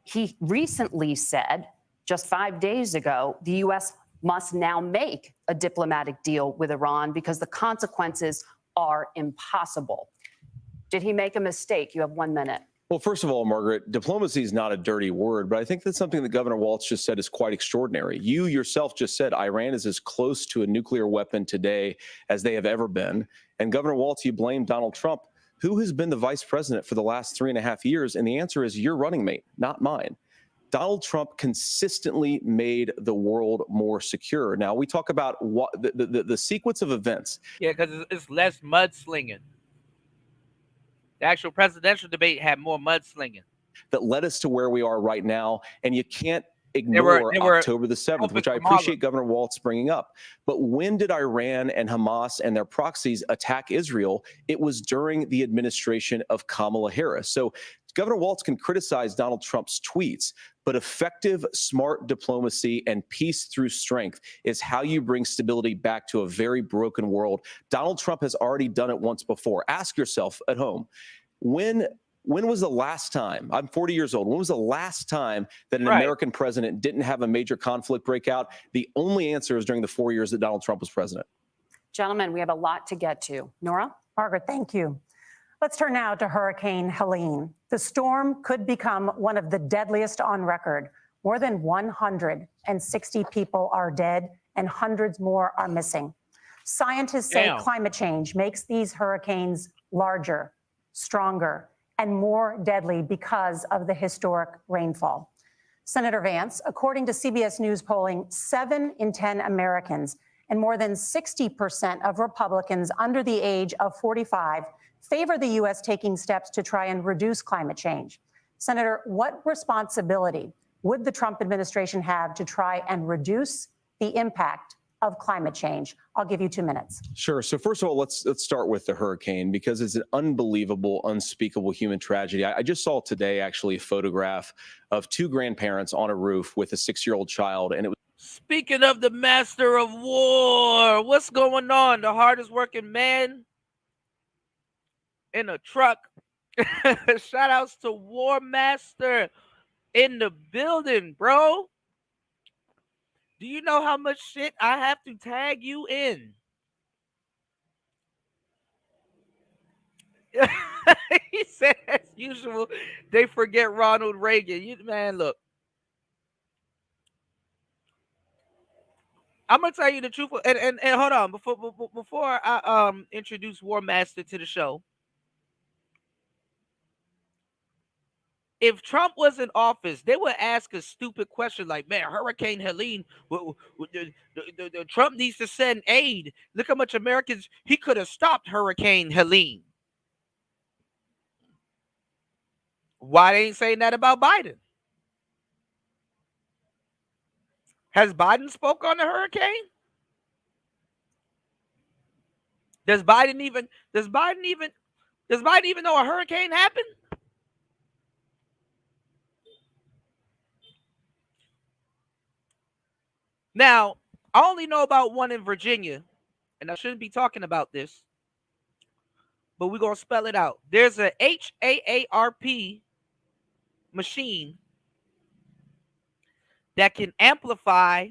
He recently said, just 5 days ago, the U.S. must now make a diplomatic deal with Iran because the consequences are impossible. Did he make a mistake? You have 1 minute. Well, first of all, Margaret, diplomacy is not a dirty word, but I think that's something that Governor Walz just said is quite extraordinary. You yourself just said Iran is as close to a nuclear weapon today as they have ever been. And Governor Walz, you blame Donald Trump. Who has been the vice president for the last 3.5 years? And the answer is your running mate, not mine. Donald Trump consistently made the world more secure. Now, we talk about what the sequence of events. Yeah, because it's less mudslinging. The actual presidential debate had more mudslinging. That led us to where we are right now. And you can't ignore October the 7th, which I appreciate Governor Walz bringing up. But when did Iran and Hamas and their proxies attack Israel? It was during the administration of Kamala Harris. So Governor Walz can criticize Donald Trump's tweets, but effective, smart diplomacy and peace through strength is how you bring stability back to a very broken world. Donald Trump has already done it once before. Ask yourself at home, when was the last time, I'm 40 years old, when was the last time that an American president didn't have a major conflict break out? The only answer is during the 4 years that Donald Trump was president. Gentlemen, we have a lot to get to. Nora? Margaret, thank you. Let's turn now to Hurricane Helene. The storm could become one of the deadliest on record. More than 160 people are dead and hundreds more are missing. Scientists say climate change makes these hurricanes larger, stronger, and more deadly because of the historic rainfall. Senator Vance, according to CBS News polling, 7 in 10 Americans and more than 60% of Republicans under the age of 45 favor the U.S. taking steps to try and reduce climate change. Senator, what responsibility would the Trump administration have to try and reduce the impact of climate change? I'll give you 2 minutes. Sure. So first of all, let's start with the hurricane because it's an unbelievable, unspeakable human tragedy. I just saw today actually a photograph of 2 grandparents on a roof with a 6-year-old child, and it was. Speaking of the master of war, what's going on? The hardest working man in a truck. Shout outs to War Master in the building, bro. Do you know how much shit I have to tag you in? He said, as usual, they forget Ronald Reagan. Man, look. I'm gonna tell you the truth, and hold on before I introduce War Master to the show. If Trump was in office, they would ask a stupid question like, man, Hurricane Helene, the Trump needs to send aid. Look how much Americans, he could have stopped Hurricane Helene. Why they ain't saying that about Biden? Has Biden spoke on the hurricane? Does Biden even know a hurricane happened? Now, I only know about one in Virginia, and I shouldn't be talking about this, but we're going to spell it out. There's a HAARP machine that can amplify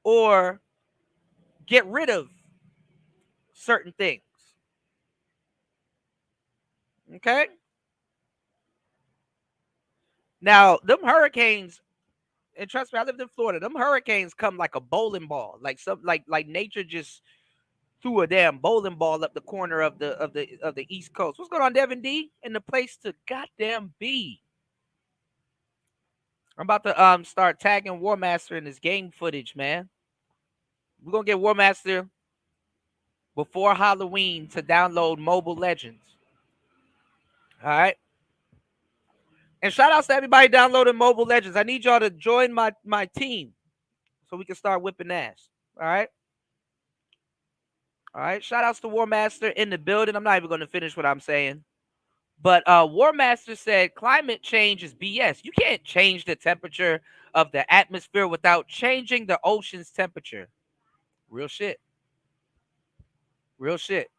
or get rid of certain things. Okay? Now, them hurricanes, and trust me, I lived in Florida. Them hurricanes come like a bowling ball, like nature just threw a damn bowling ball up the corner of the East Coast. What's going on, Devin D? In the place to goddamn be. I'm about to start tagging War Master in his game footage, man. We're gonna get War Master before Halloween to download Mobile Legends. All right. And shout outs to everybody downloading Mobile Legends. I need y'all to join my team so we can start whipping ass. All right. All right. Shout outs to War Master in the building. I'm not even going to finish what I'm saying. But War Master said climate change is BS. You can't change the temperature of the atmosphere without changing the ocean's temperature. Real shit. Real shit.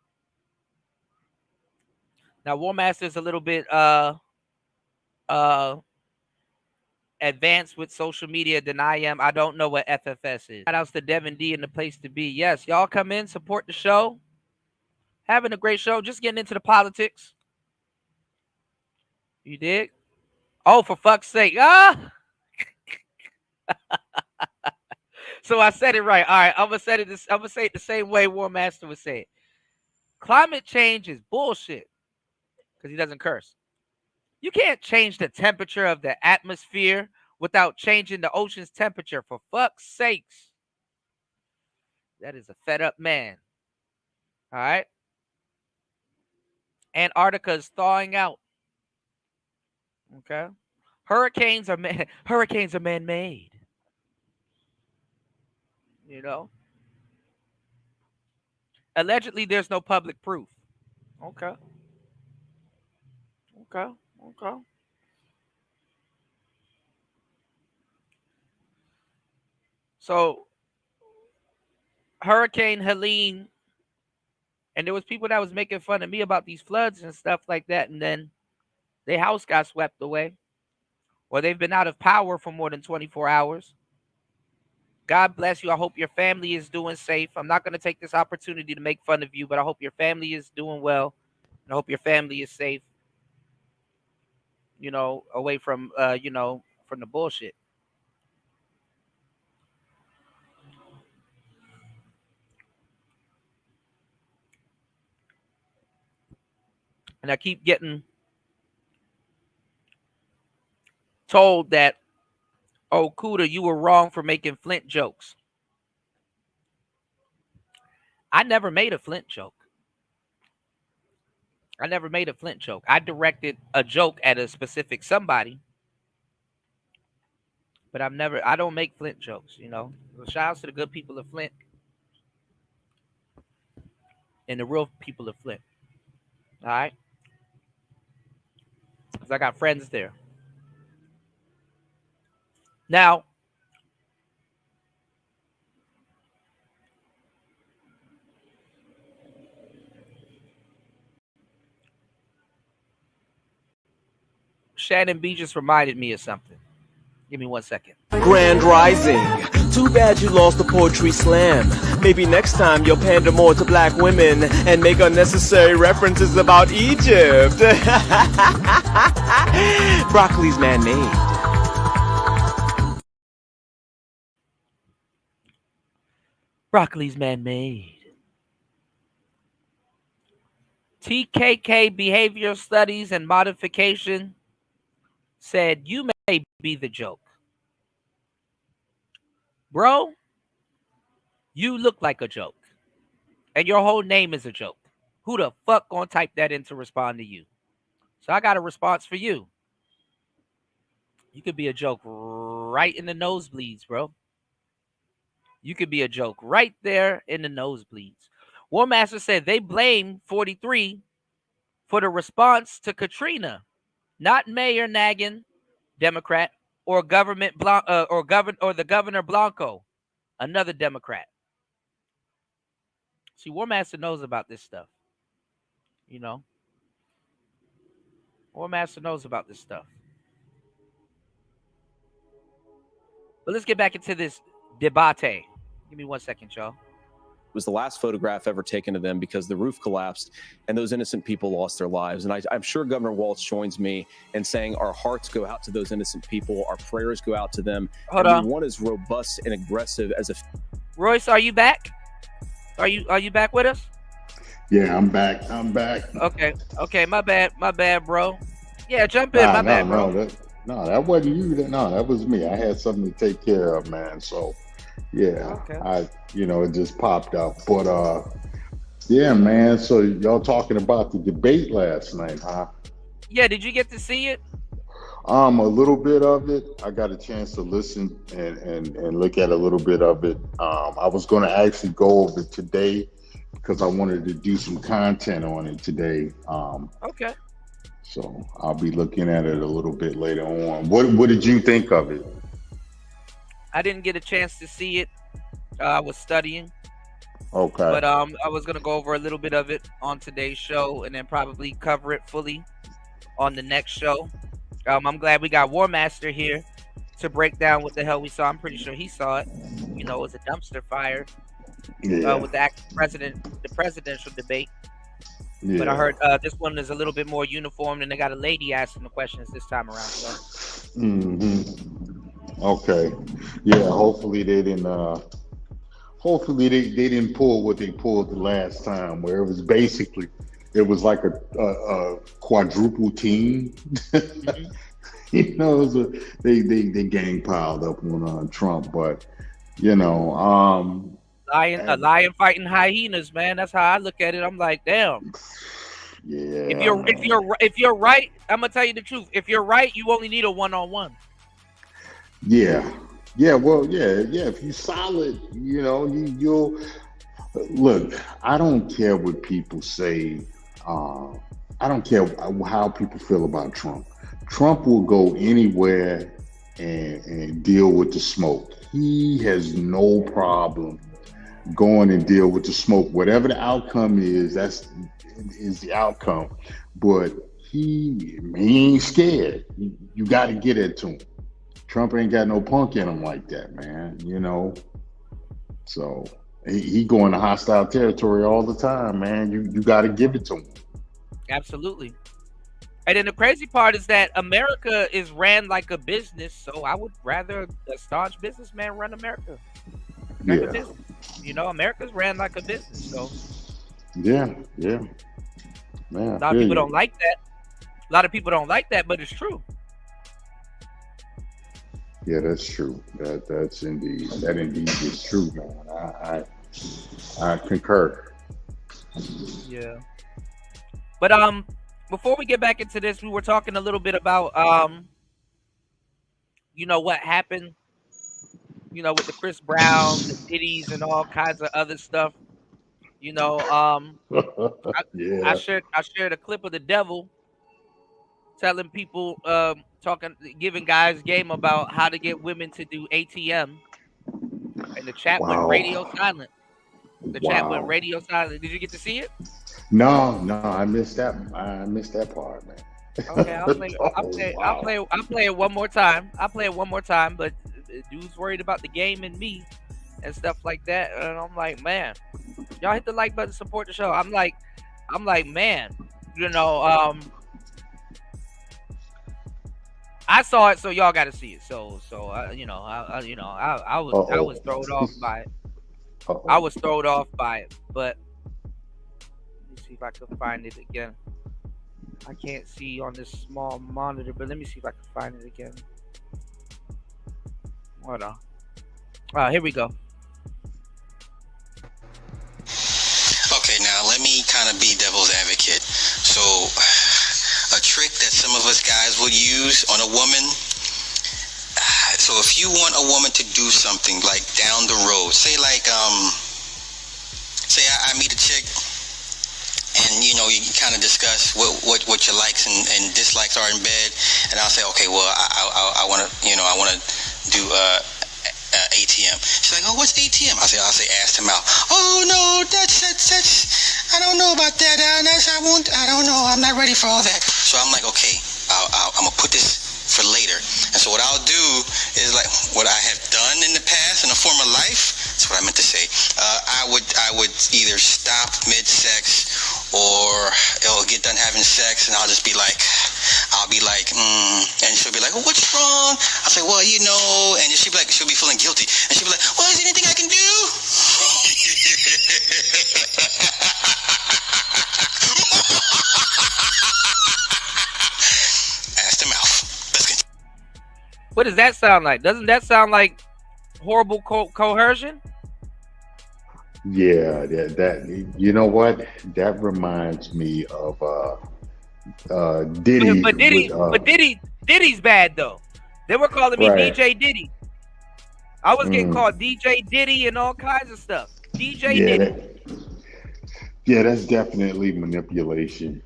Now, War Master is a little bit advanced with social media than I am. I don't know what FFS is. Shout outs to Devin D in the place to be. Yes, y'all come in, support the show. Having a great show. Just getting into the politics. You dig? Oh, for fuck's sake. Ah! So I said it right. All right, I'm gonna say it the same way War Master would say it. Climate change is bullshit. Because he doesn't curse. You can't change the temperature of the atmosphere without changing the ocean's temperature. For fuck's sakes. That is a fed up man. All right. Antarctica is thawing out. Okay. Hurricanes are man-made. You know. Allegedly, there's no public proof. Okay. Okay. Okay. So, Hurricane Helene, and there was people that was making fun of me about these floods and stuff like that, and then their house got swept away, or they've been out of power for more than 24 hours. God bless you. I hope your family is doing safe. I'm not going to take this opportunity to make fun of you, but I hope your family is doing well, and I hope your family is safe, you know, away from, from the bullshit. And I keep getting told that, oh, Kuda, you were wrong for making Flint jokes. I never made a Flint joke. I never made a Flint joke. I directed a joke at a specific somebody, but I don't make Flint jokes, you know. So shout out to the good people of Flint and the real people of Flint. All right. Because I got friends there. Now, Shannon B just reminded me of something. Give me 1 second. Grand Rising. Too bad you lost the poetry slam. Maybe next time you'll pander more to black women and make unnecessary references about Egypt. Broccoli's man-made. Broccoli's man-made. TKK Behavior Studies and Modification said you may be the joke. Bro, you look like a joke. And your whole name is a joke. Who the fuck gonna type that in to respond to you? So I got a response for you. You could be a joke right in the nosebleeds, bro. You could be a joke right there in the nosebleeds. War Master said they blame 43 for the response to Katrina, not Mayor Nagin, Democrat, or the Governor Blanco, another Democrat. See, War Master knows about this stuff. You know, War Master knows about this stuff. But let's get back into this debate. Give me 1 second, y'all. Was the last photograph ever taken of them because the roof collapsed and those innocent people lost their lives. And I'm sure Governor Walz joins me in saying our hearts go out to those innocent people. Our prayers go out to them. Hold and on. We want as robust and aggressive as a... Royce, are you back? Are you back with us? Yeah, I'm back. I'm back. Okay. My bad, bro. Yeah, jump in. My bad, bro. That wasn't you. That was me. I had something to take care of, man. So, yeah, Okay. it just popped up. But yeah, man. So y'all talking about the debate last night, huh? Yeah, did you get to see it? A little bit of it. I got a chance to listen and look at a little bit of it. I was going to actually go over it today because I wanted to do some content on it today. Okay. So I'll be looking at it a little bit later on. What did you think of it? I didn't get a chance to see it. I was studying. Okay. But I was gonna go over a little bit of it on today's show and then probably cover it fully on the next show. I'm glad we got War Master here to break down what the hell we saw. I'm pretty sure he saw it. It was a dumpster fire with the acting president, the presidential debate. Yeah. But I heard this one is a little bit more uniform, and they got a lady asking the questions this time around. So. Okay. Yeah. Hopefully they didn't. Hopefully they didn't pull what they pulled the last time, where it was like a quadruple team. They gang piled up on Trump, but lion fighting hyenas, man. That's how I look at it. I'm like, damn. Yeah. If you're right, I'm gonna tell you the truth. If you're right, you only need a one-on-one. Yeah. Yeah. Well, yeah. If you solid, you'll look. I don't care what people say. I don't care how people feel about Trump. Trump will go anywhere and deal with the smoke. He has no problem going and deal with the smoke. Whatever the outcome is, is the outcome. But he ain't scared. You got to get it to him. Trump ain't got no punk in him like that, man. So he going to hostile territory all the time, man. You got to give it to him. Absolutely. And then the crazy part is that America is ran like a business, so I would rather a staunch businessman run America. Like a business. America's ran like a business, so. Yeah. Man, a lot of people don't like that. A lot of people don't like that, but it's true. Yeah, that's true. That indeed is true, man. I concur. Yeah. But before we get back into this, we were talking a little bit about what happened, with the Chris Brown, the Diddy's, and all kinds of other stuff. I shared a clip of the devil telling people, giving guys game about how to get women to do ATM, and the chat went radio silent. Chat went radio silent. Did you get to see it? No, I missed that. I missed that part, man. Okay, I'll play it one more time. But dude's worried about the game and me and stuff like that. And I'm like, man, y'all hit the like button, support the show. I'm like, man, I saw it, so y'all got to see it. So I was thrown off by it. I was thrown off by it, but let me see if I can find it again. I can't see on this small monitor, but let me see if I can find it again. Hold on. Here we go. Okay, now let me kind of be devil's advocate. So, a trick that some of us guys would use on a woman. So if you want a woman to do something like down the road, say I meet a chick, and you kind of discuss what your likes and dislikes are in bed, and I'll say, okay, well, I want to do ATM. She's like, oh, what's ATM? I'll say ass to mouth. Oh no, that's I don't know about that. I don't know. I'm not ready for all that. So I'm like, okay, I'm gonna put this for later. And so what I'll do is like what I have done in the past in a former life. So That's what I meant to say. I would either stop mid-sex or it'll get done having sex, and I'll be like, and she'll be like, well, what's wrong? I'll say, well, you know, and she'll be feeling guilty, and she'll be like, well, is there anything I can do? Ass to mouth. Let's continue. What does that sound like? Doesn't that sound like horrible coercion? Yeah, that you know what? That reminds me of Diddy. But Diddy's bad though. They were calling me Right. DJ Diddy. I was getting called DJ Diddy and all kinds of stuff. DJ Diddy. That's definitely manipulation,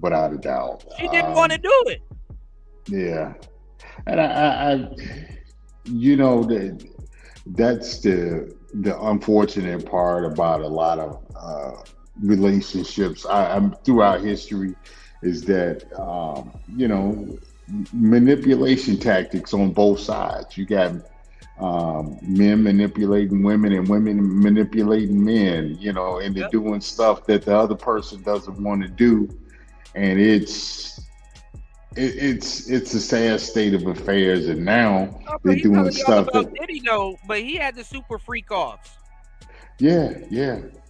without a doubt. She didn't want to do it. Yeah, and I you know, that's the unfortunate part about a lot of relationships. I'm throughout history is that you know, manipulation tactics on both sides. You got men manipulating women and women manipulating men, you know, and they're doing stuff that the other person doesn't want to do, and it's a sad state of affairs. And now they're doing stuff about Diddy though, but he had the super freak offs. Yeah.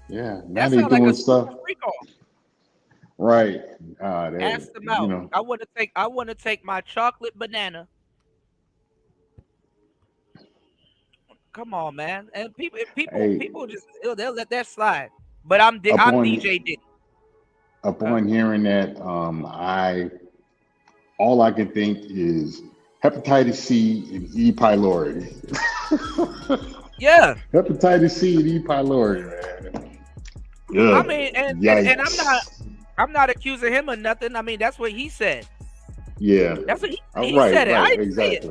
Now they're doing stuff. Freak off. Right. Ask them out. You know, I want to take my chocolate banana. Come on, man. And people just they'll let that slide. But I'm DJ Diddy. Upon hearing that, all I can think is hepatitis C and E. pylori. Yeah. Hepatitis C and E. pylori, man. Yeah. I mean, and I'm not accusing him of nothing. I mean, that's what he said. Yeah. That's what he Right, said. right, I didn't say it.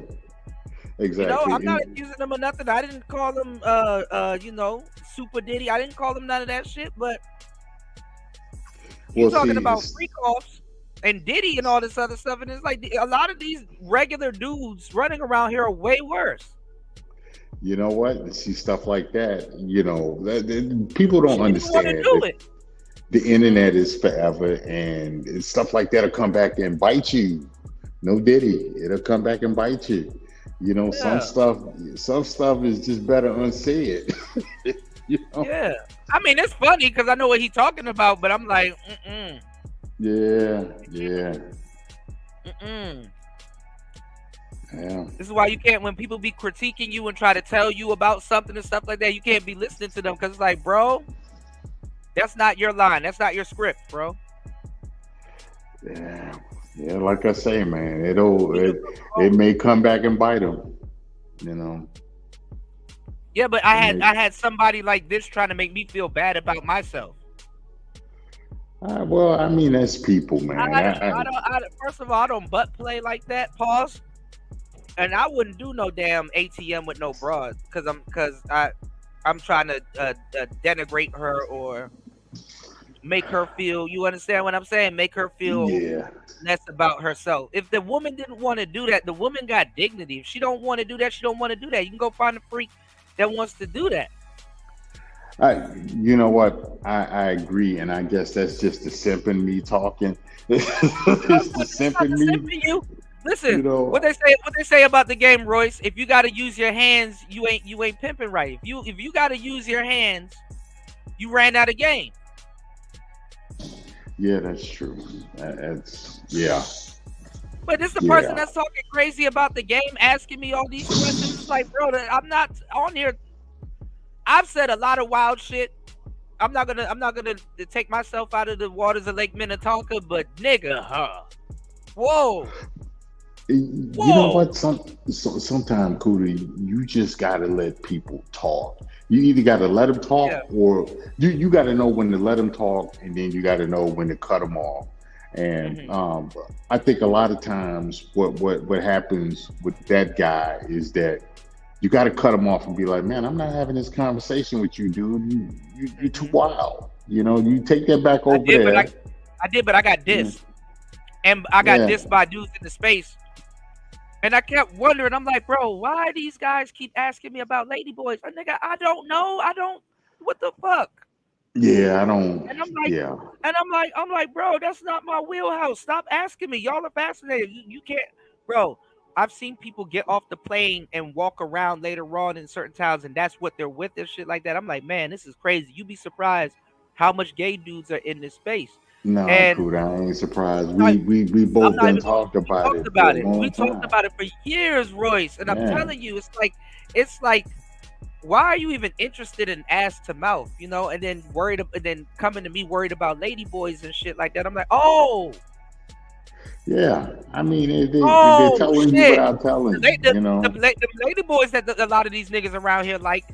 Exactly. You know, I'm not accusing him of nothing. I didn't call him you know, Super Diddy. I didn't call him none of that shit, but you're talking about freak offs and Diddy and all this other stuff, and it's like a lot of these regular dudes running around here are way worse. You know what? See stuff like that. You know, people don't understand. The internet is forever, and stuff like that'll come back and bite you. No Diddy, it'll come back and bite you. You know, some stuff is just better unsaid. You know? Yeah, I mean it's funny because I know what he's talking about, but I'm like, Yeah. Yeah. This is why you can't, when people be critiquing you and try to tell you about something and stuff like that, you can't be listening to them because it's like, bro, that's not your line. That's not your script, bro. Yeah. Like I say, man, it may come back and bite them. You know. Yeah, but I had somebody like this trying to make me feel bad about myself. Well, I mean, that's people, man. First of all, I don't butt play like that. Pause. And I wouldn't do no damn ATM with no broad because I'm trying to denigrate her or make her feel. You understand what I'm saying? Make her feel less about herself. If the woman didn't want to do that, the woman got dignity. If she don't want to do that, she don't want to do that. You can go find a freak that wants to do that. You know what? I agree, and I guess that's just the simp in me talking. It's the simp in me. Listen, you know, what they say about the game, Royce. If you got to use your hands, you ain't pimping right. If you got to use your hands, you ran out of game. Yeah, that's true. But this is the person that's talking crazy about the game, asking me all these questions. It's like, bro, I'm not on here. I've said a lot of wild shit. I'm not gonna take myself out of the waters of Lake Minnetonka, but nigga, whoa. You know what? Sometimes, Cootie, you just gotta let people talk. You either gotta let them talk, or you gotta know when to let them talk, and then you gotta know when to cut them off. And I think a lot of times, what happens with that guy is that you gotta cut him off and be like, man, I'm not having this conversation with you, dude. You're too wild. You know, you take that back over there. I did, but I got dissed, and I got dissed by dudes in the space. And I kept wondering, I'm like, bro, why these guys keep asking me about lady boys? Nigga, I don't know. What the fuck? Yeah, I don't. And I'm like, Yeah, I'm like, bro, that's not my wheelhouse. Stop asking me. Y'all are fascinated. You can't, bro. I've seen people get off the plane and walk around later on in certain towns, and that's what they're with and shit like that. I'm like, man, this is crazy. You'd be surprised how much gay dudes are in this space. no, And Kuda, I ain't surprised. I'm not- We I'm both not done even gonna, talked about talked it for about a it. long We time. talked about it for years, Royce. And I'm Yeah. telling you, it's like, why are you even interested in ass to mouth, you know? And then coming to me worried about lady boys and shit like that. I'm like, oh Yeah, I mean, they're telling you shit. without telling you, you know. The lady boys that a lot of these niggas around here like,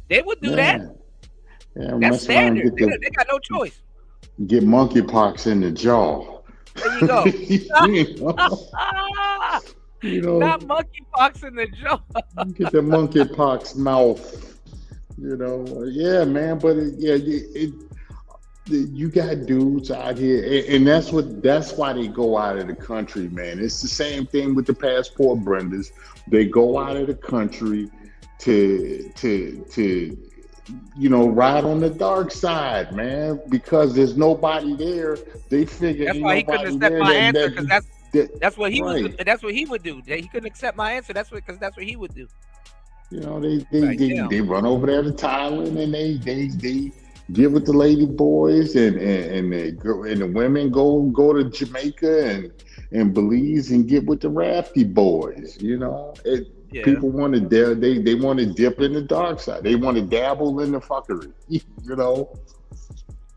they would do that. Yeah, That's mess around, standard. They got no choice. get monkeypox in the jaw. There you go. You know, Not monkeypox in the jaw. get the monkeypox mouth. You know, yeah, man. But you got dudes out here, and that's why they go out of the country, man. It's the same thing with the passport Brendas. They go out of the country to ride on the dark side, man, because there's nobody there. They figure that's why he couldn't accept my answer, because that's what he right. would. That's what he would do. He couldn't accept my answer. That's what he would do. You know, they run over there to Thailand and they get with the lady boys and the women go to Jamaica and Belize and get with the rafty boys. You know, people want to they want to dip in the dark side. They want to dabble in the fuckery. You know.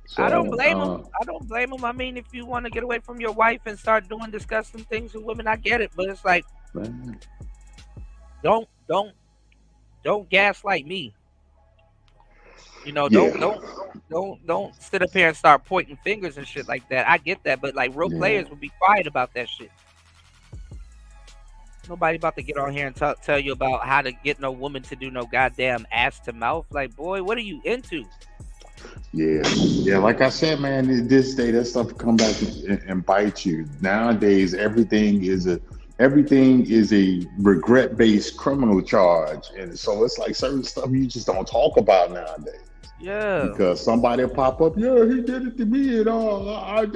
So, I don't blame him. I don't blame him. I mean, if you want to get away from your wife and start doing disgusting things with women, I get it. But it's like, man. Don't gaslight me. You know, don't sit up here and start pointing fingers and shit like that. I get that, but like real players would be quiet about that shit. Nobody about to get on here and tell you about how to get no woman to do no goddamn ass to mouth. Like, boy, what are you into? Yeah. Like I said, man, this day that stuff come back and bite you. Nowadays, everything is a regret-based criminal charge, and so it's like certain stuff you just don't talk about nowadays. Yeah. Because somebody will pop up, yeah, he did it to me, and I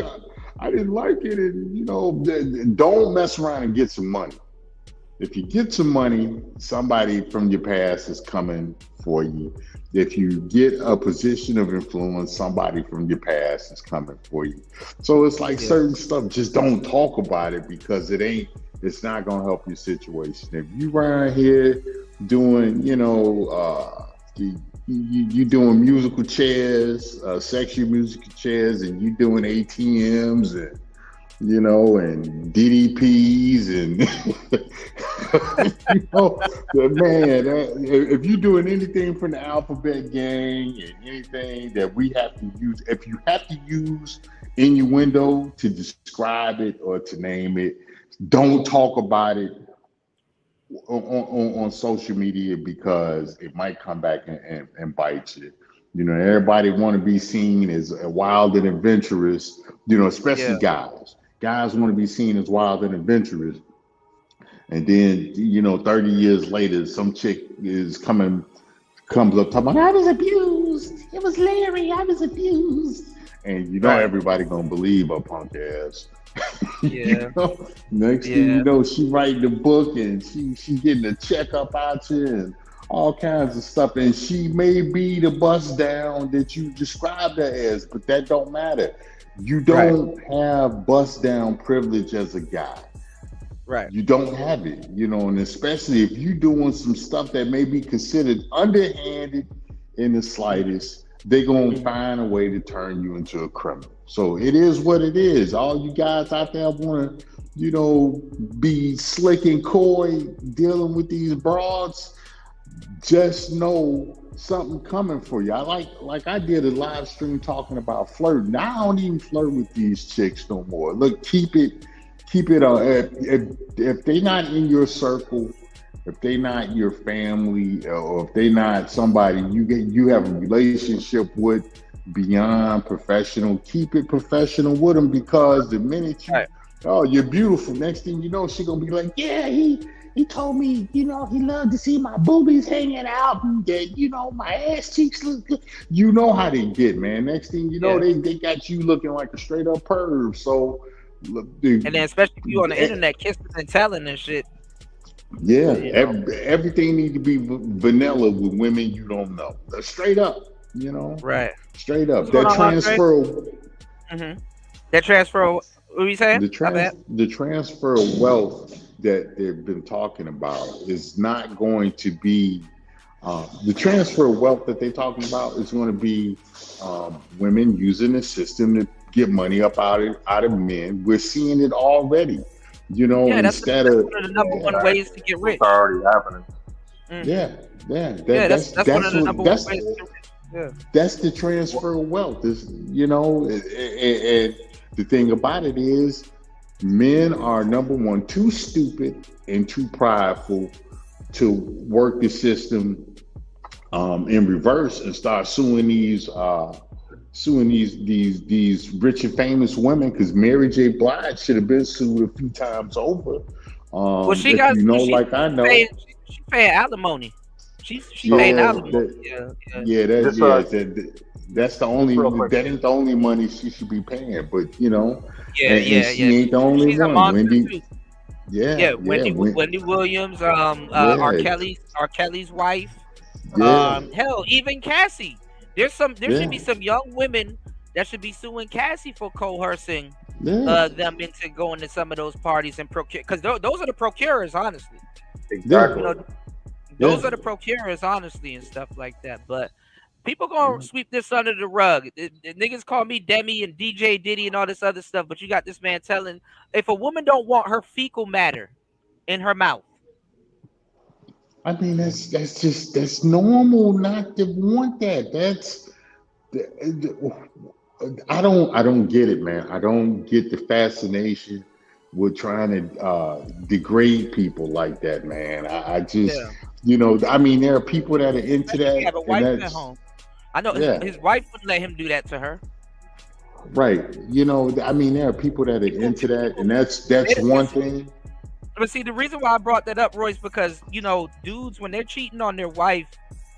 didn't like it, and don't mess around and get some money. If you get some money, somebody from your past is coming for you. If you get a position of influence, somebody from your past is coming for you. So it's like certain stuff, just don't talk about it because it's not gonna help your situation. If you around here doing, you doing musical chairs, sexual musical chairs, and you doing ATMs and and DDPs and man, if you're doing anything from the alphabet gang and anything that we have to use, if you have to use innuendo to describe it or to name it, don't talk about it on social media because it might come back and bite you. Everybody want to be seen as wild and adventurous, especially guys. Guys want to be seen as wild and adventurous. And then, 30 years later, some chick comes up talking about, I was abused. It was Larry. I was abused. And everybody gonna believe her punk ass. Yeah. Next thing you know, she writing the book and she getting a checkup out you and all kinds of stuff. And she may be the bust down that you described her as, but that don't matter. You don't have bust down privilege as a guy. Right. You don't have it, and especially if you're doing some stuff that may be considered underhanded in the slightest, they're going to find a way to turn you into a criminal. So it is what it is. All you guys out there want to, be slick and coy dealing with these broads, just know something coming for you. I like I did a live stream talking about flirting. I don't even flirt with these chicks no more. Look, keep it if they're not in your circle, if they're not your family, or if they're not somebody you have a relationship with beyond professional, keep it professional with them, because the minute you're beautiful, next thing you know, she's gonna be like, yeah, he He told me, he loved to see my boobies hanging out and that, my ass cheeks look good. You know how they get, man. Next thing you know, they got you looking like a straight up perv. So, look, dude, And then especially if you on the internet kissing and telling and shit. Yeah, everything needs to be vanilla with women you don't know. Straight up, Right. Straight up. What's That going on, transfer. That transfer. What are you saying? The transfer of wealth that they've been talking about is not going to be the transfer of wealth that they're talking about is going to be women using the system to get money up out of men. We're seeing it already. Instead of one of the number one ways to get rich. It's already happening. That's one of the number one ways to get rich. That's the transfer of wealth. And the thing about it is, men are number one too stupid and too prideful to work the system in reverse and start suing these rich and famous women, because Mary J. Blige should have been sued a few times over. Well, she got, I know. She paying alimony. She paying alimony. That's the only. That ain't the only money she should be paying. But she ain't the only She's one. a monster Wendy, too. Wendy Williams, R. Kelly's wife. Hell, even Cassie. There should be some young women that should be suing Cassie for coercing them into going to some of those parties and procure, because those are the procurers, honestly. Exactly. Those are the procurers, honestly, and stuff like that. But people gonna sweep this under the rug. The niggas call me Demi and DJ Diddy and all this other stuff, but you got this man telling, if a woman don't want her fecal matter in her mouth. I mean, that's normal not to want that. I don't get it, man. I don't get the fascination with trying to degrade people like that, man. I just, I mean, there are people that are into that. He have a wife at home. I know his wife wouldn't let him do that to her. Right. I mean, there are people that are into that, and that's one thing. But see, the reason why I brought that up, Roy, is because, dudes, when they're cheating on their wife,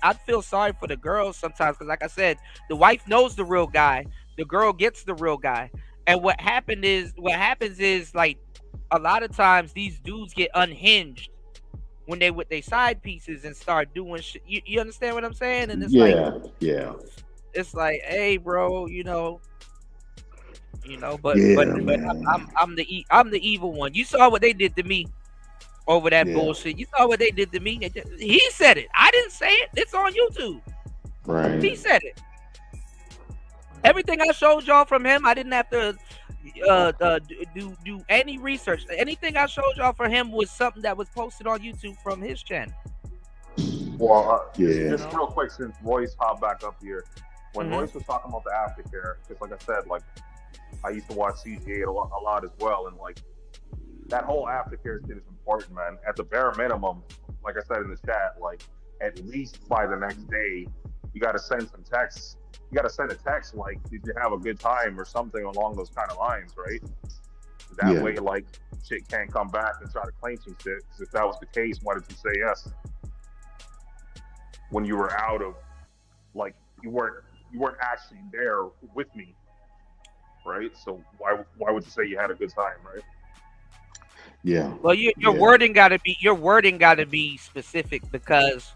I feel sorry for the girls sometimes, because like I said, the wife knows the real guy, the girl gets the real guy. And what happens is like a lot of times these dudes get unhinged when they with their side pieces and start doing shit. You understand what I'm saying? And it's it's like, hey, bro, but I'm the evil one. You saw what they did to me over that bullshit. You saw what they did to me. He said it. I didn't say it. It's on YouTube. Right. He said it. Everything I showed y'all from him, I didn't have to do any research. Anything I showed y'all for him was something that was posted on YouTube from his channel. Well, just real quick, since Royce hopped back up here, when Royce was talking about the aftercare, because like I said, like I used to watch CGA a lot as well, and like that whole aftercare shit is important, man. At the bare minimum, like I said in the chat, like at least by the next day, you got to send some texts. You got to send a text like, "Did you have a good time?" or something along those kind of lines, right? That way, like, shit can't come back and try to claim some shit. Because if that was the case, why did you say yes when you were out of, like, you weren't actually there with me, right? So why would you say you had a good time, right? Yeah. Well, your wording got to be specific, because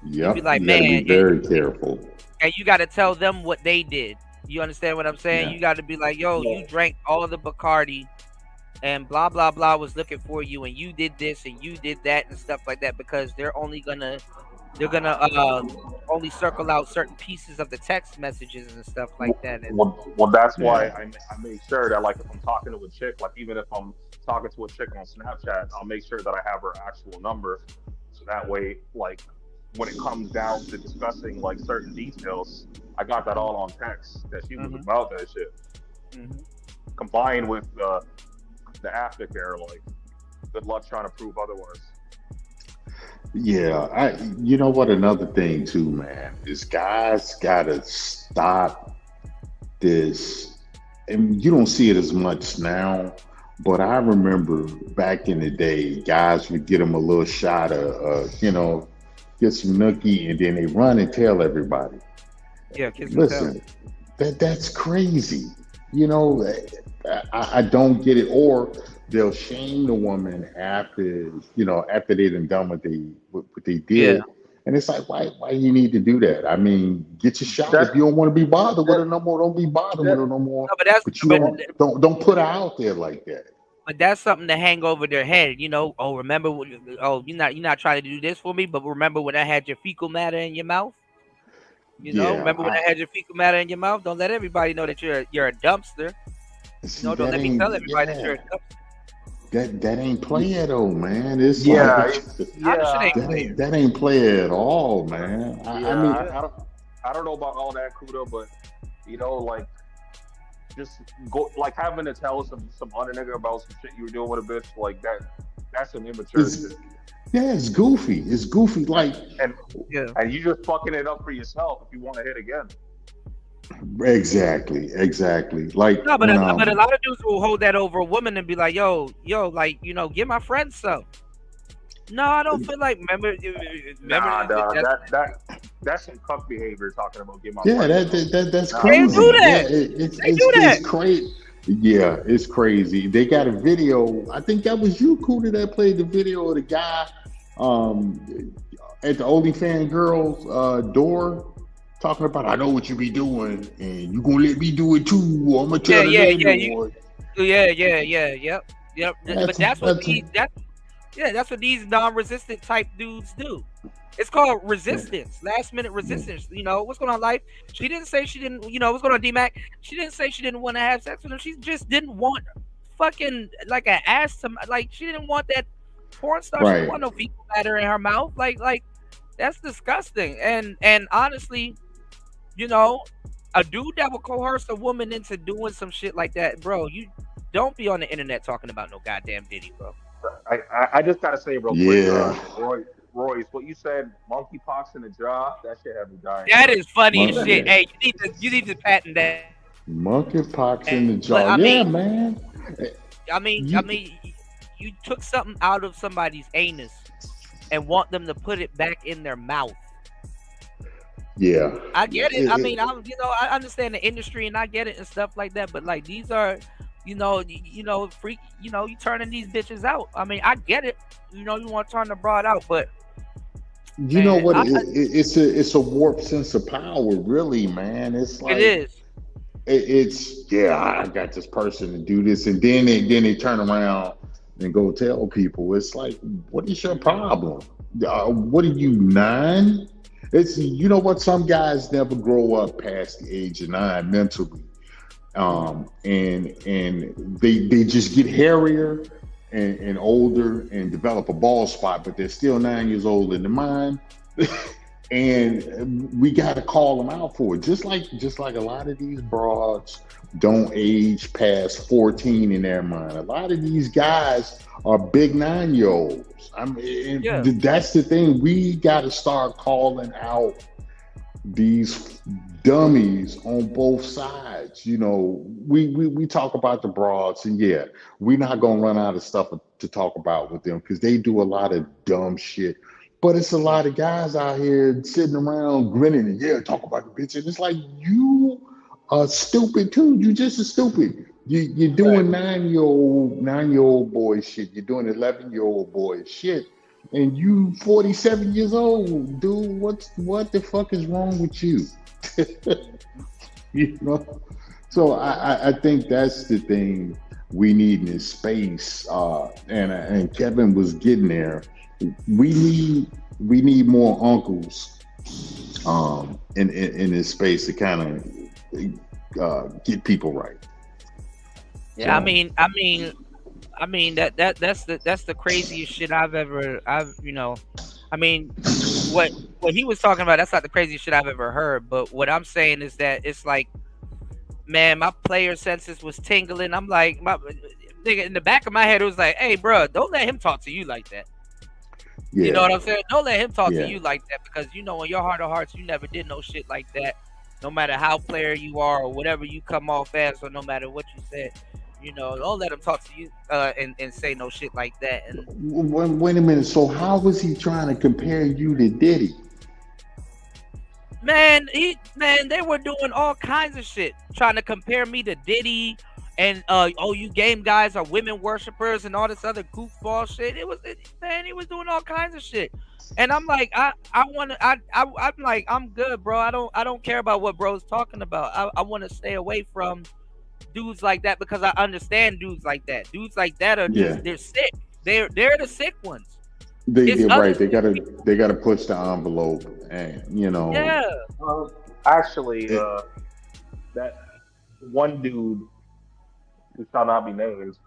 you be like, you gotta man, be very careful. And you got to tell them what they did. You understand what I'm saying? You got to be like, yo, you drank all the Bacardi and blah, blah, blah was looking for you, and you did this and you did that and stuff like that, because they're only gonna only circle out certain pieces of the text messages and stuff like that. And, well, that's why I make sure that, like, if I'm talking to a chick, like even if I'm talking to a chick on Snapchat, I'll make sure that I have her actual number, so that way, like, when it comes down to discussing like certain details, I got that all on text that she was about that shit. Combined with the aftercare, like, good luck trying to prove otherwise. Yeah, you know what? Another thing too, man, is guys gotta stop this, and you don't see it as much now, But I remember back in the day, guys would get them a little shot of, get some nookie, and then they run and tell everybody. Yeah, kids and tell. Listen, that's crazy. I don't get it. Or they'll shame the woman after they done what they did. Yeah. And it's like, why you need to do that? I mean, get your shot. If you don't want to be bothered with her no more, don't be bothered with her no more. No, but that's Don't put her out there like that. But that's something to hang over their head, Oh, remember? Oh, you're not trying to do this for me, but remember when I had your fecal matter in your mouth? Remember when I had your fecal matter in your mouth? Don't let everybody know that you're a dumpster. Don't let me tell everybody that you're a dumpster. That ain't player though, man. It's that ain't player at all, man. I don't know about all that, Kuda, but just go having to tell some other nigga about some shit you were doing with a bitch like that. That's some immature shit. Yeah, it's goofy. It's goofy, and you just fucking it up for yourself if you want to hit again. Exactly. Like no, but a lot of dudes will hold that over a woman and be like, yo, give my friend some. No, I don't feel like. Remember that's some cuck behavior. Talking about give my friend that's crazy. They do that. It's crazy. Yeah, it's crazy. They got a video. I think that was you, Kuda, that played the video of the guy at the OnlyFans girl's door. Talking about, I know what you be doing, and you gonna let me do it too. Or I'm gonna tell yep. But that's what these non-resistant type dudes do. It's called resistance, last minute resistance. What's going on, life? She didn't say she didn't. What's going on, D-Mac? She didn't say she didn't want to have sex with him. She just didn't want fucking like an ass. She didn't want that porn star. She didn't want no fecal matter in her mouth. Like that's disgusting. And honestly. A dude that will coerce a woman into doing some shit like that, bro, you don't be on the internet talking about no goddamn Diddy, bro. I just gotta say real quick, Royce, what you said, monkeypox in the jaw, that shit had me dying. That is funny as shit. Hey, you need to patent that. Monkeypox in the jaw, man. I mean, you took something out of somebody's anus and want them to put it back in their mouth. Yeah, I get it. I mean, I understand the industry and I get it and stuff like that. But like, these are, freak. You turning these bitches out. I mean, I get it. You want to turn the broad out, but you know what? It's a warped sense of power, really, man. It's like it is. I got this person to do this, and then they turn around and go tell people. It's like, what is your problem? What are you, 9? It's what, some guys never grow up past the age of 9 mentally, and they just get hairier and older and develop a bald spot, but they're still 9 years old in the mind, and we got to call them out for it. Just like a lot of these broads don't age past 14 in their mind. A lot of these guys are big 9-year-olds. I mean, that's the thing. We got to start calling out these dummies on both sides. We talk about the broads, and we're not gonna run out of stuff to talk about with them because they do a lot of dumb shit. But it's a lot of guys out here sitting around grinning and talk about the bitch, and it's like, you are stupid too. You just as stupid. You're doing 9-year-old boy shit. You're doing 11-year-old boy shit, and you 47 years old, dude. What the fuck is wrong with you? So I think that's the thing we need in this space. And Kevin was getting there. We need more uncles in this space to kind of get people right. Yeah, I mean that's the craziest shit I've I mean, what he was talking about, that's not the craziest shit I've ever heard. But what I'm saying is that it's like, man, my player senses was tingling. I'm like, nigga, in the back of my head, it was like, hey, bro, don't let him talk to you like that. Yeah. You know what I'm saying? Don't let him talk to you like that, because in your heart of hearts, you never did no shit like that. No matter how player you are or whatever you come off as, or no matter what you said, You know, don't let him talk to you and say no shit like that. And Wait a minute. So how was he trying to compare you to Diddy? man, they were doing all kinds of shit, trying to compare me to Diddy, and oh, you game guys are women worshippers and all this other goofball shit. Man, he was doing all kinds of shit, and I'm like, I'm like, I'm good, bro. I don't care about what bro's talking about. I want to stay away from dudes like that because I understand dudes like that. Dudes like that are just they're sick. They're the sick ones. They're right. They gotta push the envelope, and you know. Yeah. Actually, that one dude who shall not be named,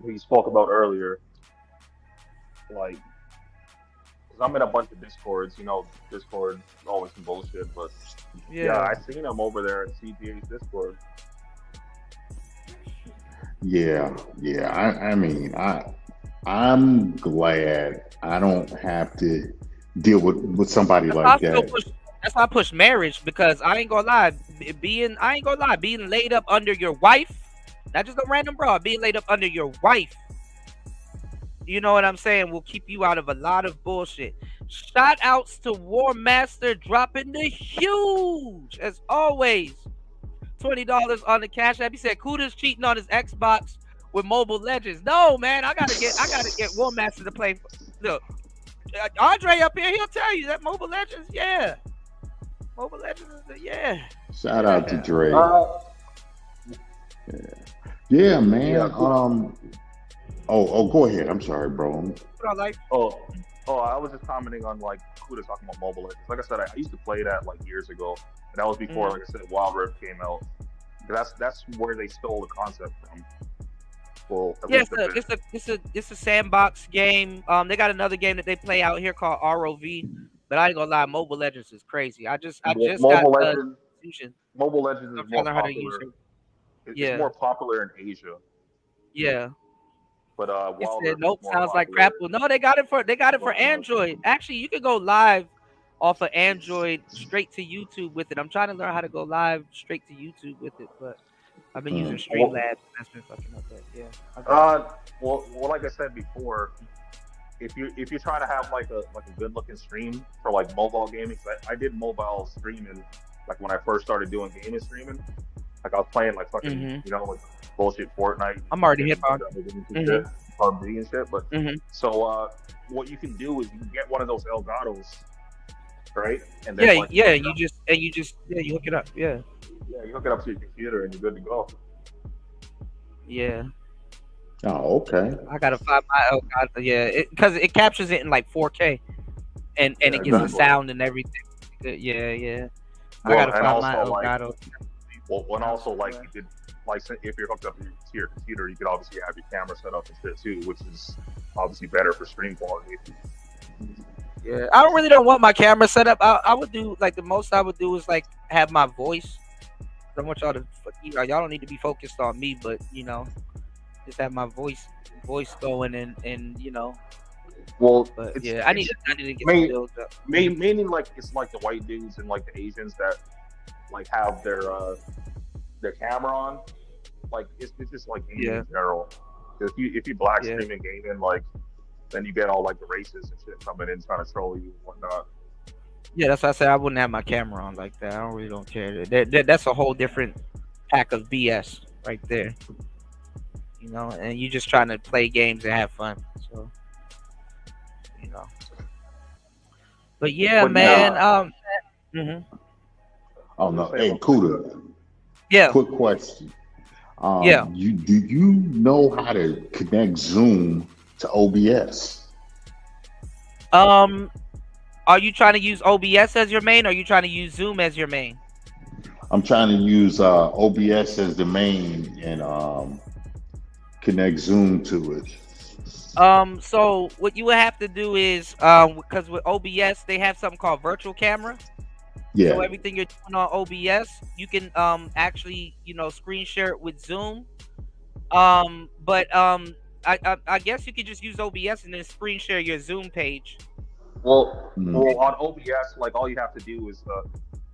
who you spoke about earlier, like, because I'm in a bunch of Discords. You know, Discord always some bullshit, but yeah, I seen him over there at CGA's Discord. Yeah. I mean, I'm glad I don't have to deal with somebody like that. That's why I push marriage, because I ain't gonna lie, being laid up under your wife, not just a random broad, being laid up under your wife, you know what I'm saying, will keep you out of a lot of bullshit. Shout outs to War Master dropping the huge, as always, $20 on the Cash App. He said Kuda's cheating on his Xbox with Mobile Legends. No, man, I gotta get War Master to play. Look, Andre up here, he'll tell you that Mobile Legends, Mobile Legends is Shout out to Dre. Yeah, man. Go ahead. I'm sorry, bro. I was just commenting on like Kuda talking about Mobile Legends. Like I said, I used to play that like years ago, and that was before, like I said, Wild Rift came out. That's where they stole the concept from. Well, it's a sandbox game. They got another game that they play out here called ROV, but I ain't gonna lie, Mobile Legends is crazy. I just Mobile Legends is more popular. It's more popular in Asia. Yeah. But Wild Rift nope, sounds like crap. Well, no, they got it for Android. Actually, you could go live off of Android straight to YouTube with it. I'm trying to learn how to go live straight to YouTube with it, but I've been using Streamlabs. That's been fucking up that. Yeah. Well, like I said before, if you're trying to have like a good looking stream for like mobile gaming, I did mobile streaming like when I first started doing gaming streaming. Like I was playing like fucking like bullshit Fortnite. I'm already hip on PUBG and shit. But so what you can do is you can get one of those Elgatos, right? And then, you hook it up. Yeah, you hook it up to your computer and you're good to go. Yeah. Oh, okay. I gotta find my Elgato. Because it captures it in like 4K, and it gets the sound and everything. Yeah. I gotta find my Elgato. And also, like you could, like if you're hooked up to your computer, you could obviously have your camera set up and shit too, which is obviously better for stream quality. Yeah, I don't want my camera set up. I would do like the most I would do is like have my voice. I want y'all to, y'all don't need to be focused on me, but just have my voice going and Well, but I need to get mainly, built up. Mainly like it's like the white dudes and like the Asians that like have their camera on. Like it's just like gaming in general. If you black streaming gaming, like then you get all like the racists and shit coming in trying to troll you and whatnot. Yeah, that's why I said I wouldn't have my camera on like that. I don't care. That's a whole different pack of BS right there. And you just trying to play games and have fun. So, But yeah, man. Oh no, hey Kuda. Yeah. Quick question. Do you know how to connect Zoom to OBS? Are you trying to use OBS as your main, or are you trying to use Zoom as your main? I'm trying to use OBS as the main and connect Zoom to it. So what you would have to do is because with OBS they have something called virtual camera. Yeah. So everything you're doing on OBS, you can actually screen share it with Zoom. But I guess you could just use OBS and then screen share your Zoom page. Well, on OBS, like all you have to do is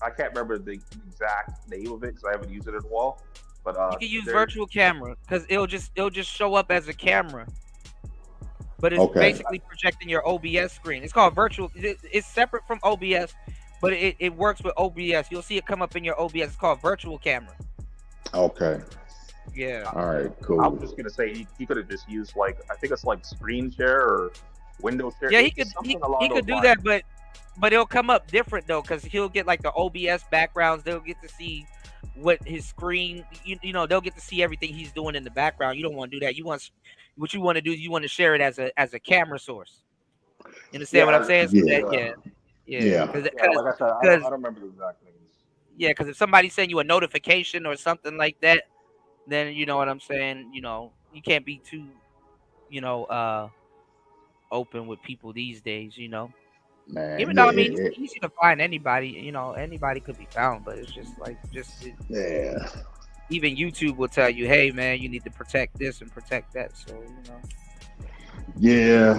I can't remember the exact name of it because I haven't used it in a while. But You can use virtual camera because it'll just show up as a camera, but it's basically projecting your OBS screen. It's called virtual. It's separate from OBS, but it works with OBS. You'll see it come up in your OBS. It's called virtual camera. Okay. Yeah. All right. Cool. I was just gonna say he could have just used like I think it's like screen share or window share. Yeah, he could do that, but it'll come up different though, because he'll get like the OBS backgrounds. They'll get to see what his screen, you know, they'll get to see everything he's doing in the background. You don't want to do that. What you want to do is you want to share it as a camera source. You understand what I'm saying? So Like I said, I don't remember the exact names. Yeah, because if somebody's sending you a notification or something like that, then you know what I'm saying. You know, you can't be too, open with people these days. You know, Man, even though I mean it's easy to find anybody. You know, anybody could be found, but it's just like even YouTube will tell you, hey man, you need to protect this and protect that. So you know. Yeah,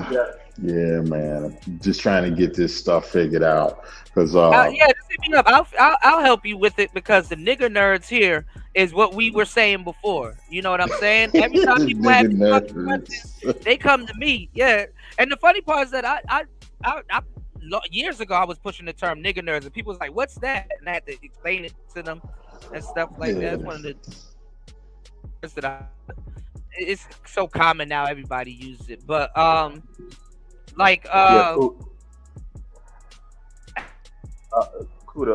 man. I'm just trying to get this stuff figured out because just hit me up. I'll help you with it because the nigger nerds here is what we were saying before. You know what I'm saying? Every time people have questions, they come to me. Yeah, and the funny part is that I years ago I was pushing the term nigger nerds, and people was like, "What's that?" And I had to explain it to them and stuff like that. It's one of the words that it's so common now, everybody uses it. But Kuda,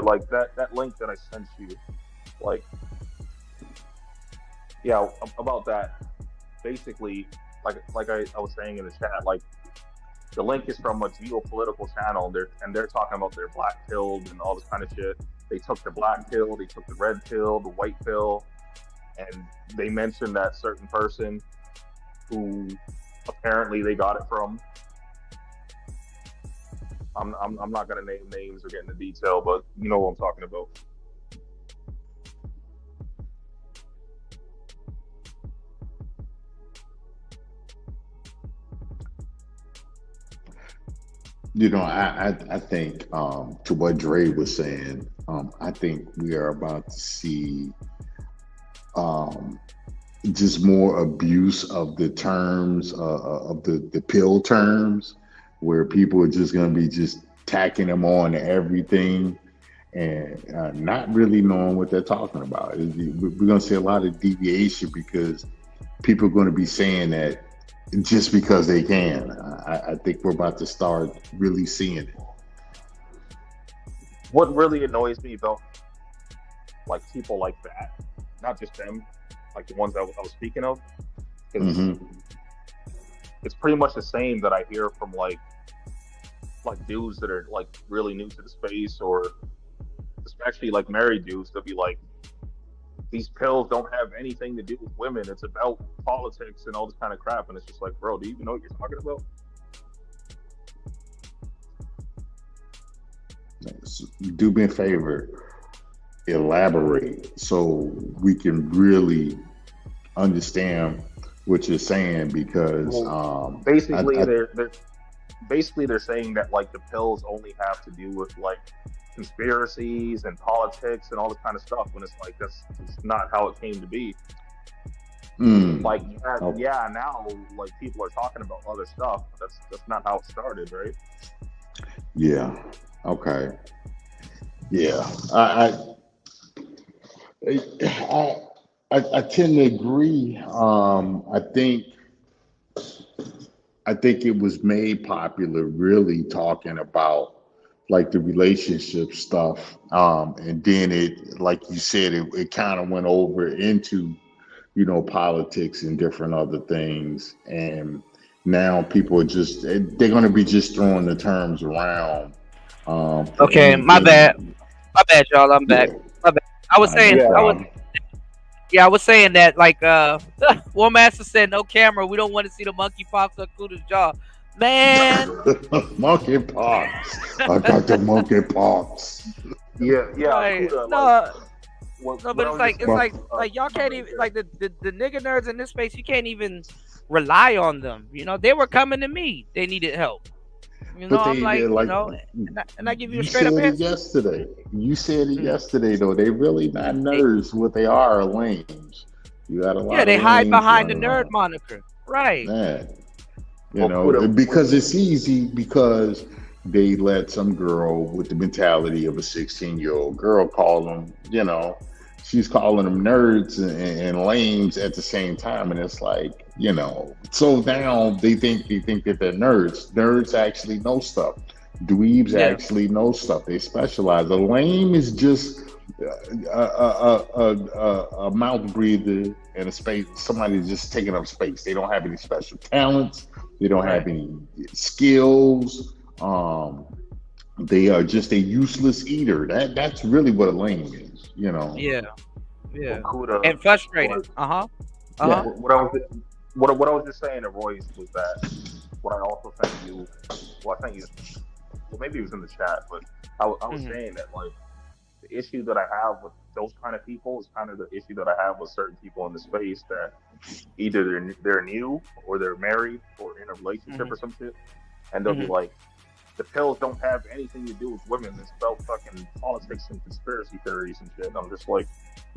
like that link that I sent you, like about that. Basically, like I was saying in the chat, like the link is from a geopolitical channel, and they're talking about their black pilled and all this kind of shit. They took the black pill, they took the red pill, the white pill, and they mentioned that certain person who apparently they got it from. I'm not gonna name names or get into detail, but you know what I'm talking about. You know, I think to what Dre was saying, I think we are about to see just more abuse of the terms of the pill terms, where people are just going to be just tacking them on to everything and not really knowing what they're talking about. We're going to see a lot of deviation because people are going to be saying that just because they can. I think we're about to start really seeing it. What really annoys me about like people like that, not just them, like the ones I was speaking of, it's pretty much the same that I hear from like dudes that are like really new to the space, or especially like married dudes. They'll be like, these pills don't have anything to do with women. It's about politics and all this kind of crap. And it's just like, bro, do you even know what you're talking about? Do me a favor, elaborate so we can really understand what you're saying, because basically they're saying that like the pills only have to do with like conspiracies and politics and all this kind of stuff, when it's like that's not how it came to be. Like now like people are talking about other stuff. That's not how it started, right? Yeah. Okay. Yeah. I tend to agree. I think it was made popular really talking about like the relationship stuff. And then it, like you said, it kind of went over into, politics and different other things. And now people are they're going to be just throwing the terms around. Okay, my bad, y'all. I'm back. My bad. I was saying that like War Master said, no camera. We don't want to see the monkeypox or Kuda's jaw. Man, monkeypox. I got the monkeypox. Yeah. Right. But it's like y'all can't even like the nigger nerds in this space. You can't even rely on them. They were coming to me. They needed help. You know, But I'm like, like, you know, and I give you a you straight up said it answer. yesterday. You said it yesterday, though. They really not nerds. What they are lames. You got a lot Yeah, they of hide lames behind the running nerd around. moniker. Right. Man, Well, Kuda, because it's easy because they let some girl with the mentality of a 16-year-old girl call them, she's calling them nerds and lames at the same time. And it's like, so now they think that they're nerds. Nerds actually know stuff. Dweebs Yeah. actually know stuff. They specialize. A lame is just a mouth breather in a space. Somebody's just taking up space. They don't have any special talents. They don't have any skills. They are just a useless eater. That's really what a lame is. Yeah. Yeah. Kuda, And frustrated. Uh-huh. Yeah. What I was just saying to Royce was that what I also sent you. Well, I sent you. Well, maybe it was in the chat, but I was saying that like the issue that I have with those kind of people is kind of the issue that I have with certain people in the space that either they're new or they're married or in a relationship or some shit, and they'll be like, the pills don't have anything to do with women. It's about fucking politics and conspiracy theories and shit. And I'm just like,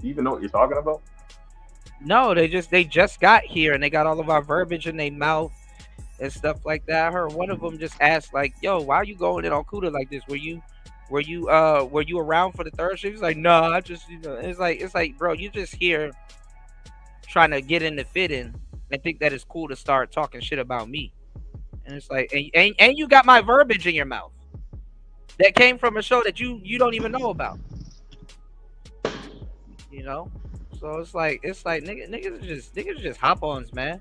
do you even know what you're talking about? No, they just got here and they got all of our verbiage in their mouth and stuff like that. I heard one of them just asked like, "Yo, why are you going in on Kuda like this? Were you around for the third shift?" He's like, "No, I just, It's like, bro, you just here trying to get in the fit in and think that it's cool to start talking shit about me." And it's like, and you got my verbiage in your mouth that came from a show that you don't even know about. So it's like niggas are just hop-ons, man.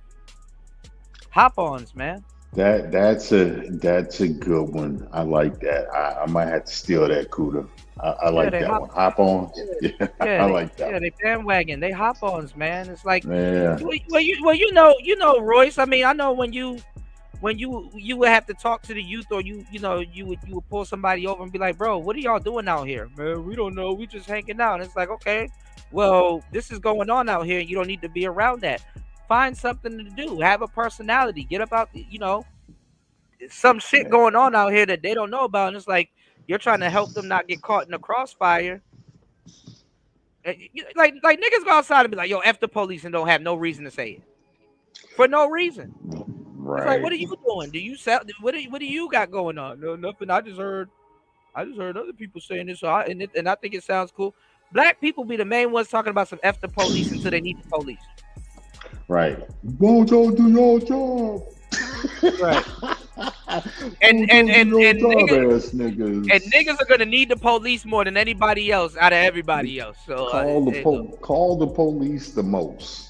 Hop-ons, man. That's a good one. I like that. I might have to steal that, Kuda. I like that one. Hop on. Yeah, I like that. Yeah, they bandwagon. They hop-ons, man. It's like, Yeah. well, you know, Royce. I mean, I know when you would have to talk to the youth, or you would pull somebody over and be like, "Bro, what are y'all doing out here?" "Man, we don't know. We just hanging out." And it's like, okay, well, this is going on out here, and you don't need to be around that. Find something to do. Have a personality. Get about, some shit going on out here that they don't know about. And it's like you're trying to help them not get caught in the crossfire. Like niggas go outside and be like, "Yo, F the police," and don't have no reason to say it for no reason. Right. It's like, what are you doing? Do you sell? What do you got going on? No, nothing. I just heard other people saying this, and I think it sounds cool. Black people be the main ones talking about some F the police until they need the police. Right. Won't y'all do your job? Right. and niggas are gonna need the police more than anybody else out of everybody else. So call the police the most.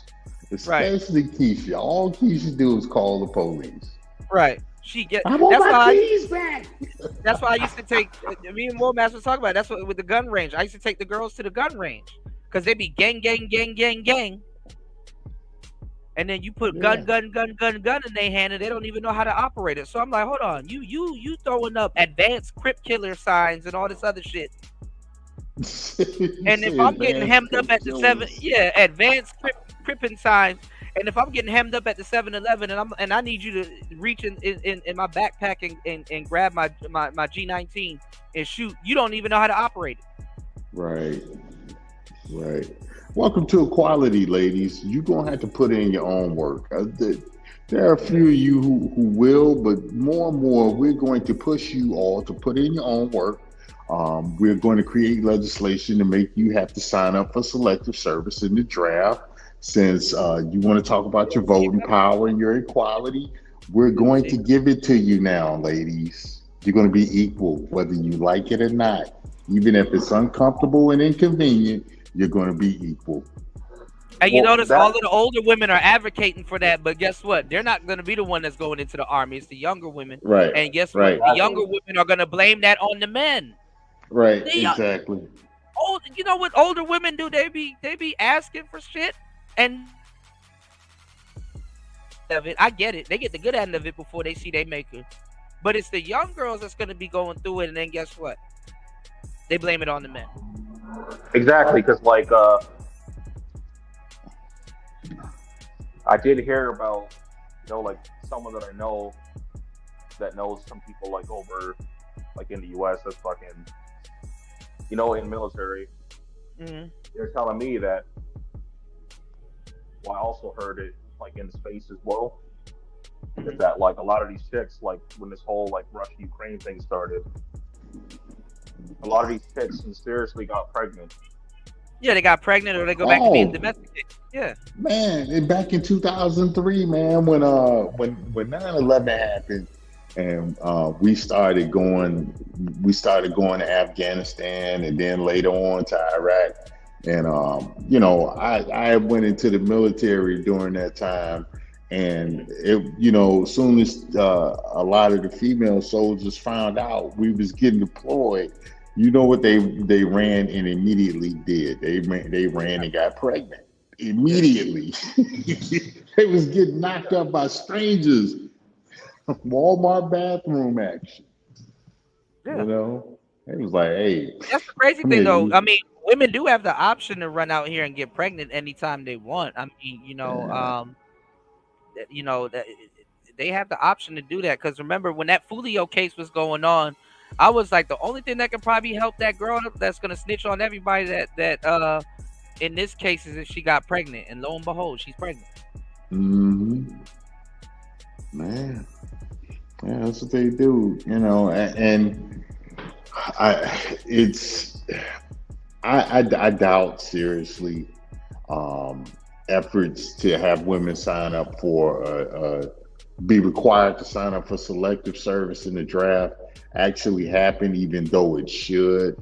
Especially Keisha. All Keisha do is call the police. Right. She get. I want my keys back. That's why I used to take. Me and Warmaster was talking about it. That's what with the gun range. I used to take the girls to the gun range because they be gang, and then you put gun in their hand, and they don't even know how to operate it. So I'm like, hold on, you throwing up advanced crip killer signs and all this other shit. And if I'm getting hemmed up at the advanced cripping signs. And if I'm getting hemmed up at the 7-Eleven and I need you to reach in my backpack and grab my G19 and shoot, you don't even know how to operate it. Right. Welcome to Equality, ladies. You're gonna have to put in your own work. There are a few of you who will, but more and more, we're going to push you all to put in your own work. We're going to create legislation to make you have to sign up for selective service in the draft. Since you want to talk about your voting power and your equality, we're going to give it to you now, ladies. You're going to be equal, whether you like it or not. Even if it's uncomfortable and inconvenient, you're going to be equal. And you notice all of the older women are advocating for that, but guess what? They're not going to be the one that's going into the army. It's the younger women. Right. And guess what? The younger women are going to blame that on the men. Right. Exactly. You know what older women do? They be asking for shit. And of it, I get it. They get the good end of it before they see they maker. But it's the young girls that's going to be going through it, and then guess what? They blame it on the men. Exactly, because like I did hear about like someone that I know that knows some people like over, like in the U.S. that's fucking, you know, in military. They're telling me that. Well, I also heard it like in space as well. Is that like a lot of these chicks, like when this whole like Russia-Ukraine thing started, a lot of these chicks seriously got pregnant. Yeah, they got pregnant or they go back to being domesticated. Yeah. Man, and back in 2003, man, when 9/11 happened, and we started going to Afghanistan, and then later on to Iraq, and you know, I went into the military during that time, and it, you know, as soon as a lot of the female soldiers found out we was getting deployed, you know what they ran and immediately did? They ran and got pregnant immediately. They was getting knocked up by strangers. Walmart bathroom action. Yeah. You know, it was like, hey. That's the crazy thing, though. I mean, women do have the option to run out here and get pregnant anytime they want. I mean, you know, they have the option to do that. Because remember, when that Fulio case was going on, I was like, the only thing that could probably help that girl that's gonna snitch on everybody that in this case is if she got pregnant, and lo and behold, she's pregnant. Man, yeah, that's what they do, you know. And I doubt seriously efforts to have women sign up for be required to sign up for selective service in the draft actually happen, even though it should.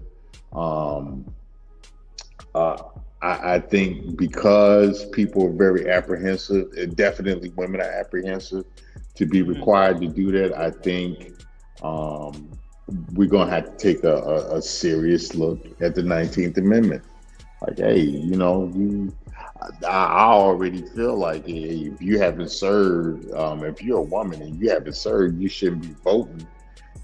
I think because people are very apprehensive, and definitely women are apprehensive to be required to do that, I think we're gonna have to take a serious look at the 19th Amendment. Like, hey, you know, I already feel like, hey, if you haven't served, if you're a woman and you haven't served, you shouldn't be voting.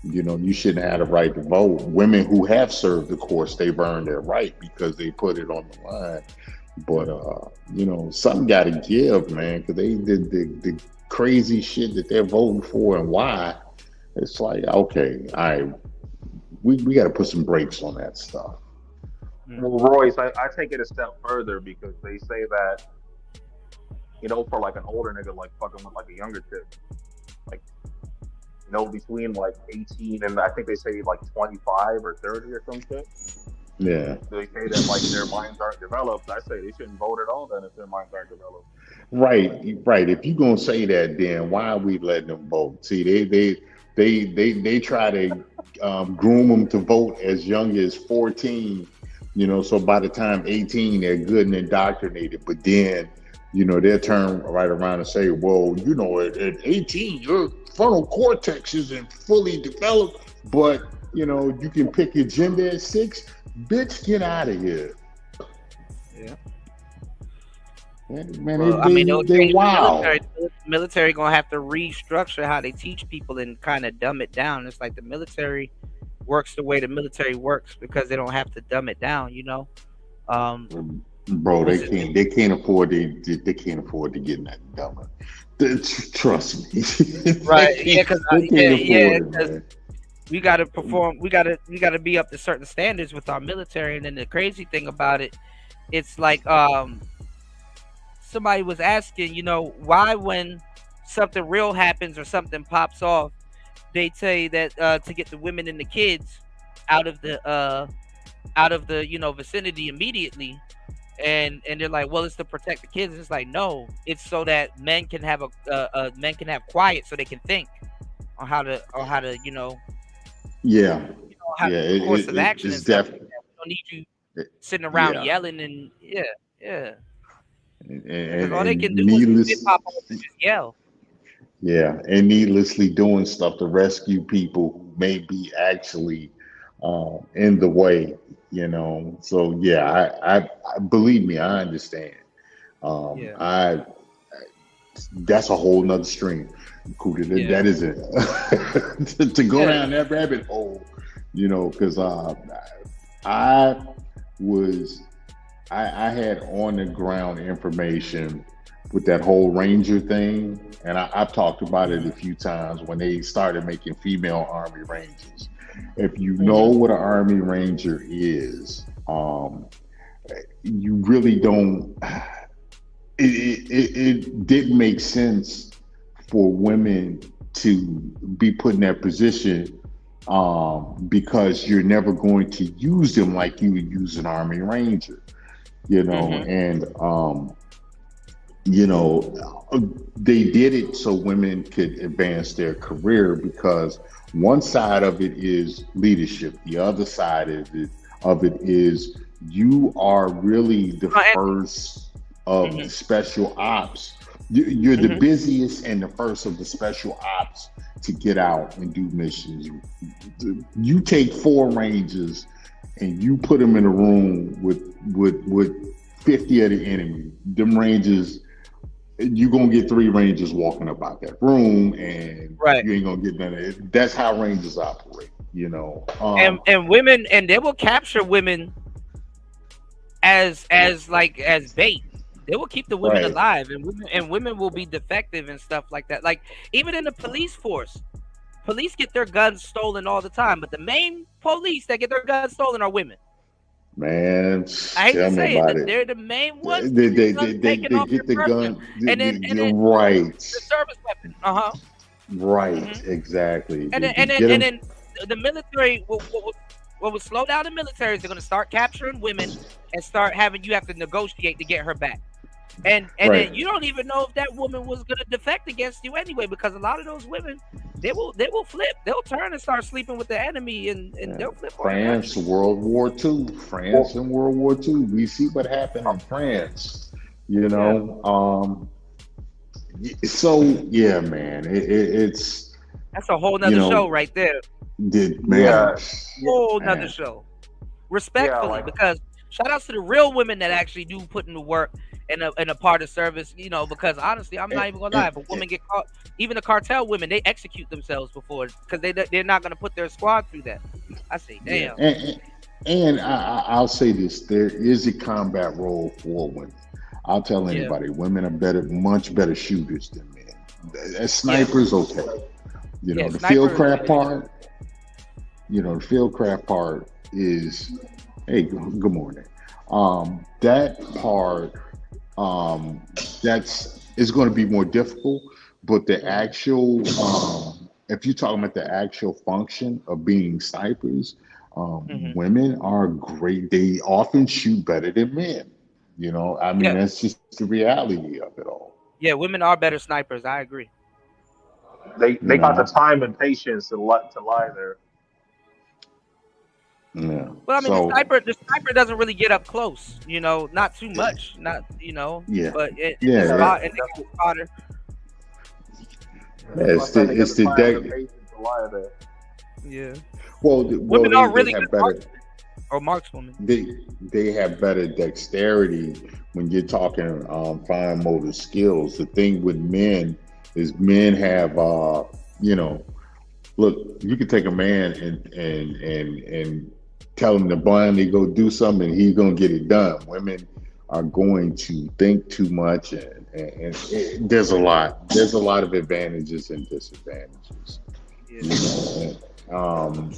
You know, you shouldn't have the right to vote. Women who have served, of course, they've earned their right because they put it on the line. But you know, something got to give, man, because they did the crazy shit that they're voting for and why. It's like, okay, all right, we got to put some brakes on that stuff. Well, Royce, I take it a step further because they say that, you know, for like an older nigga, like fucking with like a younger chick, like, you know, between like 18 and I think they say like 25 or 30 or some shit. Yeah. They say that like their minds aren't developed. I say they shouldn't vote at all then if their minds aren't developed. Right. If you're gonna say that, then why are we letting them vote? See, they try to groom them to vote as young as 14. You know, so by the time 18, they're good and indoctrinated. But then, you know, they'll turn right around and say, well, you know, at 18, your frontal cortex isn't fully developed, but, you know, you can pick your gender at 6. Bitch, get out of here. Yeah. Man, well, I mean, they wow. Military gonna have to restructure how they teach people and kind of dumb it down. It's like the military works the way the military works because they don't have to dumb it down, you know. Bro, they can't afford to get that dumber. Trust me. Right? Yeah, because we got to perform. We got to be up to certain standards with our military. And then the crazy thing about it, it's like somebody was asking, you know, why when something real happens or something pops off, they say that to get the women and the kids out of the you know vicinity immediately, and they're like, well, it's to protect the kids. It's like, no, it's so that men can have quiet so they can think on how to you know. Yeah. How to course of action and stuff. We don't need you sitting around yelling and because all they can do is pop off and just yell. Yeah, and needlessly doing stuff to rescue people who may be actually in the way, you know. So yeah, I believe me, I understand. That's a whole nother stream. That is it. to go down that rabbit hole, you know, because I had on the ground information with that whole Ranger thing, and I've talked about it a few times when they started making female Army Rangers. If you know what an Army Ranger is, you really don't. It didn't make sense for women to be put in that position because you're never going to use them like you would use an Army Ranger, you know, and you know, they did it so women could advance their career because one side of it is leadership, the other side of it is you are really the first of the special ops. You're the busiest and the first of the special ops to get out and do missions. You take 4 Rangers and you put them in a room with 50 of the enemy. Them Rangers, you're gonna get 3 Rangers walking about that room, and you ain't gonna get none of it. That's how Rangers operate, you know. And women, and they will capture women as bait. They will keep the women alive, and women will be defective and stuff like that. Like even in the police force, police get their guns stolen all the time, but the main police that get their guns stolen are women. Man, I hate tell to me say about it, it. they're the main ones. They get the gun, right? The service weapon. Right, exactly. And then the military what will slow down the military is they're going to start capturing women and start having you have to negotiate to get her back. And then you don't even know if that woman was going to defect against you anyway, because a lot of those women, they will flip. They'll turn and start sleeping with the enemy, and they'll flip. France, World War II. France and World War II. We see what happened in France. You know, so yeah, man, it's that's a whole nother show right there. Whole nother show. Respectfully, because shout outs to the real women that actually do put in the work and a part of service, you know, because honestly, I'm not even gonna lie, if a woman get caught, even the cartel women, they execute themselves before, because they're not gonna put their squad through that. I say, damn. And I'll say this: there is a combat role for women. I'll tell anybody, women are much better shooters than men. As snipers, okay. You know, the fieldcraft part. You know, the fieldcraft part is, hey, good morning. That part, is going to be more difficult, but the actual, if you're talking about the actual function of being snipers, women are great. They often shoot better than men. You know, I mean, that's just the reality of it all. Yeah, women are better snipers. I agree. They got the time and patience to lie there. Yeah. Well, I mean, the sniper doesn't really get up close, you know, not too much, not, you know, but it's spotter. It's the yeah. Well, women are really good markswomen. They have better dexterity when you're talking fine motor skills. The thing with men is men have you know, look, you can take a man and tell him to blindly go do something and he's gonna get it done. Women are going to think too much, and there's a lot of advantages and disadvantages. You know,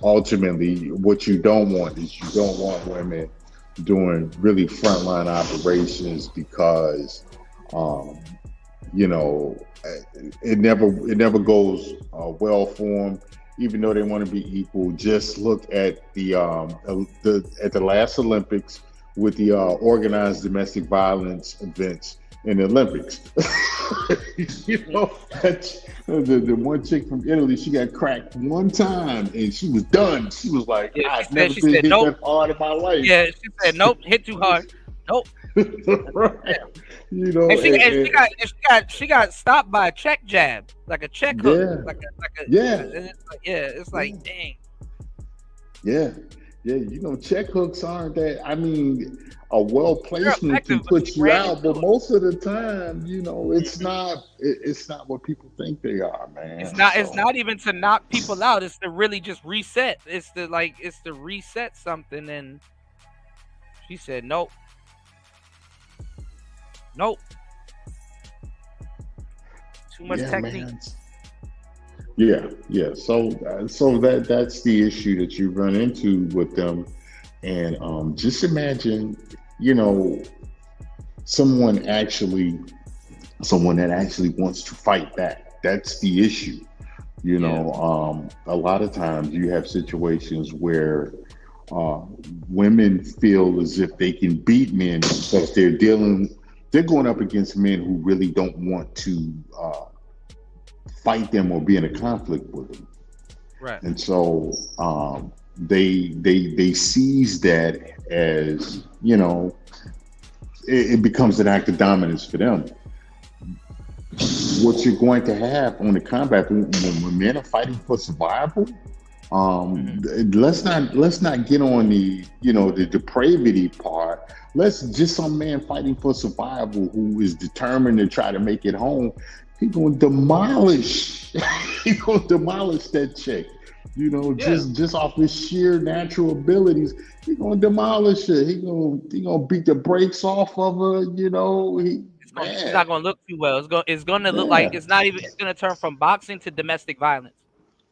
ultimately, what you don't want is you don't want women doing really frontline operations because you know, it never goes well for them. Even though they want to be equal, just look at the last Olympics with the organized domestic violence events in the Olympics. You know, the one chick from Italy, she got cracked one time and she was done. She was like, I've never been hit that hard in my life. Yeah, she said, nope, hit too hard. Nope. Right. You know, and she got stopped by a check jab, like a check hook, it's like dang. Yeah, you know, check hooks aren't that. I mean, a well placement can put you out, but most of the time, you know, it's not what people think they are, man. It's not even to knock people out. It's to really just reset. It's to reset something. And she said, nope. Too much Yeah, technique. man. Yeah. So that's the issue that you run into with them, and just imagine, you know, someone actually, someone that actually wants to fight back. That's the issue. You know, a lot of times you have situations where uh, women feel as if they can beat men because they're going up against men who really don't want to fight them or be in a conflict with them. Right. And so they seize that as, you know, it becomes an act of dominance for them. What you're going to have on the combat when men are fighting for survival, let's not get on the, you know, the depravity part. Let's just some man fighting for survival who is determined to try to make it home. He gonna demolish. He gonna demolish that chick. You know, just off his sheer natural abilities, he gonna demolish her. He gonna beat the brakes off of her. You know, It's not gonna look too well. It's gonna look like it's not even. It's gonna turn from boxing to domestic violence.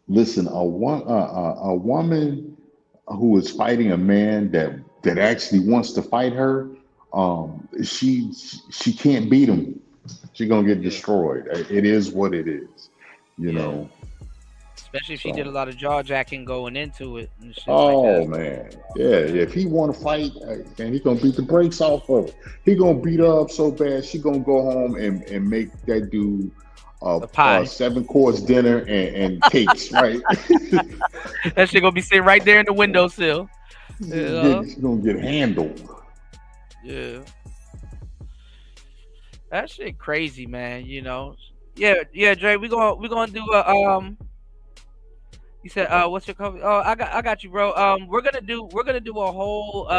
Listen, a woman who is fighting a man that actually wants to fight her, she can't beat him. She's gonna get destroyed. It is what it is, you know. Especially if she did a lot of jaw jacking going into it and shit Oh like that. man, yeah. If he want to fight, and he gonna beat the brakes off of her. He gonna beat her up so bad she gonna go home and make that dude a 7-course dinner and cakes, right? That shit gonna be sitting right there in the windowsill. She's gonna get handled. Yeah. That shit crazy, man. You know. Yeah, Dre. We gonna do a You said what's your cover? Oh, I got you, bro. We're gonna do a whole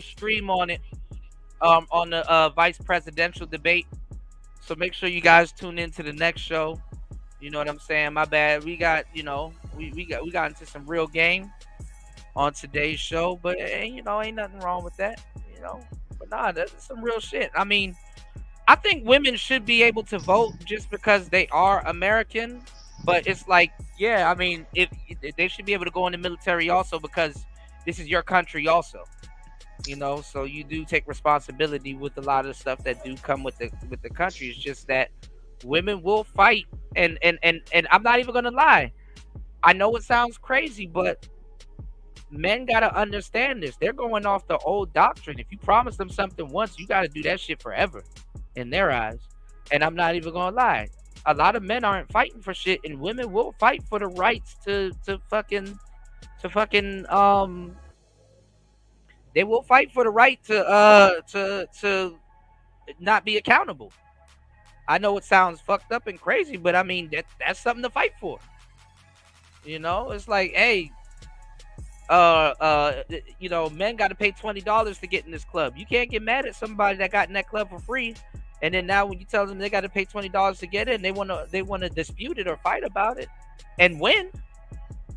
stream on it. On the vice presidential debate. So make sure you guys tune into the next show. You know what I'm saying? My bad. We got, you know, we got into some real game on today's show, but you know, ain't nothing wrong with that. You know, but nah, that's some real shit. I mean, I think women should be able to vote just because they are American. But it's like, yeah, I mean, if they should be able to go in the military also because this is your country also. You know, so you do take responsibility with a lot of stuff that do come with the country. It's just that women will fight, and I'm not even gonna lie. I know it sounds crazy, but men gotta understand this. They're going off the old doctrine. If you promise them something once, you gotta do that shit forever in their eyes. And I'm not even gonna lie. A lot of men aren't fighting for shit, and women will fight for the rights to fucking they will fight for the right to not be accountable. I know it sounds fucked up and crazy, but I mean that's something to fight for. You know, it's like, hey, you know, men got to pay $20 to get in this club. You can't get mad at somebody that got in that club for free, and then now when you tell them they got to pay $20 to get in, they wanna dispute it or fight about it and win.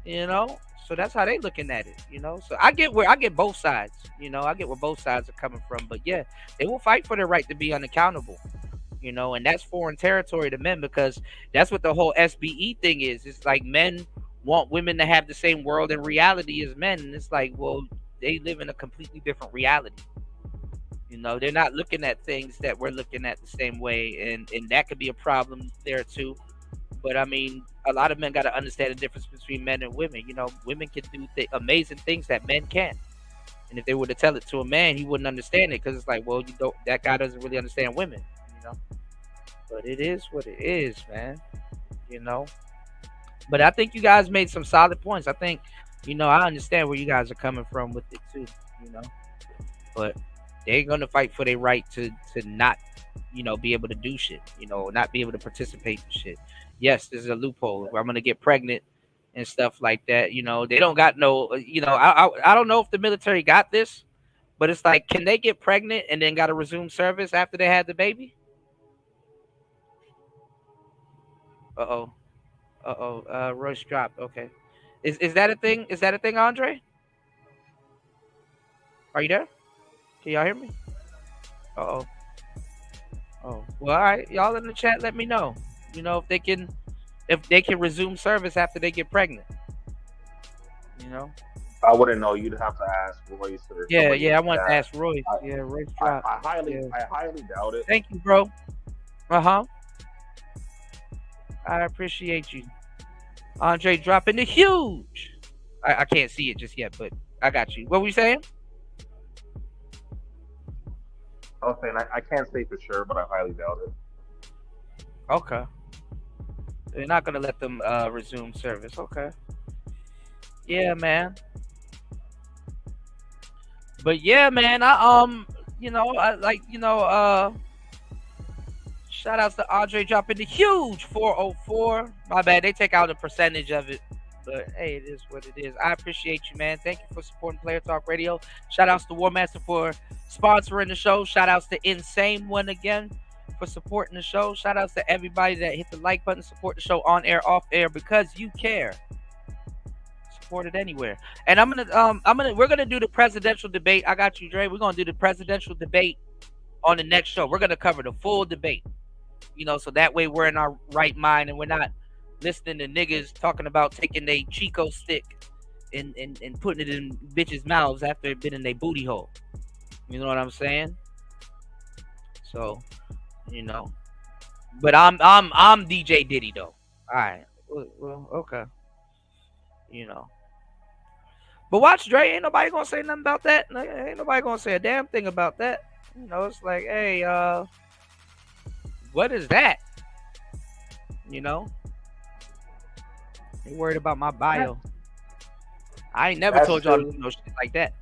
You know. So that's how they looking at it, you know. So I get both sides, you know. I get where both sides are coming from, but yeah, they will fight for their right to be unaccountable, you know. And that's foreign territory to men because that's what the whole SBE thing is. It's like men want women to have the same world and reality as men, and it's like, well, they live in a completely different reality. You know, they're not looking at things that we're looking at the same way, and that could be a problem there too. But I mean, a lot of men got to understand the difference between men and women. You know, women can do amazing things that men can't. And if they were to tell it to a man, he wouldn't understand it because it's like, well, that guy doesn't really understand women, you know. But it is what it is, man. You know. But I think you guys made some solid points. I think, you know, I understand where you guys are coming from with it too, you know. But they're gonna fight for their right to not, you know, be able to do shit, you know, not be able to participate in shit. Yes, there's a loophole where I'm gonna get pregnant and stuff like that. You know, they don't got no, you know, I don't know if the military got this, but it's like, can they get pregnant and then got to resume service after they had the baby? Royce dropped. Okay, is that a thing? Is that a thing, Andre? Are you there? Can y'all hear me? Oh, well, all right. Y'all in the chat, let me know. You know, if they can resume service after they get pregnant. You know. I wouldn't know. You'd have to ask Royce or Yeah, somebody I like want to that. ask Royce. Yeah, Royce dropped. I Yeah. highly doubt it. Thank you, bro. I appreciate you. Andre dropping the huge. I can't see it just yet, but I got you. What were you saying? I was saying I can't say for sure, but I highly doubt it. Okay. They're not gonna let them resume service. Okay. Yeah, man. But yeah, man, shout outs to Andre dropping the huge 404. My bad, they take out a percentage of it. But hey, it is what it is. I appreciate you, man. Thank you for supporting Player Talk Radio. Shout outs to War Master for sponsoring the show. Shout outs to Insane One again for supporting the show. Shout outs to everybody that hit the like button, support the show on air, off air, because you care. Support it anywhere. And we're gonna do the presidential debate. I got you, Dre. We're gonna do the presidential debate on the next show. We're gonna cover the full debate. You know, so that way we're in our right mind and we're not listening to niggas talking about taking a Chico stick and putting it in bitches' mouths after it been in their booty hole. You know what I'm saying? So, you know. But I'm DJ Diddy though. Alright. Well, okay. You know. But watch, Dre, ain't nobody gonna say nothing about that. Ain't nobody gonna say a damn thing about that. You know, it's like, hey, what is that? You know? Ain't worried about my bio. I ain't never told y'all to do no shit like that.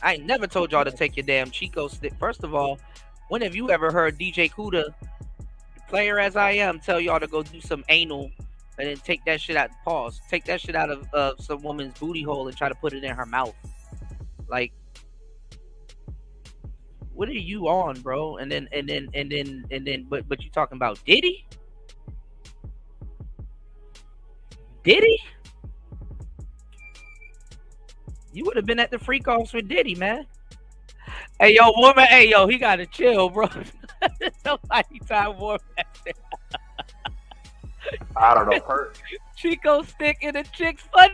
I ain't never told y'all to take your damn Chico stick. First of all, when have you ever heard DJ Kuda, the player as I am, tell y'all to go do some anal and then take that shit out, take that shit out of some woman's booty hole and try to put it in her mouth? Like, what are you on, bro? And then, but you talking about Diddy? Diddy? You would have been at the freak offs with Diddy, man. Hey, yo, woman. Hey, yo, he got to chill, bro. Somebody time War Master. I don't know. Chico stick in a chick's fun.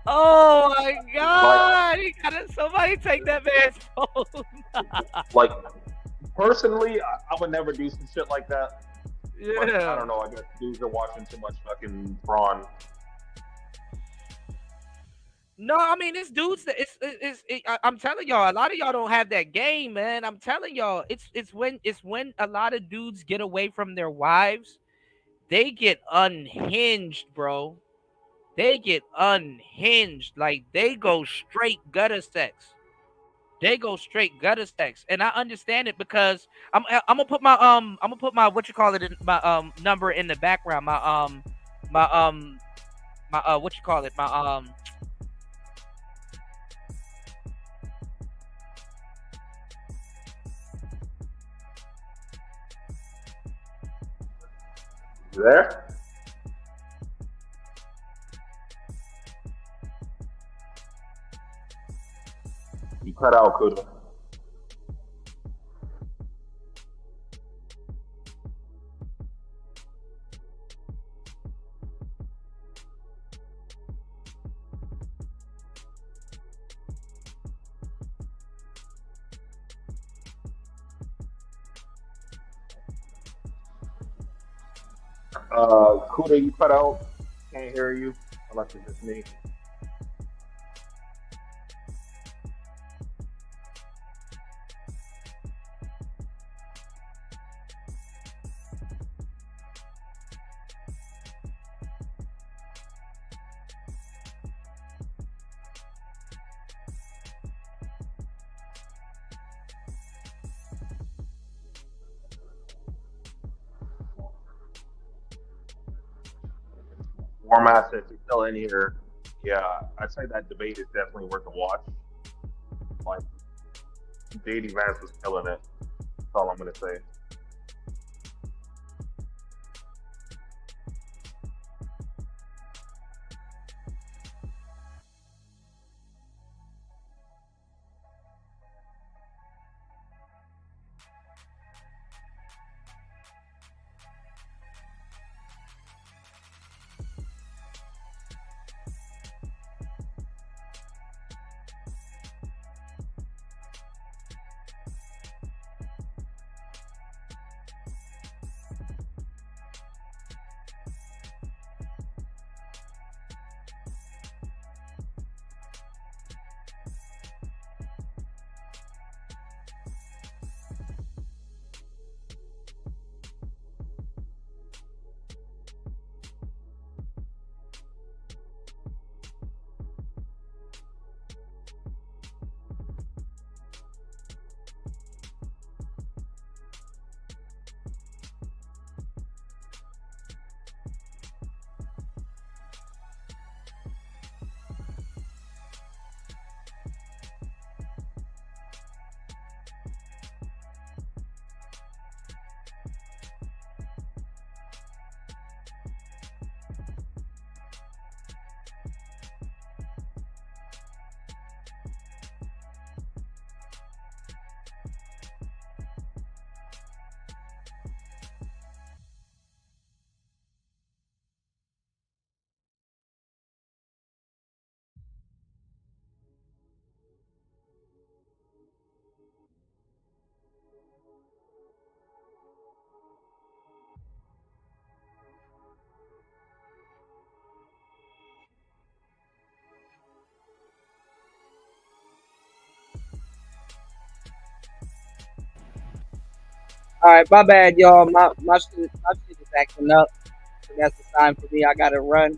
Oh my God! Somebody take that man's phone. Like, personally, I would never do some shit like that. Yeah. But I don't know. I guess dudes are watching too much fucking Braun. No, I mean it's dudes that I'm telling y'all, a lot of y'all don't have that game, man. I'm telling y'all, it's when a lot of dudes get away from their wives, they get unhinged, bro. They get unhinged. Like they go straight gutter sex. They go straight gutter sex, and I understand it because I'm gonna put my what you call it in my number in the background. My what you call it, my You there? You cut out, Kuda. Kuda, you cut out. Can't hear you unless it's just me. War Master, if you're still in here, yeah, I'd say that debate is definitely worth a watch. Like, JD Vance was killing it. That's all I'm gonna say. All right, my bad, y'all. My shit is acting up. So that's the sign for me. I gotta run.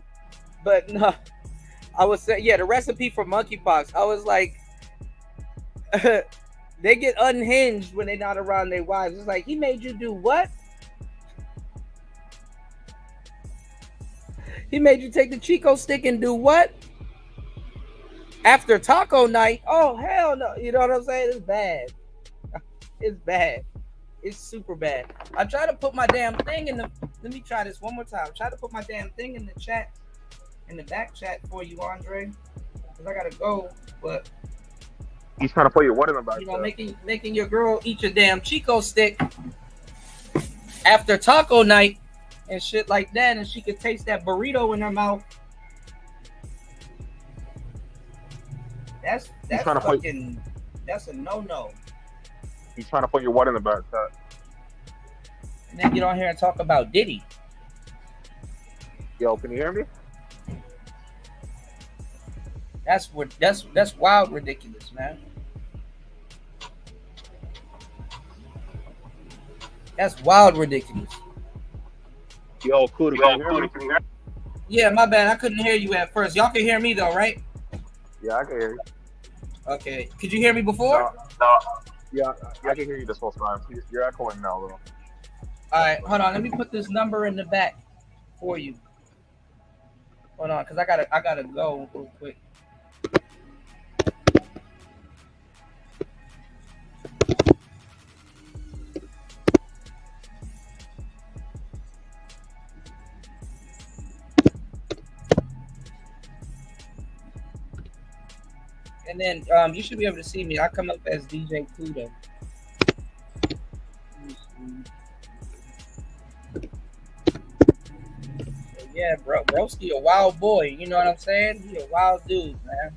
But no, I was saying, yeah, the recipe for monkeypox. I was like, they get unhinged when they're not around their wives. It's like, he made you do what? He made you take the Chico stick and do what? After taco night? Oh, hell no. You know what I'm saying? It's bad. It's bad. It's super bad. I try to put my damn thing in the... Let me try this one more time. Try to put my damn thing in the chat, in the back chat for you, Andre. Because I got to go, but... He's trying to put your what in the back? You know, making your girl eat your damn Chico stick after taco night and shit like that, and she could taste that burrito in her mouth. That's fucking... That's a no-no. He's trying to put your what in the back chat. And then get on here and talk about Diddy. Yo, can you hear me? That's wild ridiculous, man. That's wild ridiculous. Yo, Kuda, can you hear me? Yeah, my bad. I couldn't hear you at first. Y'all can hear me though, right? Yeah, I can hear you. Okay. Could you hear me before? No. Yeah, I can hear you this whole time. You're echoing now, though. All right, hold on. Let me put this number in the back for you. Hold on, cause I gotta go real quick. And then you should be able to see me. I come up as DJ Kuda. Yeah, broski a wild boy. You know what I'm saying? He a wild dude, man.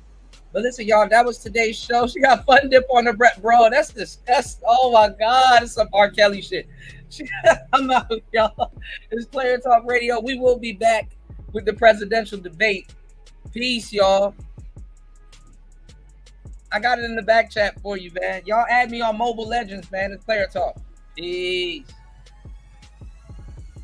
But listen, y'all, that was today's show. She got Fun Dip on her breath, bro. That's disgusting. Oh my God, it's some R. Kelly shit. I'm out, y'all. It's Player Talk Radio. We will be back with the presidential debate. Peace, y'all. I got it in the back chat for you, man. Y'all add me on Mobile Legends, man. It's Player Talk. Peace.